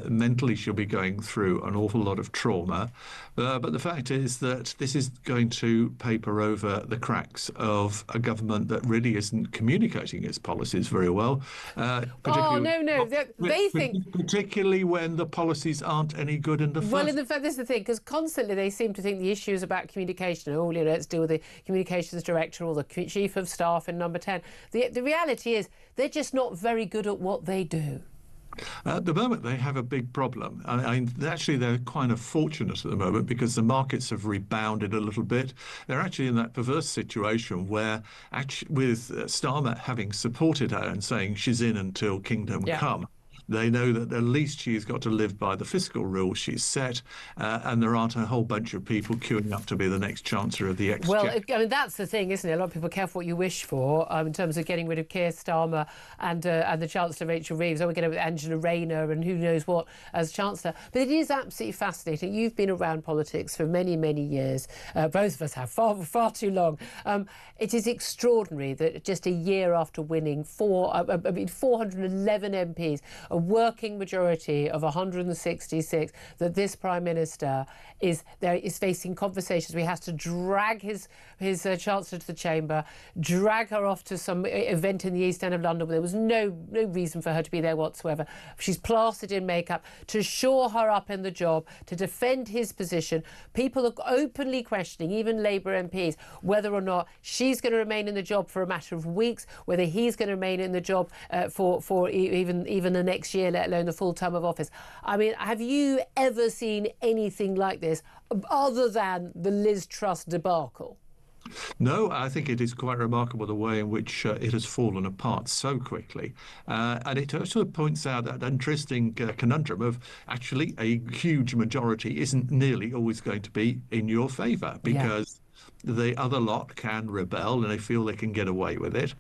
mentally she'll be going through an awful lot of trauma, but the fact is that this is going to paper over the cracks of a government that really isn't communicating its policies very well. They think, particularly when the policies aren't any good in the first. Well, in fact, this is the thing, because constantly they seem to think the issue is about communication. Oh, you know, let's deal with the communications director or the chief of staff in Number 10. The reality is they're just not very good at what they do. At the moment, they have a big problem. Actually, they're kind of fortunate at the moment because the markets have rebounded a little bit. They're actually in that perverse situation where, with Starmer having supported her and saying she's in until kingdom come, they know that at least she's got to live by the fiscal rules she's set, and there aren't a whole bunch of people queuing up to be the next Chancellor of the Exchequer. Well, I mean, that's the thing, isn't it? A lot of people care for what you wish for in terms of getting rid of Keir Starmer and the Chancellor Rachel Reeves. We're going to Angela Rayner and who knows what as Chancellor. But it is absolutely fascinating. You've been around politics for many, many years. Both of us have, far too long. It is extraordinary that just a year after winning 411 MPs, a working majority of 166, that this Prime Minister is facing conversations where he has to drag his Chancellor to the chamber, drag her off to some event in the East End of London where there was no reason for her to be there whatsoever. She's plastered in makeup to shore her up in the job, to defend his position. People are openly questioning, even Labour MPs, whether or not she's going to remain in the job for a matter of weeks, whether he's going to remain in the job for even the next year, let alone the full term of office. I mean, have you ever seen anything like this other than the Liz Truss debacle? No, I think it is quite remarkable the way in which it has fallen apart so quickly. And it also points out that interesting conundrum of actually a huge majority isn't nearly always going to be in your favour, because The other lot can rebel and they feel they can get away with it.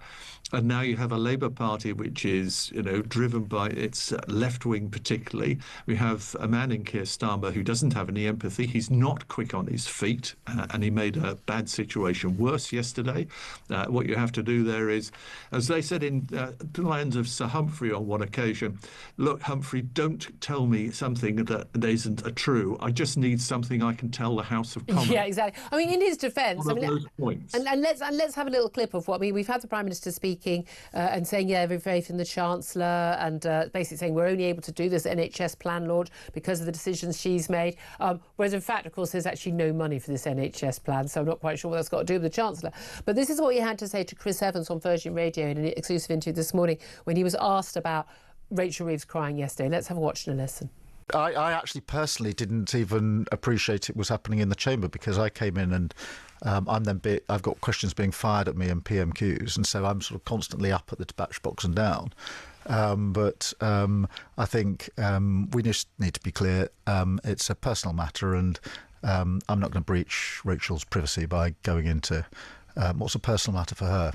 And now you have a Labour Party which is, driven by its left wing particularly. We have a man in Keir Starmer who doesn't have any empathy. He's not quick on his feet, and he made a bad situation worse yesterday. What you have to do there is, as they said in the lines of Sir Humphrey on one occasion, look, Humphrey, don't tell me something that isn't true. I just need something I can tell the House of Commons. Yeah, exactly. I mean, in his defence, those points. And let's have a little clip of what we've had the Prime Minister speaking and saying, yeah, every faith in the Chancellor, and basically saying we're only able to do this NHS plan launch because of the decisions she's made. Whereas in fact, of course, there's actually no money for this NHS plan, so I'm not quite sure what that's got to do with the Chancellor. But this is what he had to say to Chris Evans on Virgin Radio in an exclusive interview this morning when he was asked about Rachel Reeves crying yesterday. Let's have a watch and a listen. I actually personally didn't even appreciate it was happening in the chamber because I came in and I've got questions being fired at me and PMQs, and so I'm sort of constantly up at the dispatch box and down. But I think we just need to be clear. It's a personal matter, and I'm not going to breach Rachel's privacy by going into what's a personal matter for her.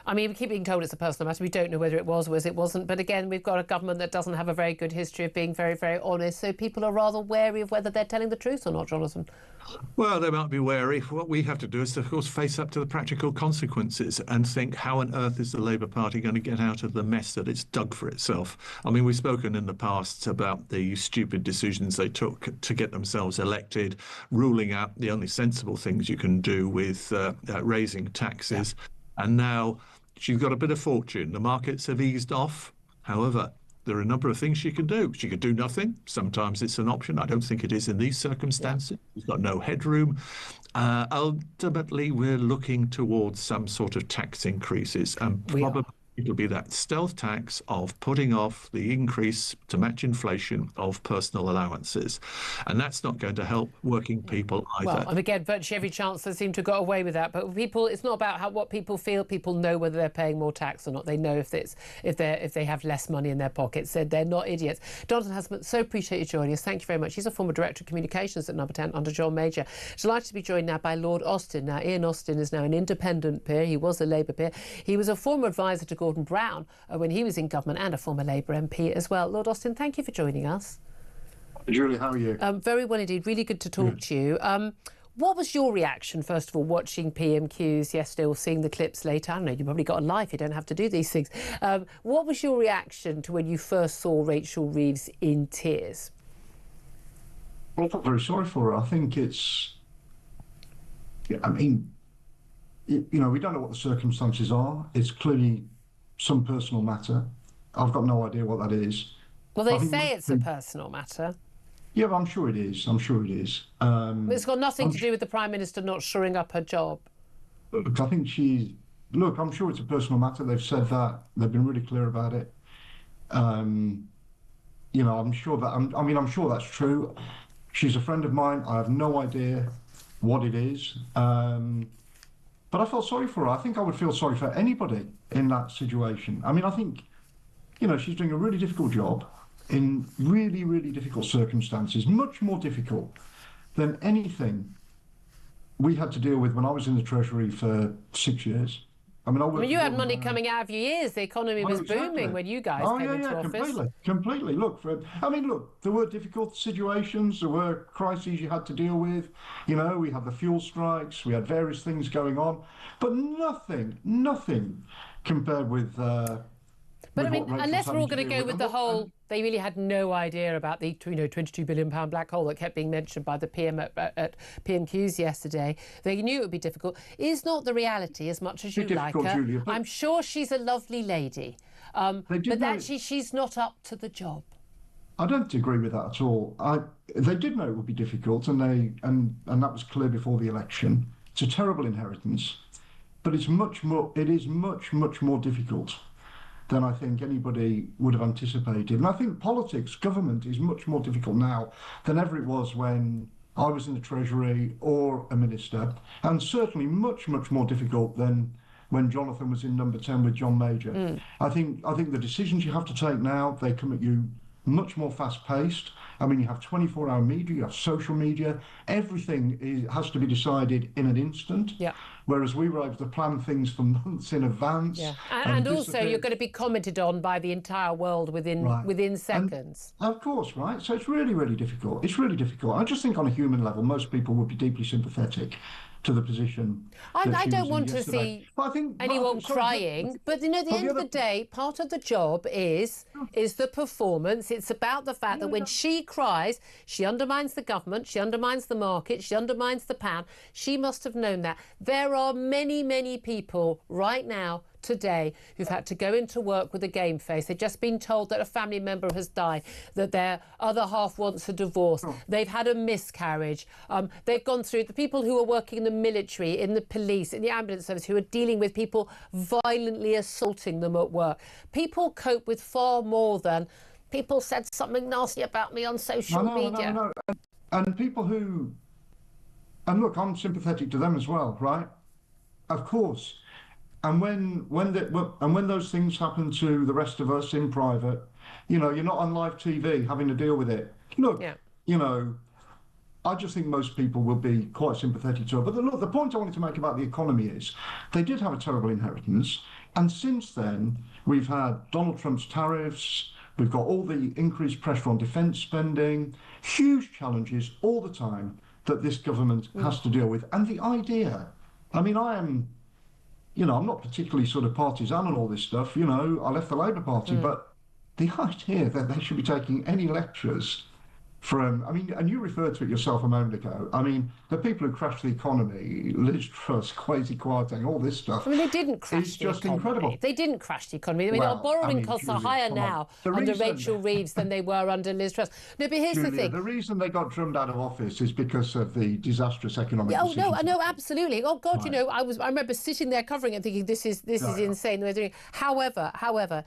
I mean, we keep being told it's a personal matter. We don't know whether it was or it wasn't. But again, we've got a government that doesn't have a very good history of being very, very honest. So people are rather wary of whether they're telling the truth or not, Jonathan. Well, they might be wary. What we have to do is, of course, face up to the practical consequences and think, how on earth is the Labour Party going to get out of the mess that it's dug for itself? I mean, we've spoken in the past about the stupid decisions they took to get themselves elected, ruling out the only sensible things you can do with raising taxes. Yeah. And now she's got a bit of fortune. The markets have eased off. However, there are a number of things she can do. She could do nothing. Sometimes it's an option. I don't think it is in these circumstances. Yeah. She's got no headroom. Ultimately, we're looking towards some sort of tax increases, and probably it'll be that stealth tax of putting off the increase to match inflation of personal allowances. And that's not going to help working people either. Well, and again, virtually every chancellor seemed to have got away with that. But people, it's not about what people feel. People know whether they're paying more tax or not. They know if they have less money in their pockets. They're not idiots. Jonathan Husband, so appreciate you joining us. Thank you very much. He's a former Director of Communications at Number 10 under John Major. Delighted to be joined now by Lord Austin. Now, Ian Austin is now an independent peer. He was a Labour peer. He was a former advisor to Gordon Brown when he was in government, and a former Labour MP as well. Lord Austin, thank you for joining us. Julia, how are you? Very well indeed. Really good to talk to you. What was your reaction, first of all, watching PMQs yesterday or seeing the clips later? I don't know, you probably got a life, you don't have to do these things. What was your reaction to when you first saw Rachel Reeves in tears? Well, I felt very sorry for her. I think it's... I mean, we don't know what the circumstances are. It's clearly some personal matter. I've got no idea what that is. Well, they say it's a personal matter. Yeah, but I'm sure it is. I'm sure it is. It's got nothing to do with the Prime Minister not shoring up her job. Look, I think I'm sure it's a personal matter. They've said that. They've been really clear about it. I'm sure that's true. She's a friend of mine. I have no idea what it is. But I felt sorry for her. I think I would feel sorry for anybody in that situation. I mean, I think, she's doing a really difficult job in really, really difficult circumstances, much more difficult than anything we had to deal with when I was in the Treasury for 6 years. I mean, you had money coming out of your ears. The economy was booming when you guys came into office. Completely. Look, there were difficult situations. There were crises you had to deal with. We had the fuel strikes. We had various things going on, but nothing compared with. But I mean, unless we're all going to go with the whole, they really had no idea about the £22 billion black hole that kept being mentioned by the PM at PMQs yesterday. They knew it would be difficult. Is not the reality, as much as you like her. Julia, I'm sure she's a lovely lady, but actually she's not up to the job. I don't agree with that at all. They did know it would be difficult, and that was clear before the election. It's a terrible inheritance, but it is much more difficult than I think anybody would have anticipated. And I think politics, government, is much more difficult now than ever it was when I was in the Treasury or a minister, and certainly much more difficult than when Jonathan was in Number 10 with John Major. I think the decisions you have to take now, they come at you much more fast-paced. I mean, you have 24-hour media, you have social media. Everything has to be decided in an instant. Yeah. Whereas we were able to plan things for months in advance. Yeah. And also, you're going to be commented on by the entire world within seconds. And of course, right? So it's really, really difficult. It's really difficult. I just think on a human level, most people would be deeply sympathetic to the position. I don't want to see anyone crying, but you know, at the end of the day, part of the job is the performance. It's about the fact that when she cries, she undermines the government, she undermines the market, she undermines the pound. She must have known that. There are many, many people right now today who've had to go into work with a game face. They've just been told that a family member has died, that their other half wants a divorce. They've had a miscarriage. They've gone through the people who are working in the military, in the police, in the ambulance service, who are dealing with people violently assaulting them at work. People cope with far more than people said something nasty about me on social media. No. And people who, and look, I'm sympathetic to them as well, right? Of course. And when those things happen to the rest of us in private, you know, you're not on live TV having to deal with it. Look, you know, I just think most people will be quite sympathetic to her. But look, the point I wanted to make about the economy is they did have a terrible inheritance. And since then, we've had Donald Trump's tariffs. We've got all the increased pressure on defence spending, huge challenges all the time that this government has to deal with. And the idea, I mean, you know, I'm not particularly sort of partisan on all this stuff. You know, I left the Labour Party, but the idea that they should be taking any lectures from, I mean, and you referred to it yourself a moment ago. I mean, the people who crashed the economy, Liz Truss, Kwasi Kwarteng, all this stuff. I mean, they didn't crash the economy. It's just incredible. They didn't crash the economy. I mean, our borrowing costs are higher now under Rachel Reeves than they were under Liz Truss. No, but here's the thing. The reason they got drummed out of office is because of the disastrous economic decisions. Oh, no, absolutely. Oh, God, right. You know, I remember sitting there covering it thinking, this is insane. The way they're doing it. However,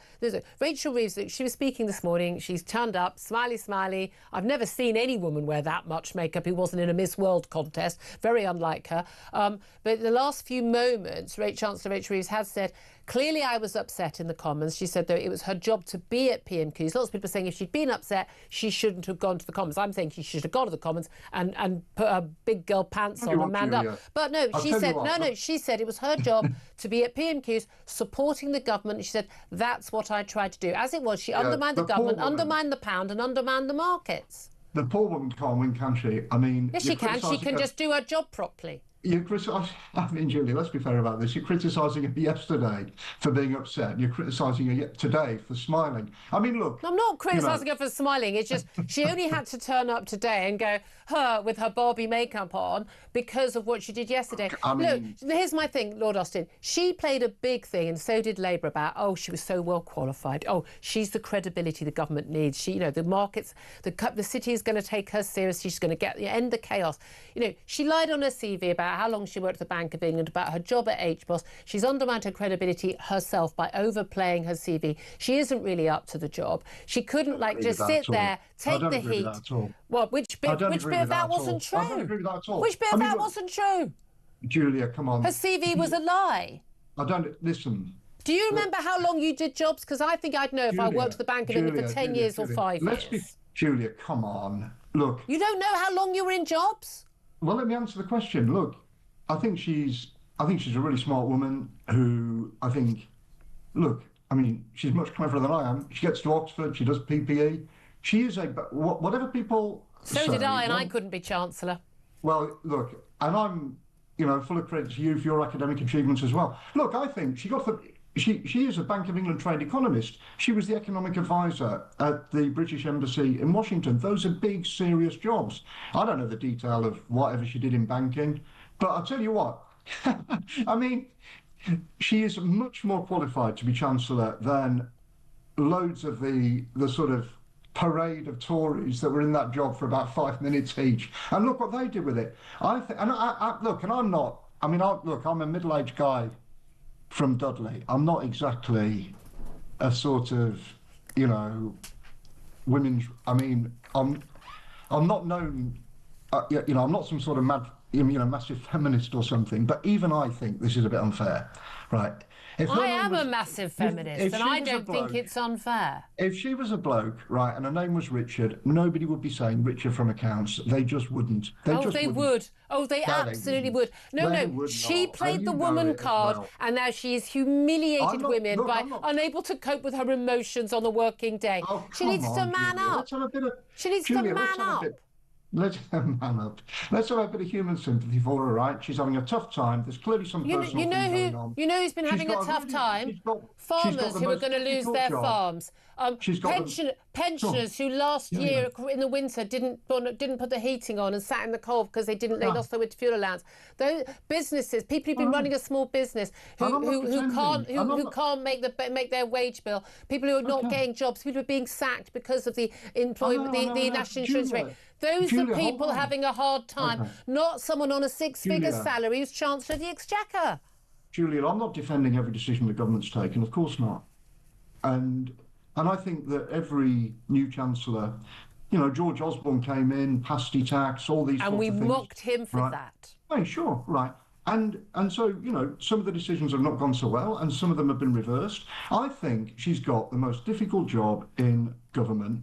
Rachel Reeves, she was speaking this morning. She's turned up, smiley. I've never seen any woman wear that much makeup who wasn't in a Miss World contest. Very unlike her. But the last few moments, Chancellor Rachel Reeves has said, clearly I was upset in the Commons. She said, though, it was her job to be at PMQs. Lots of people are saying if she'd been upset, she shouldn't have gone to the Commons. I'm saying she should have gone to the Commons and put her big girl pants on and manned up. But no, she said it was her job to be at PMQs supporting the government. She said, that's what I tried to do. As it was, she undermined the government, undermined the pound and undermined the markets. The poor woman can't win, can she? I mean... Yes, she can. She can just do her job properly. I mean, Julia, let's be fair about this. You're criticising her yesterday for being upset. You're criticising her today for smiling. I mean, look... I'm not criticising her for smiling. It's just she only had to turn up today and go, with her Barbie makeup on because of what she did yesterday. Look, here's my thing, Lord Austin. She played a big thing, and so did Labour, about, she was so well qualified. She's the credibility the government needs. She, you know, the markets, the city is going to take her seriously. She's going to end the chaos. You know, she lied on her CV about how long she worked at the Bank of England, about her job at HBOS. She's undermined her credibility herself by overplaying her CV. She isn't really up to the job. She couldn't just sit there, take the heat. What? Which bit of that wasn't true? I don't agree with that at all. Which bit of that wasn't true? Julia, come on. Her CV was a lie. Listen. Do you remember how long you did jobs? Because I think I'd know if I worked at the Bank of England for 10 years or 5 years. Julia, come on. Look. You don't know how long you were in jobs? Well, let me answer the question. Look, I think she's a really smart woman who she's much cleverer than I am. She gets to Oxford, she does PPE. She is whatever people say. So did I, and I couldn't be Chancellor. Well, look, and I'm, full of credit to you for your academic achievements as well. Look, I think she is a Bank of England trained economist. She was the economic advisor at the British Embassy in Washington. Those are big, serious jobs. I don't know the detail of whatever she did in banking, but I'll tell you what, I mean, she is much more qualified to be Chancellor than loads of the sort of parade of Tories that were in that job for about 5 minutes each. And look what they did with it. I'm a middle-aged guy from Dudley. I'm not exactly a sort of, women's. I mean, I'm not known. I'm not some sort of massive feminist or something. But even I think this is a bit unfair. right? If I her name am was- a massive if feminist, and she I was a don't think bloke- it's unfair. If she was a bloke, right, and her name was Richard, nobody would be saying Richard from accounts. They just wouldn't. They Oh, just they wouldn't. would. Oh, they No, absolutely wouldn't. would. No, They no. would She not. played And the you know woman it as card, well. and now she has humiliated I'm not- women look, by I'm not- unable to cope with her emotions on the working day. She Come needs to on, man Julia, up. Let's have a bit of, She needs Julia, to let's man have a up. bit- Let's man up. Let's have a bit of human sympathy for her, right? She's having a tough time. There's clearly some personal things going on. You know who's been She's having a got tough really- time? she's got Farmers the who are most going to lose difficult their job. farms. She's got the- Pensioners who last Yeah, year in the winter didn't put the heating on and sat in the cold because they lost their winter fuel allowance. Those businesses, people who've been running a small business who can't make their wage bill, people who are not getting jobs, people who are being sacked because of the employment, the national insurance rate. Those Julia, are people hold on. having a hard time, not someone on a six-figure Julia. salary who's Chancellor of the Exchequer. Julia, I'm not defending every decision the government's taken, of course not. And I think that every new Chancellor, you know, George Osborne came in, pasty tax, all these And sorts we of things. mocked him for Right. that. Oh, sure, right. And so, you know, some of the decisions have not gone so well and some of them have been reversed. I think she's got the most difficult job in government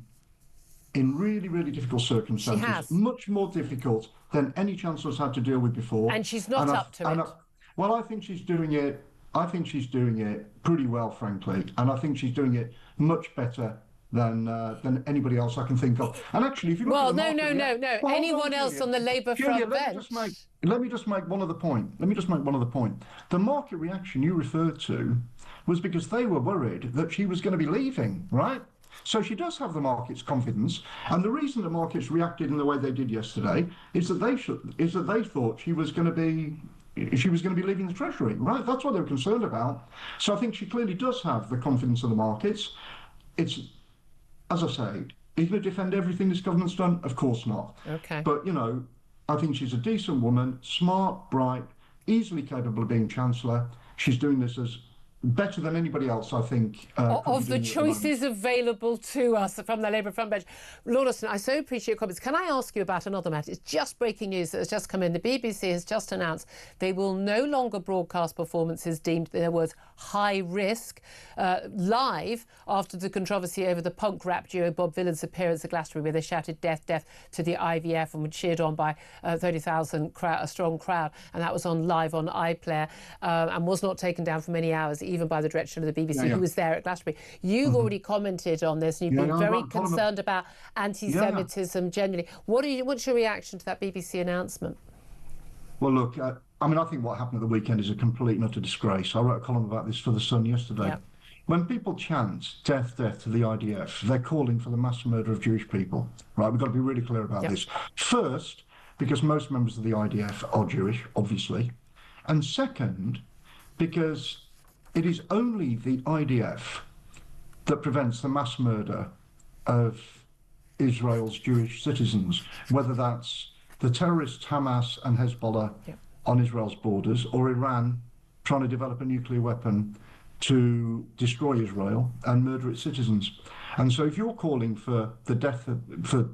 in really, really difficult circumstances. She has. Much more difficult than any Chancellor's had to deal with before. And she's not up to it. Well, I think she's doing it. I think she's doing it pretty well, frankly, and I think she's doing it much better than anybody else I can think of. And actually, if you look at the market, no. Well, hold Anyone on, else Julia. on the Labour Julia, front bench? let me just make one other point. The market reaction you referred to was because they were worried that she was going to be leaving, right? So she does have the market's confidence, and the reason the markets reacted in the way they did yesterday is that they thought she was going to be leaving the Treasury, right? That's what they were concerned about. So I think she clearly does have the confidence of the markets. It's, as I say, are you going to defend everything this government's done? Of course not. Okay. But, you know, I think she's a decent woman, smart, bright, easily capable of being Chancellor. She's doing this as better than anybody else, I think. Of the choices available to us from the Labour front bench. Lord Austin, I so appreciate your comments. Can I ask you about another matter? It's just breaking news that has just come in. The BBC has just announced they will no longer broadcast performances deemed, in their words, high risk, live after the controversy over the punk rap duo Bob Vylan's appearance at Glastonbury, where they shouted death, death to the IVF and were cheered on by 30,000 a strong crowd. And that was on live on iPlayer and was not taken down for many hours, even by the director of the BBC, who was there at Glastonbury. You've already commented on this, and you've been very concerned about anti-Semitism generally. What's your reaction to that BBC announcement? Well, look, I mean, I think what happened at the weekend is a complete and utter disgrace. I wrote a column about this for The Sun yesterday. Yep. When people chant death, death to the IDF, they're calling for the mass murder of Jewish people. Right? We've got to be really clear about this. First, because most members of the IDF are Jewish, obviously. And second, because it is only the IDF that prevents the mass murder of Israel's Jewish citizens, whether that's the terrorists Hamas and Hezbollah on Israel's borders, or Iran trying to develop a nuclear weapon to destroy Israel and murder its citizens. And so if you're calling for the death for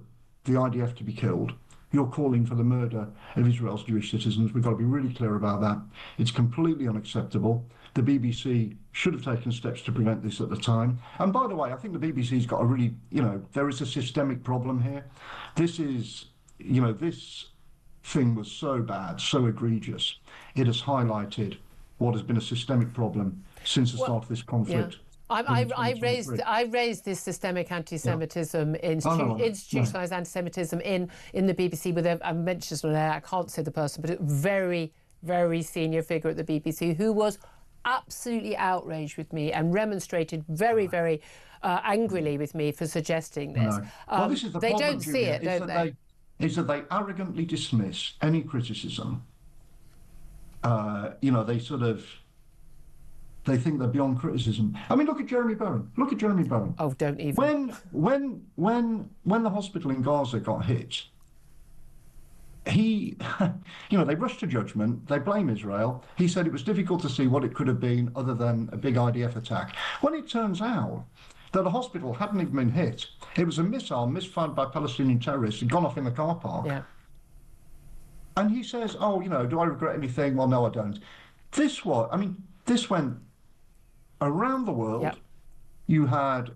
the IDF to be killed, you're calling for the murder of Israel's Jewish citizens. We've got to be really clear about that. It's completely unacceptable. The BBC should have taken steps to prevent this at the time. And by the way, I think the BBC's got a really, you know, there is a systemic problem here. This is, you know, this thing was so bad, so egregious. It has highlighted what has been a systemic problem since the start of this conflict. I raised this systemic anti-Semitism, institutionalised anti-Semitism in the BBC with I mentioned I can't say the person, but a very, very senior figure at the BBC who was absolutely outraged with me and remonstrated very, very angrily with me for suggesting this. Well, this is the they problem, don't see Julia, it, don't they? Is that they arrogantly dismiss any criticism. You know, they think they're beyond criticism. I mean, look at Jeremy Bowen. Oh, don't even. When the hospital in Gaza got hit, he, you know, they rushed to judgment. They blame Israel. He said it was difficult to see what it could have been other than a big IDF attack. When it turns out that the hospital hadn't even been hit, it was a missile misfired by Palestinian terrorists. It'd gone off in the car park. Yeah. And he says, "Oh, you know, do I regret anything? Well, no, I don't." I mean, this went around the world. Yep. You had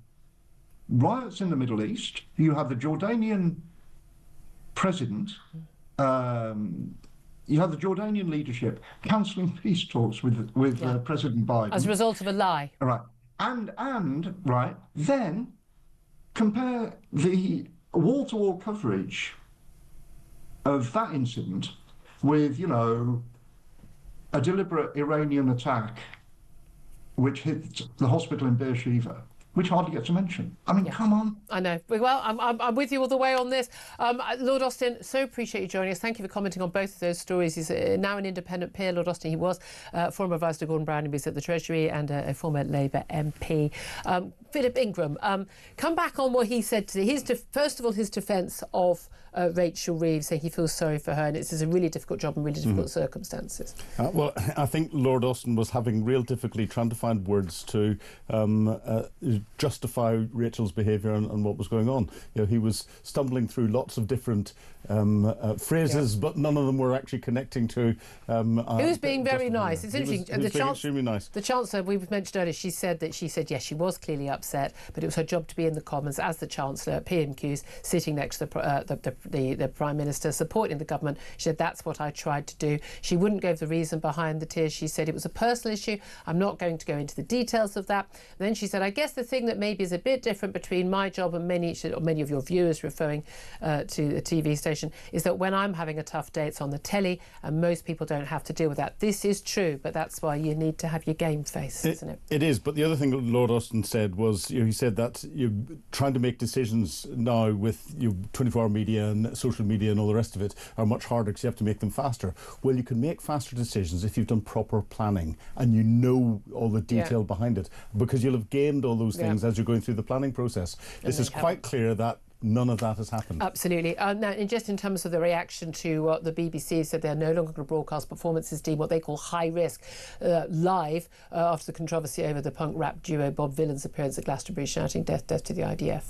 riots in the Middle East. You had the Jordanian president. You had the Jordanian leadership cancelling peace talks with President Biden as a result of a lie. Right, and right then compare the wall-to-wall coverage of that incident with, you know, a deliberate Iranian attack which hit the hospital in Beersheba, which hardly gets a mention. I mean, come on. I know. Well, I'm with you all the way on this. Lord Austin, so appreciate you joining us. Thank you for commenting on both of those stories. He's now an independent peer, Lord Austin. He was former advisor to Gordon Brown, who was at the Treasury, and a former Labour MP. Philip Ingram, come back on what he said today. First of all, his defence of Rachel Reeves, saying he feels sorry for her, and it's a really difficult job and really difficult circumstances. Well, I think Lord Austin was having real difficulty trying to find words to justify Rachel's behaviour and what was going on. You know, he was stumbling through lots of different phrases, but none of them were actually connecting to. He was being very nice. It's interesting. He was being extremely nice. The Chancellor, we mentioned earlier, she said yes, she was clearly upset, but it was her job to be in the Commons as the Chancellor at PMQs, sitting next to the Prime Minister, supporting the government. She said, that's what I tried to do. She wouldn't give the reason behind the tears. She said it was a personal issue. I'm not going to go into the details of that. And then she said, I guess the thing that maybe is a bit different between my job and many of your viewers, referring to the TV station, is that when I'm having a tough day, it's on the telly, and most people don't have to deal with that. This is true, but that's why you need to have your game face, isn't it? It is, but the other thing that Lord Austin said was, he said that you're trying to make decisions now with 24-hour media and social media and all the rest of it are much harder because you have to make them faster. Well, you can make faster decisions if you've done proper planning and you know all the detail behind it, because you'll have gamed all those things as you're going through the planning process. This is quite clear that none of that has happened. Absolutely. Now, just in terms of the reaction to what the BBC said, they're no longer going to broadcast performances deemed what they call high risk live after the controversy over the punk rap duo Bob Vylan's appearance at Glastonbury shouting death, death to the IDF.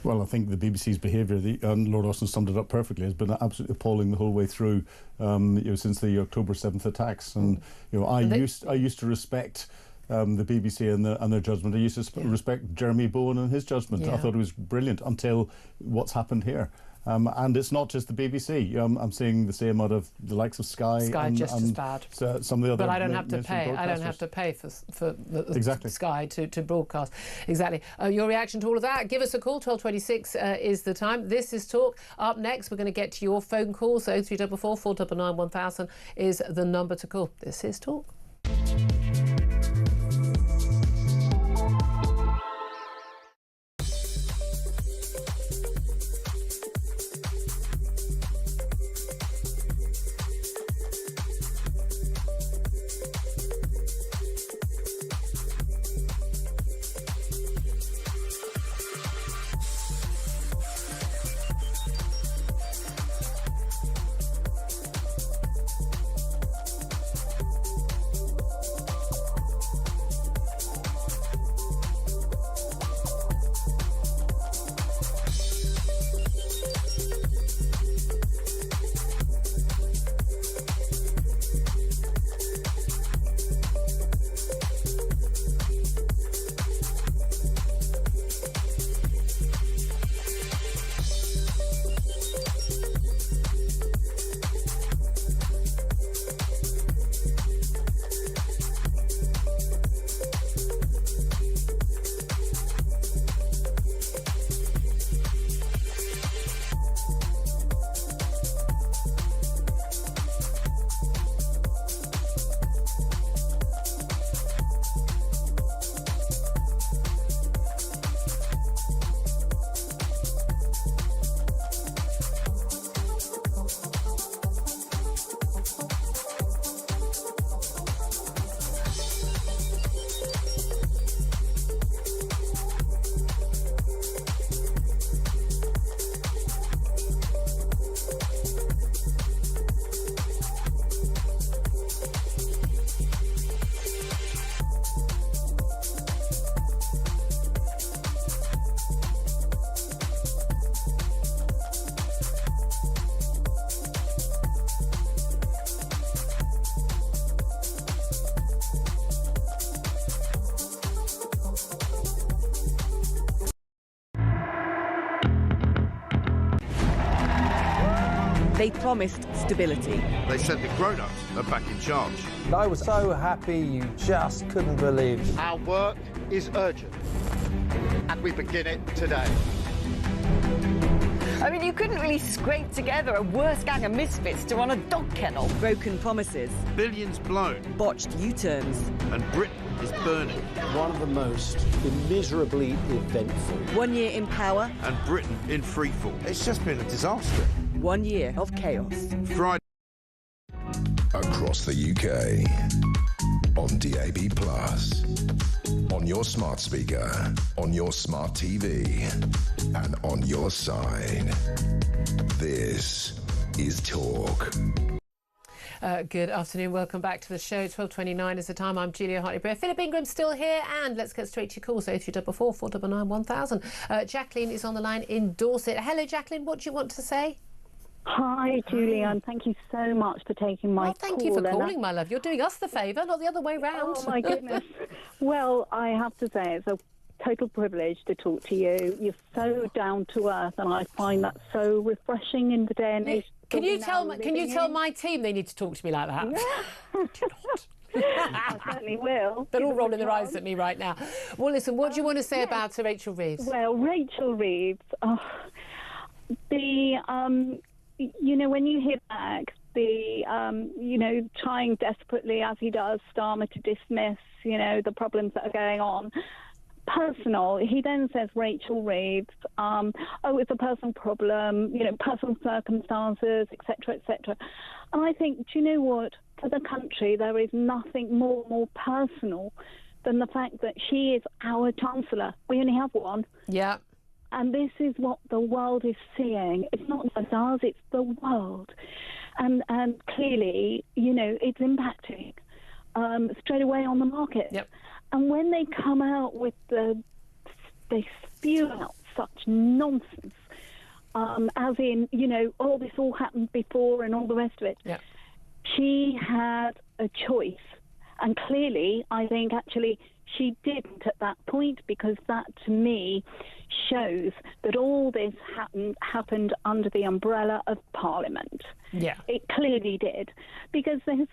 Well, I think the BBC's behaviour, and Lord Austin summed it up perfectly, has been absolutely appalling the whole way through, since the October 7th attacks. And I used to respect the BBC and their judgment. I used to respect Jeremy Bowen and his judgment. I thought it was brilliant until what's happened here. And it's not just the BBC. I'm seeing the same out of the likes of Sky. Sky just as bad. Some of the other. But I don't have to pay. I don't have to pay for Sky to broadcast. Exactly. Your reaction to all of that? Give us a call. 12:26 is the time. This is Talk. Up next, we're going to get to your phone calls. 0344 499 1000 is the number to call. This is Talk. They promised stability. They said the grown-ups are back in charge. I was so happy you just couldn't believe it. Our work is urgent, and we begin it today. I mean, you couldn't really scrape together a worse gang of misfits to run a dog kennel. Broken promises. Billions blown. Botched U-turns. And Britain is burning. One of the most immeasurably eventful. 1 year in power. And Britain in freefall. It's just been a disaster. 1 year of chaos. Friday. Across the UK. On DAB+. On your smart speaker. On your smart TV. And on your side. This is Talk. Good afternoon, welcome back to the show. 12:29 is the time. I'm Julia Hartley-Brewer. Philip Ingram's still here, and let's get straight to your calls. 0344 499 1000. Jacqueline is on the line in Dorset. Hello, Jacqueline, what do you want to say? Hi, Julia, and thank you so much for taking my call. Thank you for calling, my love. You're doing us the favour, not the other way round. Oh, my goodness. Well, I have to say, it's a total privilege to talk to you. You're so down to earth, and I find that so refreshing in the day and age. Can you tell my team they need to talk to me like that? Yeah. I certainly will. They're all rolling their eyes at me right now. Well, listen, what do you want to say about Rachel Reeves? Well, Rachel Reeves, you know, when you hear back trying desperately, as he does, Starmer to dismiss, the problems that are going on. Personal, he then says Rachel Reeves, it's a personal problem, personal circumstances, etc., etc. And I think, do you know what? For the country, there is nothing more personal than the fact that she is our Chancellor. We only have one. Yeah. And this is what the world is seeing. It's not just us, it's the world. And clearly, it's impacting straight away on the market. Yep. And when they come out with they spew out such nonsense, as in, this all happened before and all the rest of it. Yep. She had a choice. And clearly, I think actually she didn't at that point, because that, to me, shows that all this happened under the umbrella of Parliament. Yeah. It clearly did. Because there's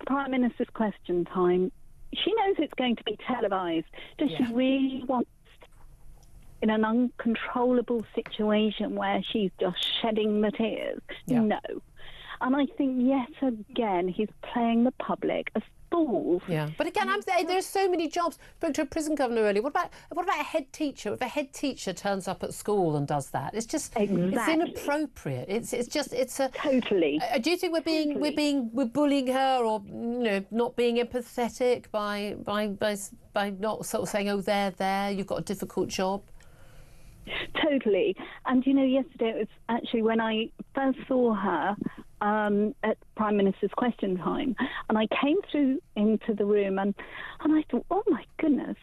Prime Minister's question time. She knows it's going to be televised. Does she really want, in an uncontrollable situation where she's just shedding the tears? Yeah. No. And I think yet again he's playing the public as fools. Yeah, but again, there's so many jobs. Spoke to a prison governor earlier. What about a head teacher? If a head teacher turns up at school and does that, it's just it's inappropriate. It's a totally. Do you think we're bullying her, or not being empathetic by not sort of saying, oh, there, you've got a difficult job? Totally. And yesterday it was actually when I first saw her at Prime Minister's question time, and I came through into the room and I thought, oh my goodness,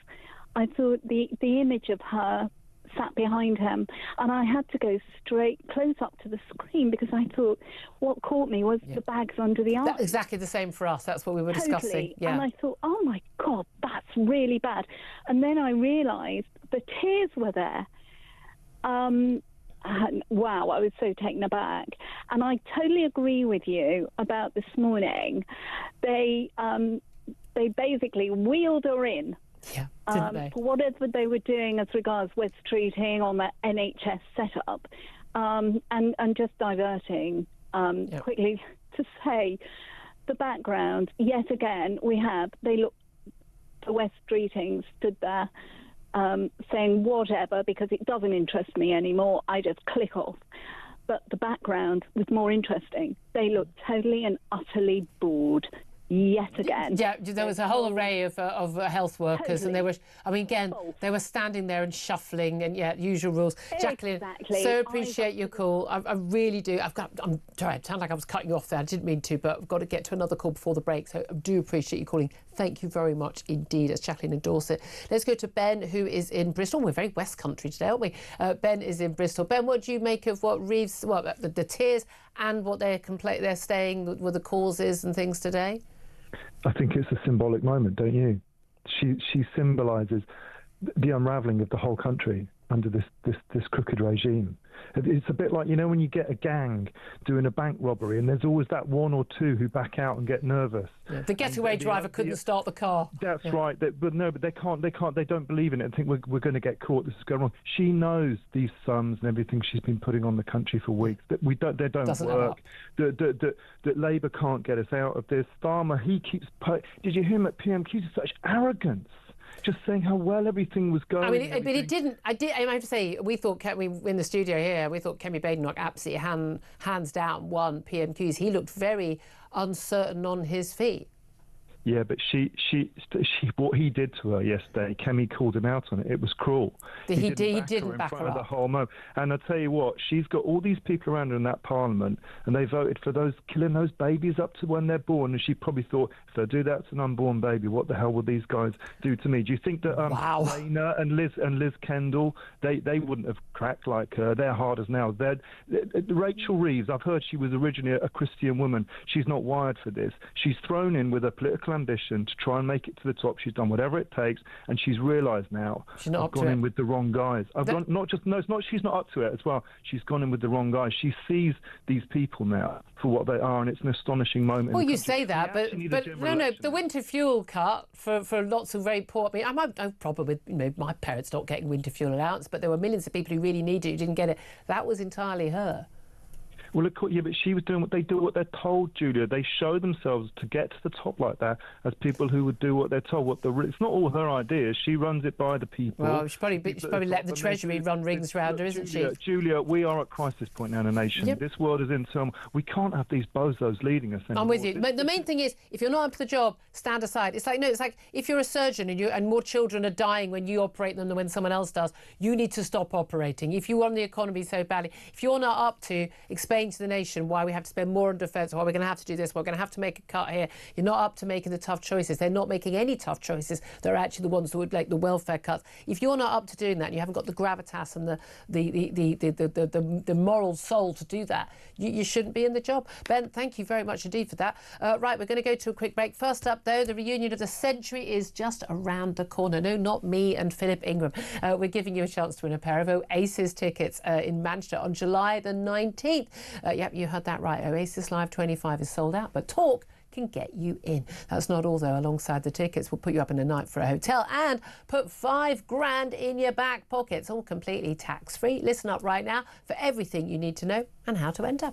I thought the image of her sat behind him, and I had to go straight close up to the screen, because I thought what caught me was the bags under the eyes. Exactly the same for us. That's what we were discussing. Yeah. And I thought, oh my God, that's really bad. And then I realised the tears were there. Wow, I was so taken aback. And I totally agree with you about this morning. They basically wheeled her in. Yeah, didn't they? For whatever they were doing as regards West Streeting on the NHS setup, and just diverting quickly to say the background. Yet again, the West Streeting stood there saying whatever, because it doesn't interest me anymore. I just click off. But the background was more interesting. They looked totally and utterly bored. Yet again. Yeah, there was a whole array of health workers, and they were standing there and shuffling, and usual rules. Exactly. Jacqueline, so appreciate your call. I really do. I'm sorry, it sounded like I was cutting you off there. I didn't mean to, but I've got to get to another call before the break, so I do appreciate you calling. Thank you very much indeed. It's Jacqueline in Dorset. Let's go to Ben, who is in Bristol. We're very West Country today, aren't we? Ben is in Bristol. Ben, what do you make of what Reeves, the tears, and what they're saying were the causes and things today? I think it's a symbolic moment, don't you? She symbolises the unravelling of the whole country. under this crooked regime. It's a bit like, you know, when you get a gang doing a bank robbery and there's always that one or two who back out and get nervous. Yeah. The getaway driver couldn't start the car. That's right. But they can't. They don't believe in it and think we're going to get caught. This is going wrong. She knows these sums and everything she's been putting on the country for weeks. That they don't Doesn't work. That Labour can't get us out of this. Starmer, he keeps. Did you hear him at PMQs? Such arrogance. Just saying how well everything was going. I mean, but it didn't. I have to say, we thought in the studio here, we thought Kemi Badenoch absolutely hands down won PMQs. He looked very uncertain on his feet. Yeah, but she what he did to her yesterday, Kemi called him out on it. It was cruel. He didn't back her up. The whole moment. And I tell you what, she's got all these people around her in that parliament, and they voted for killing those babies up to when they're born. And she probably thought, if they do that to an unborn baby, what the hell will these guys do to me? Do you think that Rayner and Liz Kendall, they wouldn't have cracked like her? They're hard as nails. Rachel Reeves, I've heard she was originally a Christian woman. She's not wired for this. She's thrown in with a political ambition to try and make it to the top. She's done whatever it takes, and she's realised now I've gone in with the wrong guys. It's not she's not up to it as well. She's gone in with the wrong guys. She sees these people now for what they are, and it's an astonishing moment. Well, you say that, but no, the winter fuel cut for lots of very poor. I mean, I'm probably, you know, my parents not getting winter fuel allowance, but there were millions of people who really needed it who didn't get it. That was entirely her. Well, yeah, but she was doing what they're told, Julia. They show themselves to get to the top like that as people who would do what they're told. It's not all her ideas. She runs it by the people. Well, she's probably let the Treasury run rings round her, isn't she? Julia, we are at crisis point now in the nation. Yep. This world is in turmoil. We can't have these bozos leading us anymore. I'm with you. The main thing is, if you're not up for the job, stand aside. It's like if you're a surgeon and more children are dying when you operate than when someone else does, you need to stop operating. If you want the economy so badly, if you're not up to explain to the nation why we have to spend more on defence, why we're going to have to do this, we're going to have to make a cut here. You're not up to making the tough choices. They're not making any tough choices. They're actually the ones that would make the welfare cuts. If you're not up to doing that, and you haven't got the gravitas and the moral soul to do that, you shouldn't be in the job. Ben, thank you very much indeed for that. Right, we're going to go to a quick break. First up, though, the reunion of the century is just around the corner. No, not me and Philip Ingram. We're giving you a chance to win a pair of Oasis tickets in Manchester on July the 19th. Yep, you heard that right. Oasis Live 25 is sold out, but Talk can get you in. That's not all, though. Alongside the tickets, we'll put you up in a night for a hotel and put $5,000 in your back pocket. It's all completely tax-free. Listen up right now for everything you need to know and how to enter.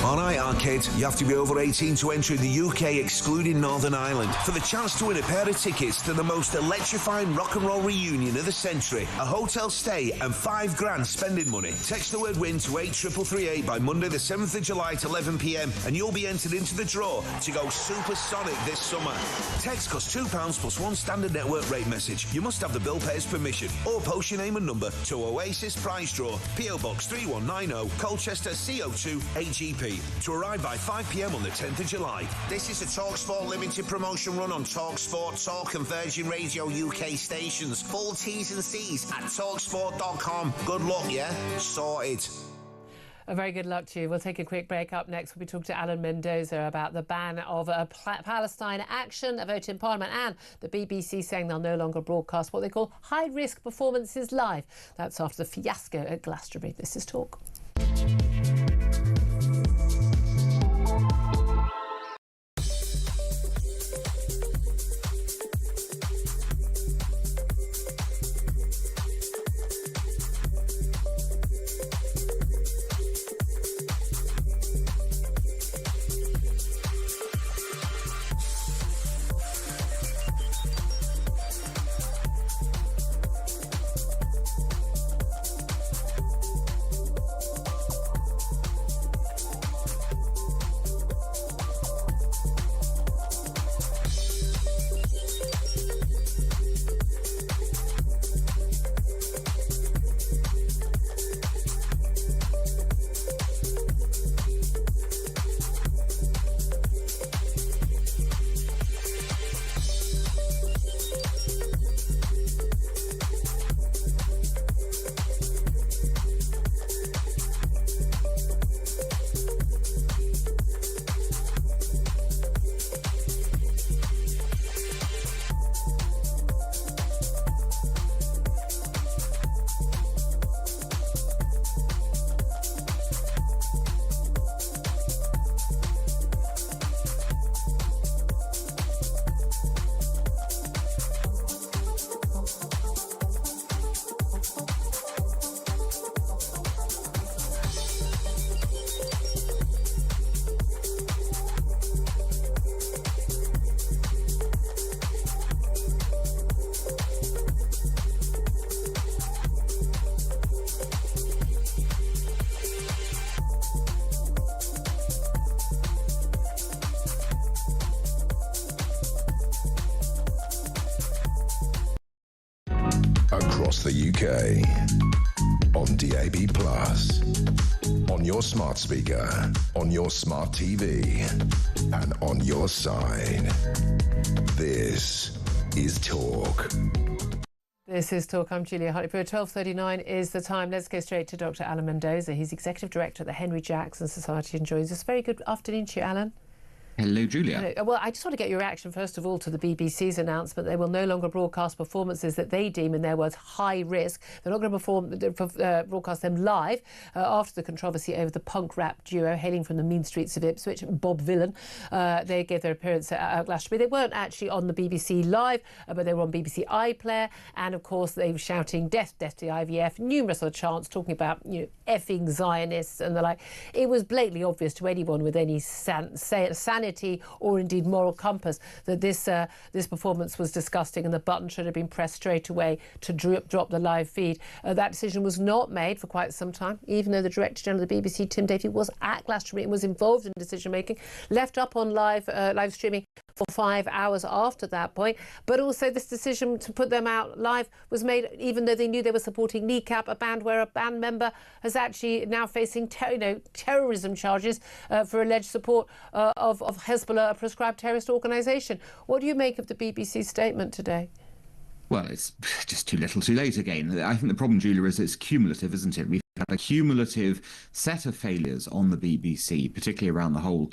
On iArcade, you have to be over 18 to enter in the UK, excluding Northern Ireland, for the chance to win a pair of tickets to the most electrifying rock and roll reunion of the century, a hotel stay and $5,000 spending money. Text the word WIN to 83338 by Monday the 7th of July at 11 p.m. and you'll be entered into the draw to go supersonic this summer. Text costs £2 plus one standard network rate message. You must have the bill payer's permission or post your name and number to Oasis Prize Draw, PO Box 3190, Colchester CO2 8GP. To arrive by 5 p.m. on the 10th of July. This is a TalkSport limited promotion run on TalkSport, Talk and Virgin Radio UK stations. Full T's and C's at talksport.com. Good luck, yeah? Sorted. A very good luck to you. We'll take a quick break. Up next, we'll be talking to Alan Mendoza about the ban of Palestine action, a vote in Parliament, and the BBC saying they'll no longer broadcast what they call high-risk performances live. That's after the fiasco at Glastonbury. This is Talk. across the UK. On DAB+, on your smart speaker, on your smart TV, and on your side. This is Talk. This is Talk. I'm Julia Hartley-Brewer. 12:39 is the time. Let's go straight to Dr. Alan Mendoza. He's Executive Director at the Henry Jackson Society and joins us. Very good afternoon to you, Alan. Hello, Julia. Hello. Well, I just want to get your reaction, first of all, to the BBC's announcement. They will no longer broadcast performances that they deem, in their words, high risk. They're not going to broadcast them live after the controversy over the punk rap duo hailing from the mean streets of Ipswich, Bob Vylan. They gave their appearance at Glastonbury. They weren't actually on the BBC Live, but they were on BBC iPlayer. And, of course, they were shouting, death, death to the IVF, numerous other chants talking about, effing Zionists and the like. It was blatantly obvious to anyone with any sanity or indeed moral compass that this performance was disgusting and the button should have been pressed straight away to drop the live feed. That decision was not made for quite some time, even though the Director General of the BBC, Tim Davie, was at Glastonbury and was involved in decision making, left up on live streaming for 5 hours after that point. But also this decision to put them out live was made even though they knew they were supporting Kneecap, a band where a band member has actually now facing terrorism charges for alleged support of Hezbollah, a proscribed terrorist organisation. What do you make of the BBC statement today? Well, it's just too little too late again. I think the problem, Julia, is it's cumulative, isn't it? We've had a cumulative set of failures on the BBC, particularly around the whole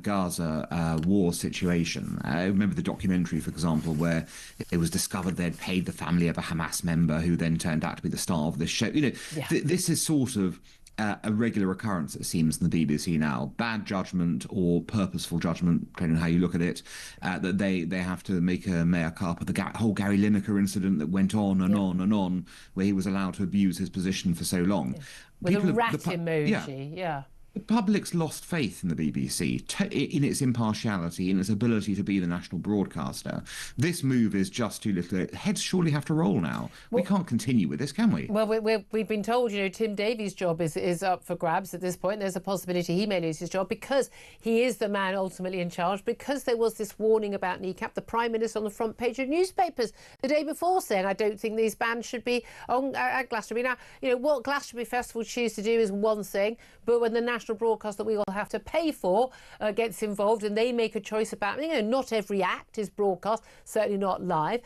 Gaza war situation. I remember the documentary, for example, where it was discovered they'd paid the family of a Hamas member who then turned out to be the star of the show. This is sort of a regular occurrence, it seems, in the BBC now. Bad judgment or purposeful judgment, depending on how you look at it, that they have to make a mea culpa. The whole Gary Lineker incident that went on and on and on, where he was allowed to abuse his position for so long. Yeah. With a rat emoji, yeah. The public's lost faith in the BBC, in its impartiality, in its ability to be the national broadcaster. This move is just too little. Heads surely have to roll now. We can't continue with this, can we? Well, we've been told, Tim Davie's job is up for grabs at this point. There's a possibility he may lose his job because he is the man ultimately in charge, because there was this warning about Kneecap. The Prime Minister on the front page of newspapers the day before saying, I don't think these bands should be on at Glastonbury. Now, what Glastonbury Festival choose to do is one thing, but when the national broadcast that we all have to pay for gets involved and they make a choice about, not every act is broadcast, certainly not live,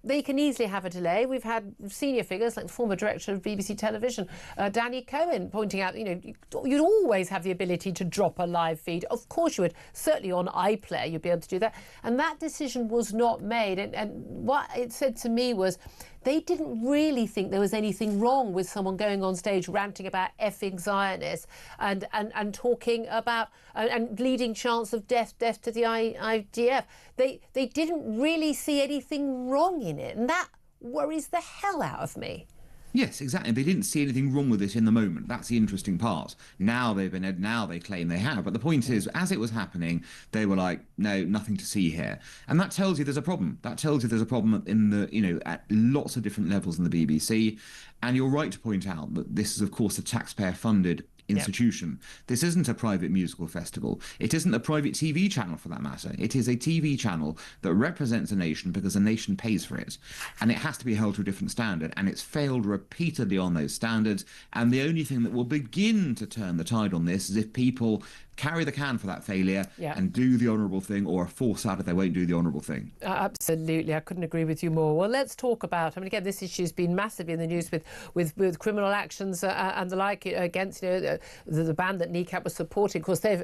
they can easily have a delay. We've had senior figures like the former director of BBC Television, Danny Cohen, pointing out, you'd always have the ability to drop a live feed. Of course you would. Certainly on iPlayer you'd be able to do that. And that decision was not made. And what it said to me was, they didn't really think there was anything wrong with someone going on stage ranting about effing Zionists and talking about and leading chants of death to the IDF. They didn't really see anything wrong in it, and that worries the hell out of me. Yes, exactly. They didn't see anything wrong with it in the moment. That's the interesting part. Now they claim they have. But the point is, as it was happening, they were like, no, nothing to see here. And that tells you there's a problem. That tells you there's a problem in the, at lots of different levels in the BBC. And you're right to point out that this is, of course, a taxpayer-funded institution. Yep. This isn't a private musical festival. It isn't a private TV channel, for that matter. It is a TV channel that represents a nation because a nation pays for it. And it has to be held to a different standard. And it's failed repeatedly on those standards. And the only thing that will begin to turn the tide on this is if people carry the can for that failure and do the honourable thing, or are forced out if they won't do the honourable thing. Absolutely. I couldn't agree with you more. Well, let's talk about, again, this issue's been massively in the news with criminal actions and the like against, the band that Kneecap was supporting. Of course, Bob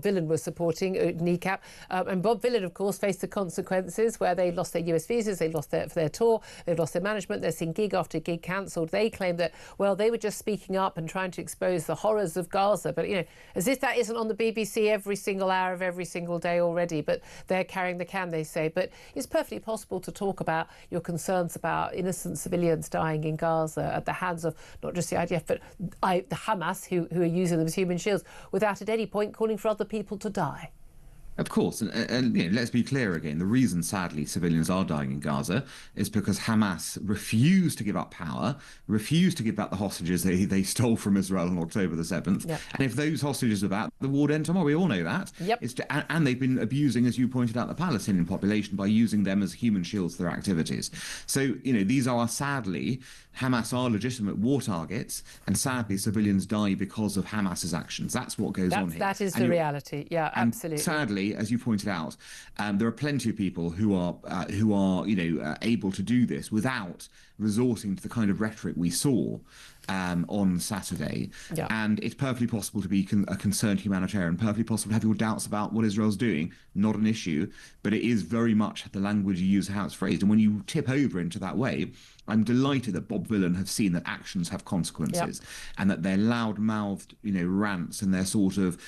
Vylan was supporting Kneecap. And Bob Vylan, of course, faced the consequences where they lost their US visas, they lost their tour, they lost their management, they're seeing gig after gig cancelled. They claim that, well, they were just speaking up and trying to expose the horrors of Gaza, but as if that isn't on the BBC every single hour of every single day already, but they're carrying the can, they say. But it's perfectly possible to talk about your concerns about innocent civilians dying in Gaza at the hands of not just the IDF but the Hamas, who are using them as human shields, without at any point calling for other people to die. Of course, and let's be clear again. The reason, sadly, civilians are dying in Gaza is because Hamas refused to give up power, refused to give back the hostages they stole from Israel on October the 7th. Yep. And if those hostages are back, the war would end tomorrow. We all know that. Yep. And they've been abusing, as you pointed out, the Palestinian population by using them as human shields for their activities. So, these are, sadly, Hamas are legitimate war targets, and sadly, civilians die because of Hamas's actions. That's what goes on here. That is the reality. Yeah, absolutely. Sadly, as you pointed out, there are plenty of people who are able to do this without resorting to the kind of rhetoric we saw on Saturday. Yeah. And it's perfectly possible to be a concerned humanitarian, perfectly possible to have your doubts about what Israel's doing. Not an issue, but it is very much the language you use, how it's phrased. And when you tip over into that way, I'm delighted that Bob Villan have seen that actions have consequences, and that their loud-mouthed, rants and their sort of,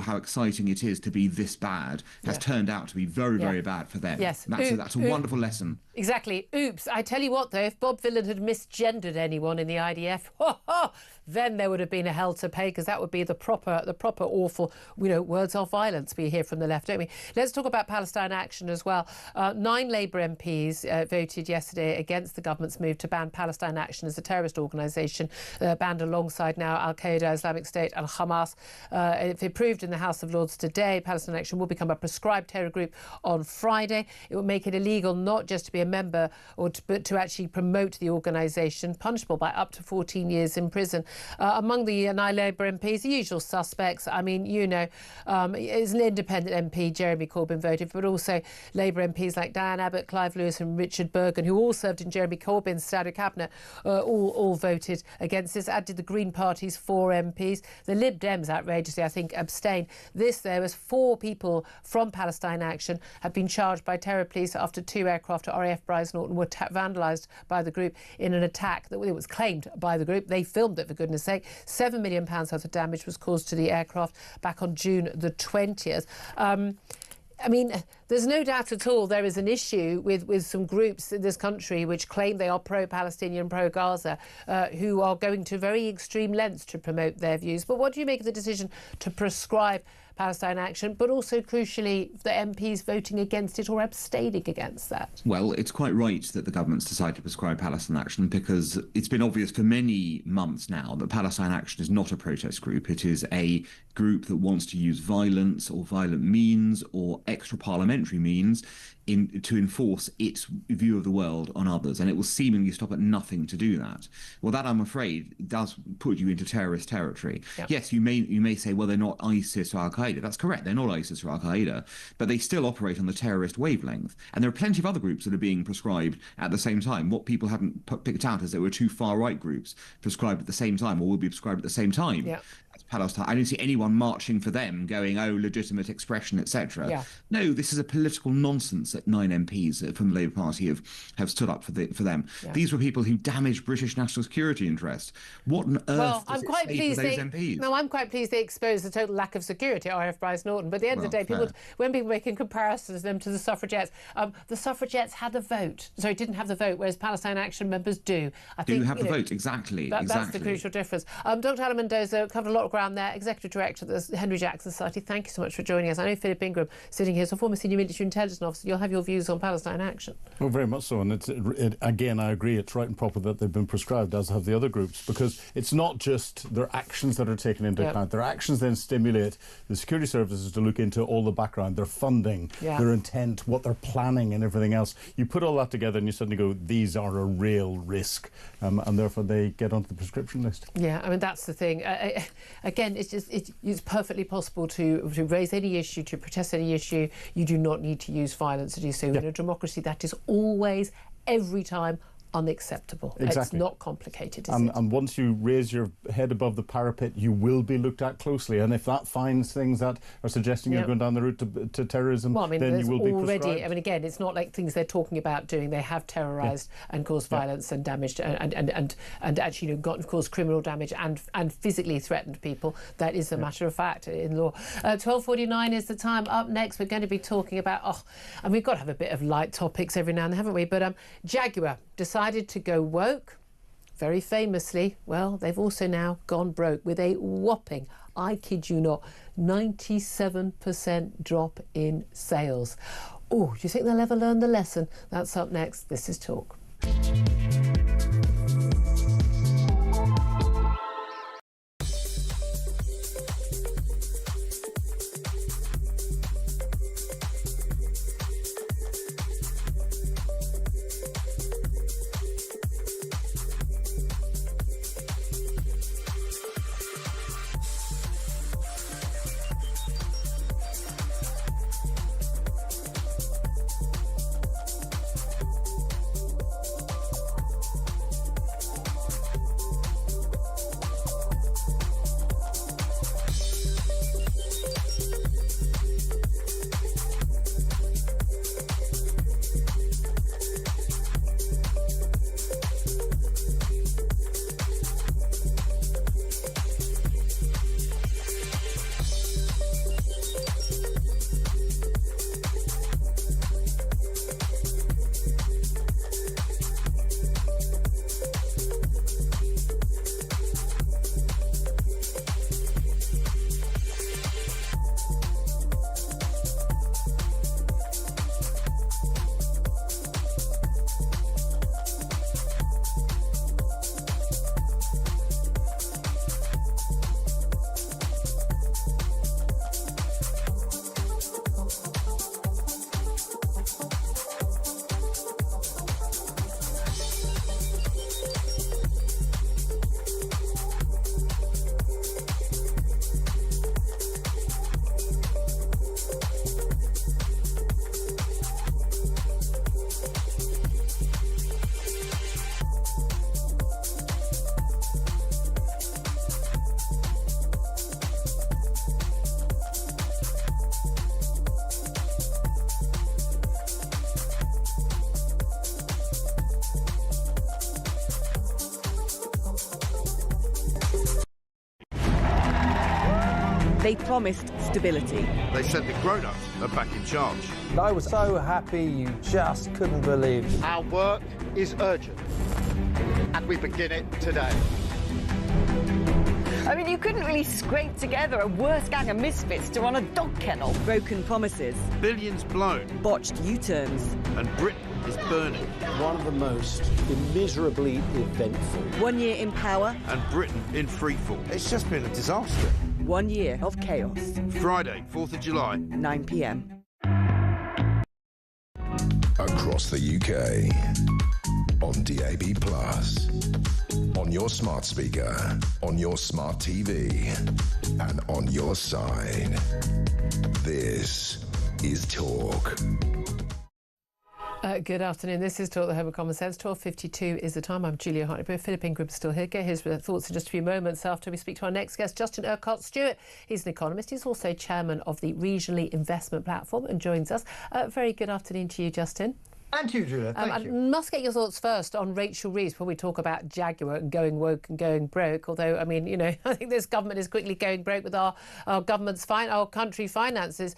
how exciting it is to be this bad has turned out to be very, very bad for them. Yes. That's a wonderful lesson. Exactly. Oops. I tell you what, though, if Bob Villan had misgendered anyone in the IDF, then there would have been a hell to pay, because that would be the proper awful, words of violence we hear from the left, don't we? Let's talk about Palestine Action as well. 9 Labour MPs voted yesterday against the government's move to ban Palestine Action as a terrorist organisation, banned alongside now Al-Qaeda, Islamic State and Hamas. If approved in the House of Lords today, Palestine Action will become a prescribed terror group on Friday. It will make it illegal not just to be a member, but to actually promote the organisation, punishable by up to 14 years in prison. Among the 9 Labour MPs, the usual suspects. I mean, is an independent MP, Jeremy Corbyn, voted, but also Labour MPs like Diane Abbott, Clive Lewis and Richard Bergen, who all served in Jeremy Corbyn's shadow cabinet, all voted against this. Added the Green Party's 4 MPs. The Lib Dems, outrageously, I think, abstained. There was 4 people from Palestine Action have been charged by terror police after 2 aircraft at RAF Brize Norton were vandalised by the group in an attack that was claimed by the group. They filmed it, for goodness sake. £7 million worth of damage was caused to the aircraft back on June the 20th. I mean, there's no doubt at all there is an issue with some groups in this country which claim they are pro-Palestinian, pro-Gaza, who are going to very extreme lengths to promote their views. But what do you make of the decision to prescribe Palestine Action, but also, crucially, the MPs voting against it or abstaining against that? Well, it's quite right that the government's decided to prescribe Palestine Action, because it's been obvious for many months now that Palestine Action is not a protest group. It is a group that wants to use violence or violent means or extra-parliamentary means to enforce its view of the world on others, and it will seemingly stop at nothing to do that. Well, that, I'm afraid, does put you into terrorist territory. Yep. Yes, you may say, well, they're not ISIS or Al-Qaeda. That's correct, they're not ISIS or Al-Qaeda, but they still operate on the terrorist wavelength. And there are plenty of other groups that are being prescribed at the same time. What people haven't picked out is there were 2 far-right groups prescribed at the same time, or will be prescribed at the same time. Yep. Palestine. I don't see anyone marching for them, going, legitimate expression, etc. Yeah. No, this is a political nonsense that 9 MPs from the Labour Party have stood up for them. Yeah. These were people who damaged British national security interests. What on earth does it say for those MPs? No, I'm quite pleased they exposed the total lack of security at RAF Brize Norton. But at the end of the day, when people making comparisons of them to the suffragettes, the suffragettes had the vote. Sorry, didn't have the vote, whereas Palestine Action members do. I think have the vote, exactly. That's the crucial difference. Dr. Alan Mendoza covered a lot of ground there, Executive Director of the Henry Jackson Society. Thank you so much for joining us. I know Philip Ingram, sitting here, as a former Senior Military Intelligence Officer, you'll have your views on Palestine Action. Well, very much so. And again, I agree, it's right and proper that they've been prescribed, as have the other groups, because it's not just their actions that are taken into account. Their actions then stimulate the security services to look into all the background, their funding, their intent, what they're planning and everything else. You put all that together and you suddenly go, these are a real risk, and therefore they get onto the prescription list. Yeah, I mean, that's the thing. Again, it's perfectly possible to raise any issue, to protest any issue. You do not need to use violence to do so. In a democracy, that is always, every time, unacceptable. Exactly. It's not complicated, is it? And once you raise your head above the parapet, you will be looked at closely. And if that finds things that are suggesting you're going down the route to terrorism, then you will be prescribed. I mean, again, it's not like things they're talking about doing. They have terrorised and caused violence and damaged and actually caused criminal damage and physically threatened people. That is a matter of fact in law. 12:49 is the time. Up next, we're going to be talking about, and we've got to have a bit of light topics every now and then, haven't we? But Jaguar decided to go woke. Very famously, well, they've also now gone broke with a whopping I kid you not, 97% drop in sales. Oh, do you think they'll ever learn the lesson? That's up next. This is Talk. They promised stability. They said the grown-ups are back in charge. I was so happy you just couldn't believe it. Our work is urgent, and we begin it today. I mean, you couldn't really scrape together a worse gang of misfits to run a dog kennel. Broken promises. Billions blown. Botched U-turns. And Britain is burning. One of the most immeasurably eventful. 1 year in power. And Britain in freefall. It's just been a disaster. 1 year of chaos. Friday, 4th of July. 9 p.m. Across the UK. On DAB+. On your smart speaker. On your smart TV. And on your side. This is Talk. Good afternoon. This is Talk, the Home of Common Sense. 12:52 is the time. I'm Julia Hartley-Brewer. Philip Ingram's still here. Get his thoughts in just a few moments after we speak to our next guest, Justin Urquhart-Stewart. He's an economist. He's also chairman of the Regionally Investment Platform and joins us. Very good afternoon to you, Justin. And to you, Julia. Thank you. I must get your thoughts first on Rachel Reeves before we talk about Jaguar and going woke and going broke. Although, I mean, you know, I think this government is quickly going broke with our our country finances.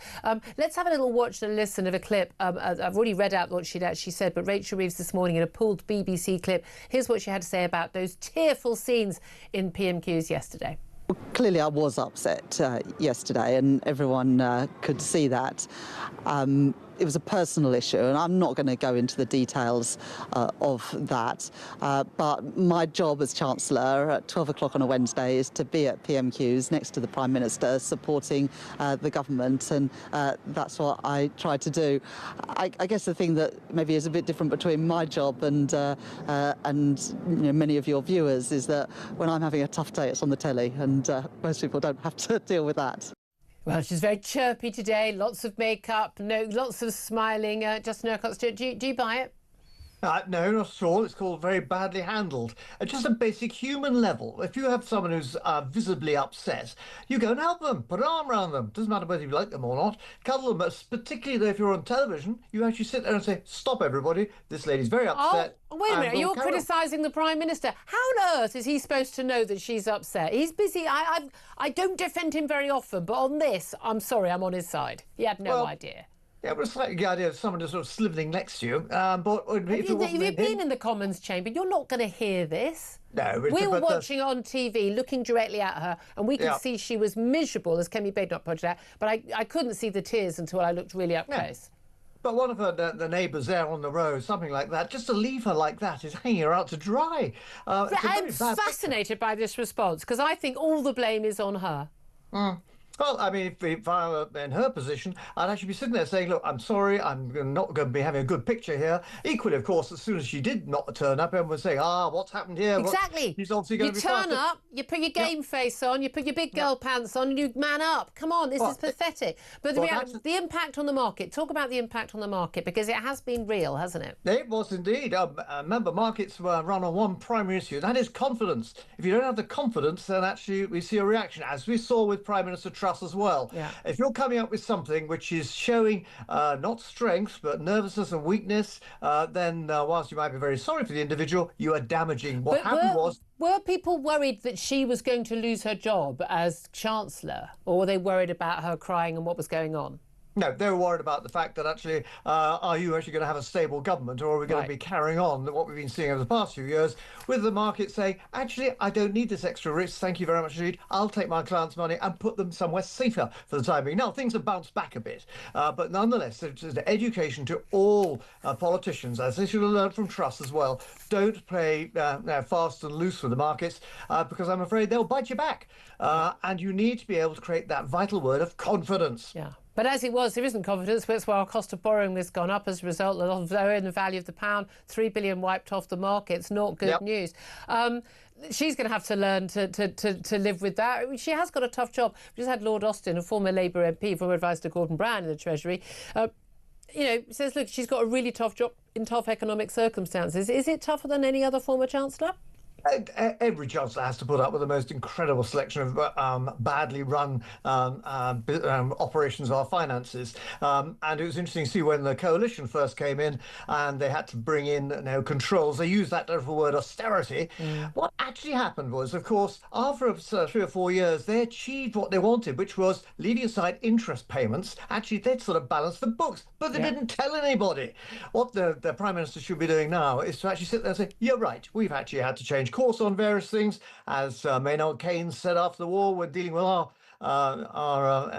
Let's have a little watch and listen of a clip. I've already read out what she'd actually said, but Rachel Reeves this morning in a pulled BBC clip. Here's what she had to say about those tearful scenes in PMQs yesterday. Well, clearly I was upset yesterday, and everyone could see that. It was a personal issue, and I'm not going to go into the details of that. But my job as Chancellor at 12 o'clock on a Wednesday is to be at PMQs next to the Prime Minister, supporting the government, and that's what I try to do. I guess the thing that maybe is a bit different between my job and you know, many of your viewers is that when I'm having a tough day, it's on the telly, and most people don't have to deal with that. Well, she's very chirpy today, lots of makeup, lots of smiling. Justin Urquhart-Stewart, do you buy it? No, not at all. It's called very badly handled. At just a basic human level, if you have someone who's visibly upset, you go and help them, put an arm around them. Doesn't matter whether you like them or not. Cuddle them, particularly though if you're on television, you actually sit there and say, stop everybody, this lady's very upset. Oh, wait a minute, you're criticising the Prime Minister. How on earth is he supposed to know that she's upset? He's busy. I don't defend him very often, but on this, I'm sorry, I'm on his side. He had no idea. Yeah, but it's like the idea of someone just sort of slithering next to you. But if you've been in the Commons chamber, you're not going to hear this. No, we were watching it on TV, looking directly at her, and we could see she was miserable, as Kemi Badenoch pointed out. But I couldn't see the tears until I looked really up close. But one of the neighbours there on the road, something like that, just to leave her like that is hanging her out to dry. I'm fascinated by this response, because I think all the blame is on her. Well, I mean, if I were in her position, I'd actually be sitting there saying, look, I'm sorry, I'm not going to be having a good picture here. Equally, of course, as soon as she did not turn up, everyone would say, what's happened here? Exactly. He's obviously going to be turn up, you put your game face on, you put your big girl pants on, and you man up. Come on, this is pathetic. But the impact on the market, talk about the impact on the market, because it has been real, hasn't it? It was indeed. Remember, markets run on one primary issue, that is confidence. If you don't have the confidence, then actually we see a reaction, as we saw with Prime Minister Truss as well. Yeah. If you're coming up with something which is showing not strength but nervousness and weakness, then whilst you might be very sorry for the individual, you are damaging. Were people worried that she was going to lose her job as Chancellor, or were they worried about her crying and what was going on? No, they were worried about the fact that actually, are you actually going to have a stable government, or are we going to be carrying on what we've been seeing over the past few years with the market saying, actually, I don't need this extra risk, thank you very much indeed, I'll take my clients' money and put them somewhere safer for the time being. Now, things have bounced back a bit, but nonetheless, it's an education to all politicians, as they should have learned from Truss as well. Don't play fast and loose with the markets, because I'm afraid they'll bite you back. And you need to be able to create that vital word of confidence. Yeah. But as it was, there isn't confidence. That's why our cost of borrowing has gone up as a result of lowering the value of the pound. $3 billion wiped off the markets. Not good news. She's going to have to learn to live with that. I mean, she has got a tough job. We just had Lord Austin, a former Labour MP, former advisor to Gordon Brown in the Treasury. Says, look, she's got a really tough job in tough economic circumstances. Is it tougher than any other former Chancellor? Every chancellor has to put up with the most incredible selection of badly run operations of our finances. And it was interesting to see when the coalition first came in and they had to bring in controls. They used that little word austerity. What actually happened was, of course, after 3 or 4 years, they achieved what they wanted, which was leaving aside interest payments. Actually, they'd sort of balanced the books, but they didn't tell anybody. What the Prime Minister should be doing now is to actually sit there and say, you're right, we've actually had to change course on various things. As Maynard Keynes said after the war, we're dealing with our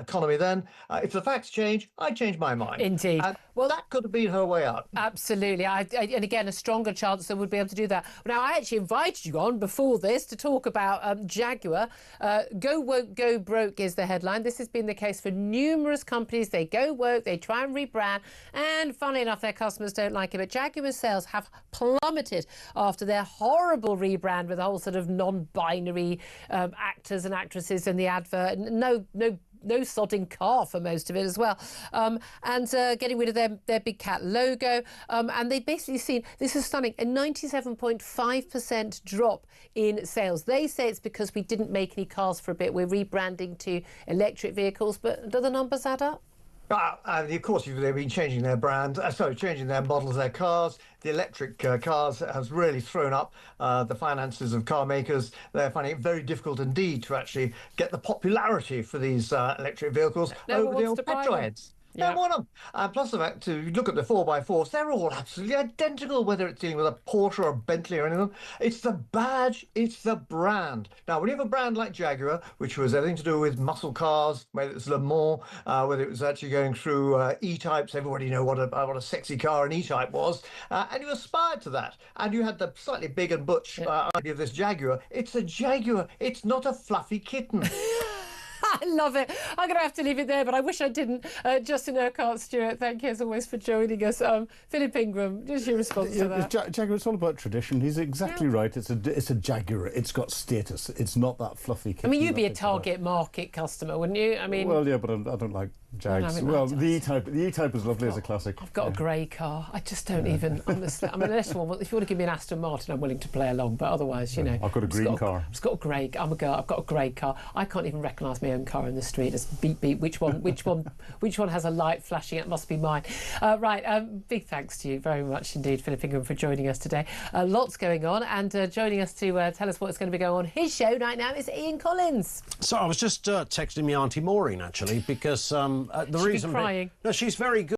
economy then. If the facts change, I change my mind. Indeed. Well, that could have been her way out. Absolutely. And again, a stronger chancellor would be able to do that. Now, I actually invited you on before this to talk about Jaguar. Go woke, go broke is the headline. This has been the case for numerous companies. They go woke, they try and rebrand, and funnily enough, their customers don't like it. But Jaguar's sales have plummeted after their horrible rebrand with a whole sort of non-binary actors and actresses in the advert. No sodding car for most of it as well, and getting rid of their big cat logo, and they've basically seen, this is stunning, a 97.5% drop in sales. They say it's because we didn't make any cars for a bit, we're rebranding to electric vehicles, but do the numbers add up? And of course, they've been changing their changing their models, their cars. The electric cars has really thrown up the finances of car makers. They're finding it very difficult indeed to actually get the popularity for these electric vehicles over the old petrol heads. Don't want them. Plus the fact, to look at the 4x4s, they're all absolutely identical, whether it's dealing with a Porsche or a Bentley or anything. It's the badge, it's the brand. Now, when you have a brand like Jaguar, which was everything to do with muscle cars, whether it was Le Mans, whether it was actually going through E-types, everybody know what a sexy car an E-type was, and you aspired to that. And you had the slightly big and butch idea of this Jaguar. It's a Jaguar. It's not a fluffy kitten. I love it. I'm going to have to leave it there, but I wish I didn't. Justin Urquhart-Stewart, thank you as always for joining us. Philip Ingram, just your response to that. Jaguar, it's all about tradition. He's exactly right. It's a Jaguar. It's got status. It's not that fluffy kitten. I mean, you'd be a target market customer, wouldn't you? I mean, well, yeah, but I don't like Jags. Well, the E-Type is lovely as a classic. I've got a grey car. I just don't even, honestly. I mean, if you want to give me an Aston Martin, I'm willing to play along, but otherwise, you know. I've got a green car. I've got a grey. I'm a girl. I've got a grey car. I can't even recognise my own car in the street. It's beep beep. Which one has a light flashing? It must be mine. Right. Big thanks to you very much indeed, Philip Ingram, for joining us today. Lots going on, and joining us to tell us what's going to be going on his show right now is Ian Collins. So I was just texting me Auntie Maureen actually because the reason. Crying. No, she's very good.